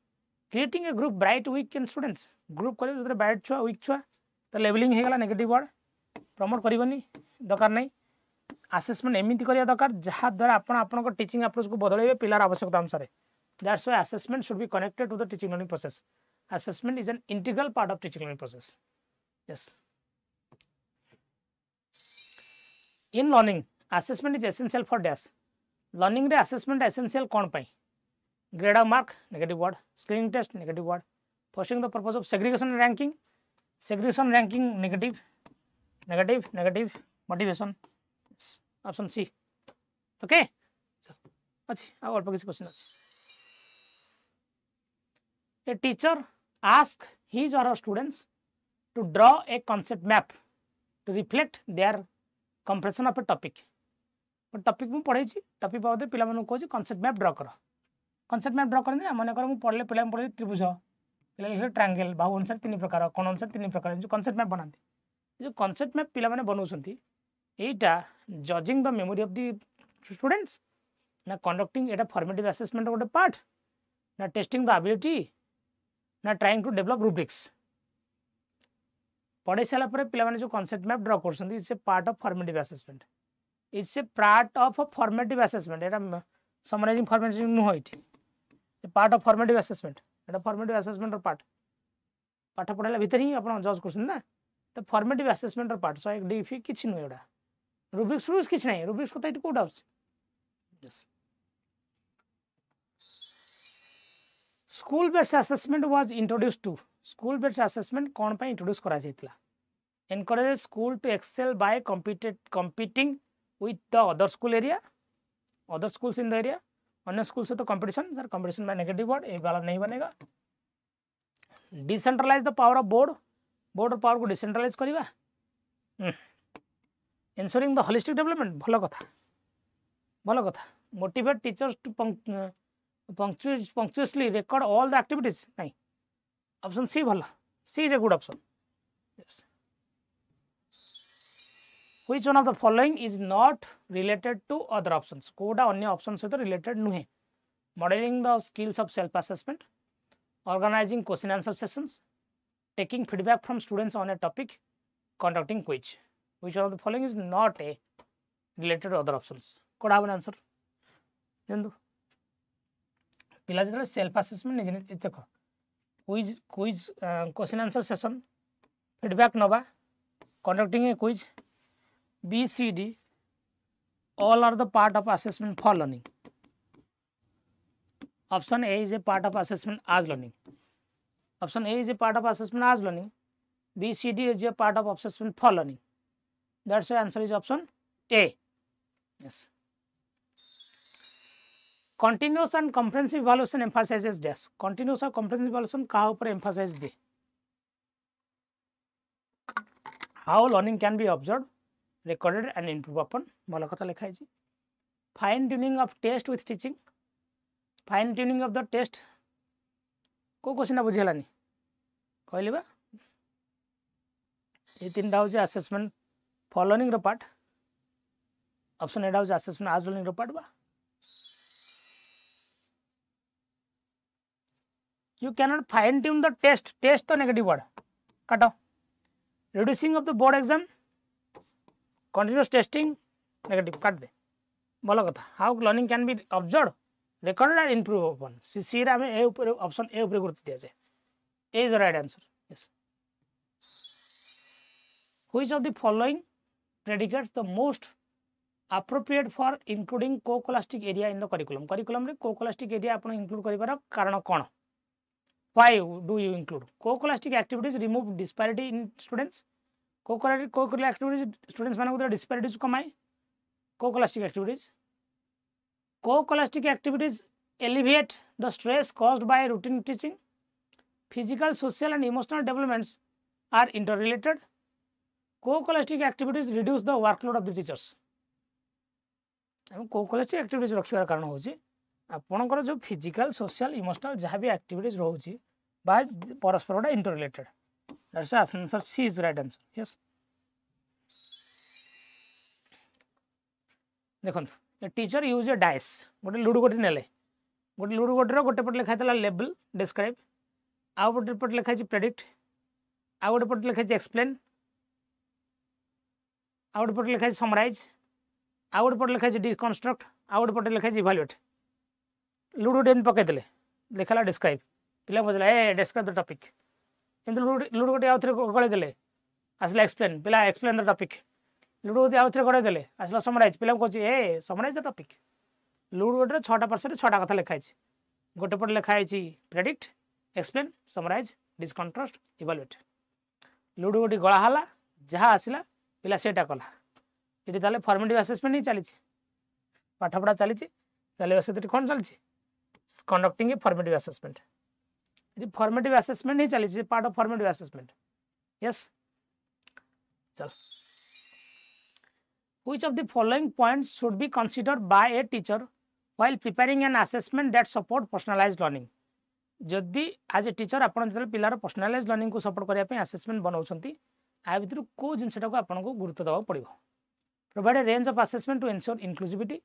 creating a group bright weak students group करे जो bright छुआ weak छुआ तो levelling हेगला negative word promote करबनी दरकार नहीं assessment एमिति करिया दरकार जहाँ द्वारा आपण आपण को टीचिंग अप्रोच को बदलैबे पिलार आवश्यकता अनुसार that's why assessment should be connected to the teaching learning process assessment is an integral part of teaching learning process yes in learning assessment is essential for dash learning रे assessment essential कौन पाई grade of mark negative word screening test negative word pursuing the purpose of segregation ranking negative motivation option C okay अच्छी अब अल्प किसी question अच्छी a teacher ask his or her students to draw a concept map to reflect their comprehension of a topic topic मु पढ़ाई topic बाबद पिला मानू कहूँ कॉन्सेप्ट मैप ड्र कर कॉन्सेप्ट मैप ड्र कर मन कर पढ़ले पिला पढ़े त्रिभुज पिला लिखले ट्रायंगल बाहु अनुसार तीन प्रकार कोण अनुसार तीन प्रकार जो कॉन्सेप्ट मैप बनाते जो कॉन्सेप्ट मैप पिला माने बनाउछंती एटा judging the memory of the students ना कंडक्टिंग एटा फॉर्मेटिव असेसमेंट गोटे पार्ट ना टेस्टिंग द एबिलिटी ना ट्राइंग टू डेवलप रूब्रिक्स पढ़े सारा पर पिला माने जो कॉन्सेप्ट मैप ड्र करछंती it's a part of formative assessment it's a part of a formative assessment एटा समराइजिंग फॉर्मेटिव नुह it part of formative assessment एटा फॉर्मेटिव असेसमेंट पार्ट पाठ पढ़ाला भीतर ही आपण जज करछन ना तो फॉर्मेटिव असेसमेंट पार्ट सो एक डीफी किछि नु एडा रूब्रिक्स किछि नै रूब्रिक्स कथा इट कोड आउस yes school based assessment was introduced to school based assessment कोन पे इंट्रोड्यूस करा जायतला encourage school to excel by competing with the other school area other schools in the area अन्य स्कूल से तो कंपटीशन सर कंपटीशन में negative word ये वाला नहीं बनेगा decentralise the power of board power को डिसेंट्रलाइज करिवा इंश्योरिंग द होलिस्टिक डेवलपमेंट भलो कथा motivate teachers to punctually record all the activities नहीं ऑप्शन सी भलो C is a good option yes Which one of the following is not related to other options? कोडा अन्य option से तो related नुहे modelling the skills of self assessment organising question answer sessions taking feedback from students on a topic conducting quiz which one of the following is not a related to other options कोडा बन answer देंदु पिला जरा self assessment निजे देखो quiz question answer session feedback नबा conducting A quiz B, C, D, all are the part of assessment for learning. Option A is a part of assessment as learning. Option A is a part of assessment as learning. B, C, D is a part of assessment for learning. That's why answer is option A. Yes. Continuous and comprehensive evaluation emphasizes dash. Continuous और comprehensive evaluation कहाँ ऊपर emphasize they? How learning can be observed, recorded and improved upon भल कथा लिखा है fine tuning of test with teaching fine tuning of the test को question बुझेलानी कहली बा ये तीन हूँ assessment for learning part option एटा हूँ असेसमेंट आज लर्निंग पार्ट बा you can not fine tune the test तो नेगेटिव वर्ड काट reducing of the board exam continuous testing negative काट दे भल कथा how learning can be observe recorded and improve upon C रे आम ए option A गुरुत्व दिया जाए A is the right answer yes Which of the following predicates the most appropriate for including co-scholastic area in the curriculum? Curriculum रे co-scholastic area आपण include करिवार कारण कोन? Why do you include? Co-scholastic activities remove disparity in students. Co-curricular activities students मानक द्वारा disparities कमाए. Co-scholastic activities. Co-scholastic activities alleviate the stress caused by routine teaching. Physical, social, and emotional developments are interrelated. Co-scholastic activities reduce the workload of the teachers. Co-scholastic activities रखिबार कारण होची आपनकर जो physical social emotional जहाँ भी activities रोची बा परस्पर interrelated. That's answer C is right answer. Yes देखो a teacher use a dice गोटे लुडो गोटी नेले गोटे लुडो गोटी गोटे पट लिखा था लेबल डिस्क्राइब आउ गोटे पट लिखा प्रेडिक्ट आउ गोटे पट लिखा एक्सप्लेन आउ गोटे पट लिखा समराइज आउ गोटे पट लिखा डिकन्स्ट्रक्ट आउ गोटे पट लिखा इभालुएट. लुडो डेन पकईदे लिखला डिस्क्राइब पिला बुझला ए डिस्क्राइब द टॉपिक किंतु लुडो गोटे आउ थे गड़ेदे आसला एक्सप्लेन पिला एक्सप्लेन द टॉपिक. लुडो गोटे आउ थे गड़ेदे आसला समराइज पिला कहूँ ए समराइज द टॉपिक. लुडो गोटे 6टा परसेंट 6टा कथा लिखाई गोटे पट लिखाई predict explain summarise डिस्कंट्रास्ट evaluate. Ludo गोटे गलाहाला जहाँ आसला पिला सेटा कला ये ताले फॉर्मेटिव असेसमेंट ही चली पाठपढ़ा चली चलिए से कौन चलती कंडक्टिंग ए फॉर्मेटिव असेसमेंट. ये फॉर्मेटिव असेसमेंट ही चली part of formative assessment. Yes चल which of the following points should be considered by a teacher while preparing an assessment that support personalised learning. जदि आज ए टीचर आप पिलार personalised learning को support करने assessment बनाऊँच आ भर कौ जिनटा को आपको गुरुत्व देवा पड़ो. Provide a range of assessment to ensure inclusivity.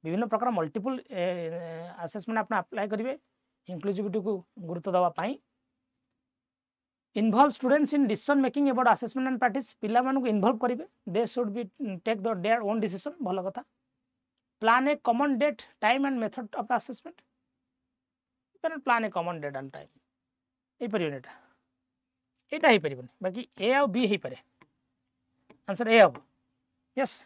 विभिन्न प्रकार मल्टीपल असेसमेंट आप अप्लाई करेंगे इंक्लूसिविटी को गुरुत्व देवाई. Involve students in decision making about assessment and practice. पिला मानक इनवॉल्व करेंगे they should be take their own decision. भल कथा. Plan a common date time and method of assessment. Plan a common date and time ये पारे यहाँ हो पारे बाकी ए आउ बी हो पारे. आंसर ए हम. Yes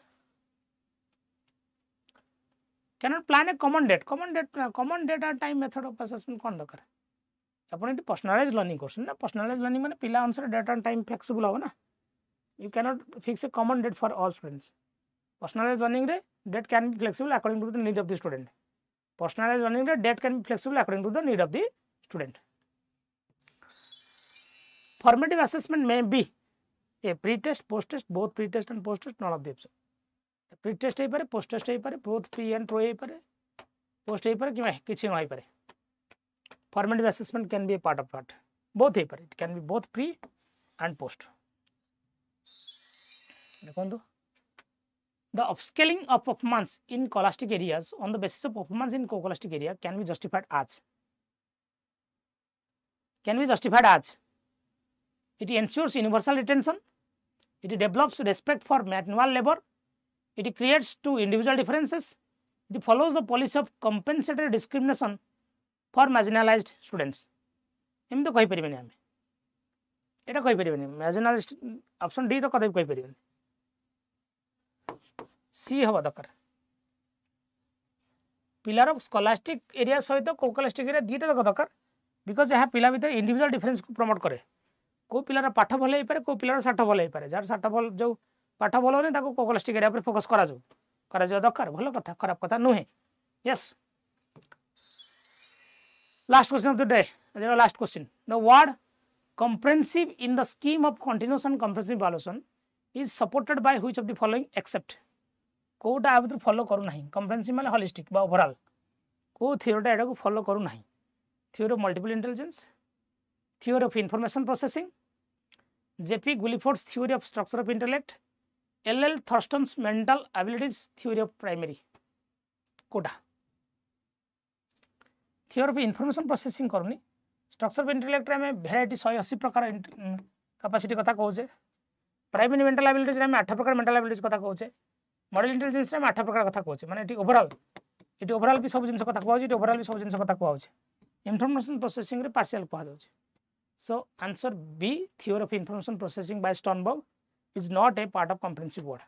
cannot plan a common date and time method of assessment कौन दरकार अपन ये पर्सनलाइज लर्निंग कोर्स ना. पर्सनलाइज लर्निंग माने पिला अनुसार डेट एंड टाइम फ्लेक्सिबल हो ना. You cannot fix a common date for all students. Personalise learning रे date can be flexible according to the need of the student. Personalise learning रे date can be flexible according to the need of the student. Formative assessment may be a pre test post test both pre test and post test none of the एब्सो. Pre test हो पारे post test हो पारे both pre and pro हो पारे post हो पारे कि किसी न हो पारे. Formative assessment can be a part of part both हो पारे. It can be both pre and post. देखो the upscaling of performance in scholastic areas on the basis of performance in co-scholastic area can be justified as it ensures universal retention, it develops respect for manual labor, it creates two individual differences, it follows the policy of compensatory discrimination for marginalized students. एम तो कही परिबेनी आमे एटा कही परिबेनी marginalized option D तो कदे कही परिबेनी. सी हवा दरकार. पिलार स्कॉलास्टिक एरिया सहित को-स्कॉलास्टिक एरिया दीटा दरकार बिकॉज यहाँ पिला भीतर इंडिविजुअल डिफरेंस को प्रमोट करे. को पिलार पाठ भल हो पारे को पिलार साठ भल हो पारे. जार साठ भल जो पाठ भल होनी ताको को-स्कॉलास्टिक एरिया पर फोकस करा दरकार. भल कथा खराब कथा नुहे. Yes last question of the day. Last question the word comprehensive in the scheme of continuous and comprehensive evaluation is supported by which of the following except कोटा आ भीतर फॉलो करू नाही. comprehensive माने holistic बा ओवरऑल को थियोरीटा एटा को follow करू नाही. Theory of multiple intelligence, theory of information processing, J P Guilford's theory of structure of intellect, L Thurstone's mental abilities theory of primary. कोटा थियोरी ऑफ इंफॉर्मेशन प्रोसेसिंग करूनी. स्ट्रक्चर ऑफ इंटेलेक्ट रे में variety 180 प्रकार capacity कथा कहूचे. Primary mental abilities रे में 8 प्रकार mental abilities कथा कहूचे. मॉडल इंटेलिजेंस रे में 8 प्रकार कथा कहूचे. माने एटी ओवरऑल भी सब जिंस कथा कहूचे. एटी ओवरऑल भी सब जिंस कथा कहूचे. इंफॉर्मेशन प्रोसेसिंग रे पार्शियल कहा जाउचे. So answer B theory of information processing by Sternberg is not a part of comprehensive board.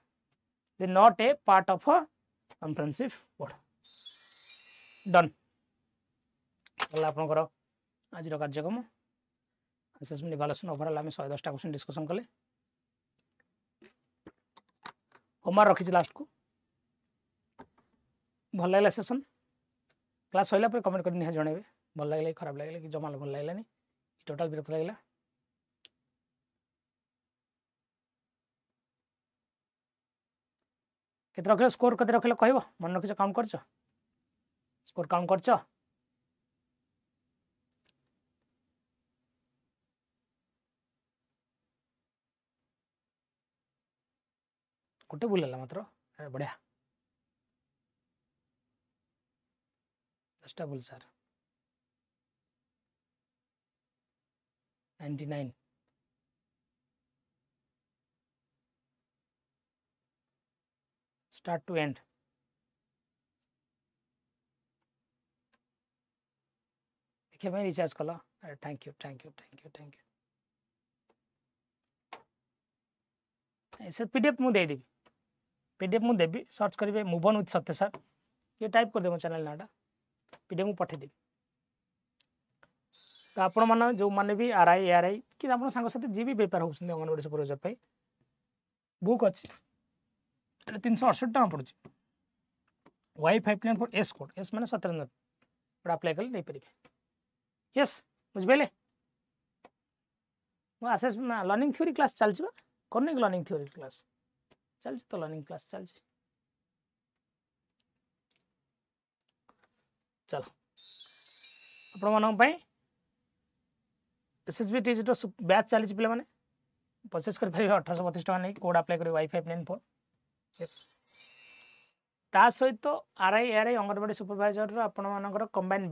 It is not a part of a comprehensive board. Done. आपनकर आज कार्यक्रम असेसमेंट इवैल्यूएशन ओवरऑल आम 110 question discussion कले homework रखी last को भल लगे session class Saila comment कर निहा जणेबे भल लगे खराब लगे कि जमा भल लगलानी टोटाल विरक्त लगला केते रखिल स्कोर केते रखिल कहबो मन रखिछ काउंट करछ स्कोर काउंट करछ गोटे बुलेला मात्र बढ़िया 10टा bull sir 99 start to end देखिए मैं रिचार्ज कला अरे थैंक यू ऐसे पीडीएफ मु दे देबी पीडीएफ मु देबी सर्च करिवे मूव ऑन विथ सत्य सर ये टाइप कर देबो चैनल नाटा पीडीएफ मु पठे देबी तो आपण मन जो माने भी आरआई कि आपण संग साथी जी भी पेपर होउछन अंगनवाड़ी सुपरवाइजर पे बुक अछि 368 टका पड़ुछि Y594 एस कोड एस माने 17 पर अप्लाई कर नहीं परिबे यस बुझबेले वो असेस लर्निंग थ्योरी क्लास चल छिबा कोन लर्निंग थ्योरी क्लास चल तो लर्निंग क्लास चल चलो आपण मन पई SSB TGT बैच चली पे मैंने परचेज कर 1832 टका नहीं कोड अप्लाई कर Y594 ता सहित आरआई अंगनवाड़ी सुपरवाइजर आपण मानकर कंबाइन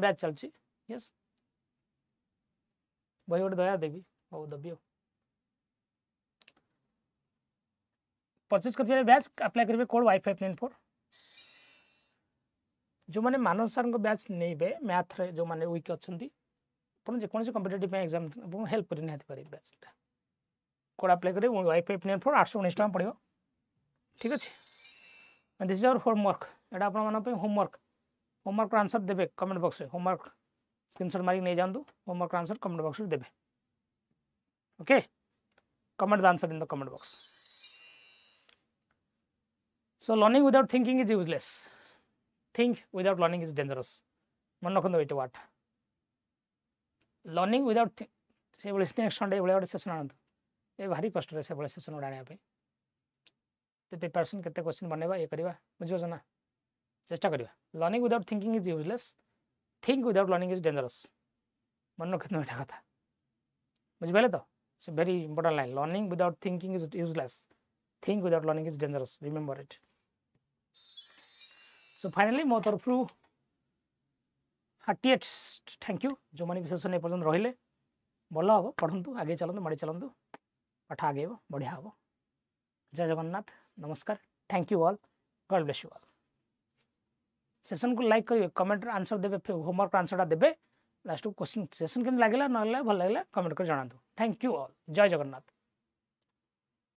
बैच चलची यस बही गोटे दया देवी हो दबी परचेज कर बैच अप्लाई करेंगे कोड Y594 जो मैंने मानव सर बैच नहीं मैथ रे जो मैंने वीक अच्छा जेकोसी कम्पिटेटिव एग्जाम हेल्प कर पारे बैच कोड अप्लाई करेंगे Y594 819 टका पड़ो ठीक अच्छे दिस इज आवर होमवर्क एटा आप होमवर्क आंसर देवे कमेंट बॉक्स होमवर्क स्क्रीनशॉट मारिक नहीं जातु होमवर्क आंसर कमेंट बॉक्स देवे okay comment the answer in the comment box so learning without thinking is useless think without learning is dangerous मन रखु ये वाट learning without से next Sunday गोटे session आनंद ये भारी कष्ट से सेसन गोटे आने तो प्रिपरेशन केते क्वेश्चन बनवा ये करवा बुझे ना चेष्टा करवा learning without thinking is useless think without learning is dangerous मन रखु यहाँ कथा बुझे तो it's very important line learning without thinking is useless think without learning is dangerous remember it so finally मो तरफ हार्टिएट थैंक यू जो मैंने सेसन एपर्तन रहिले भल हम पढ़ु आगे चलते माड़ी चलतु पाठ आगे बढ़िया हम जय जगन्नाथ नमस्कार thank you all God bless you all session को लाइक करेंगे कमेंट आंसर देवे होमवर्क आंसर देवे लास्ट क्वेश्चन सेशन केम लगे ना भल लगे कमेंट कर जनातु थैंक यू ऑल जय जगन्नाथ।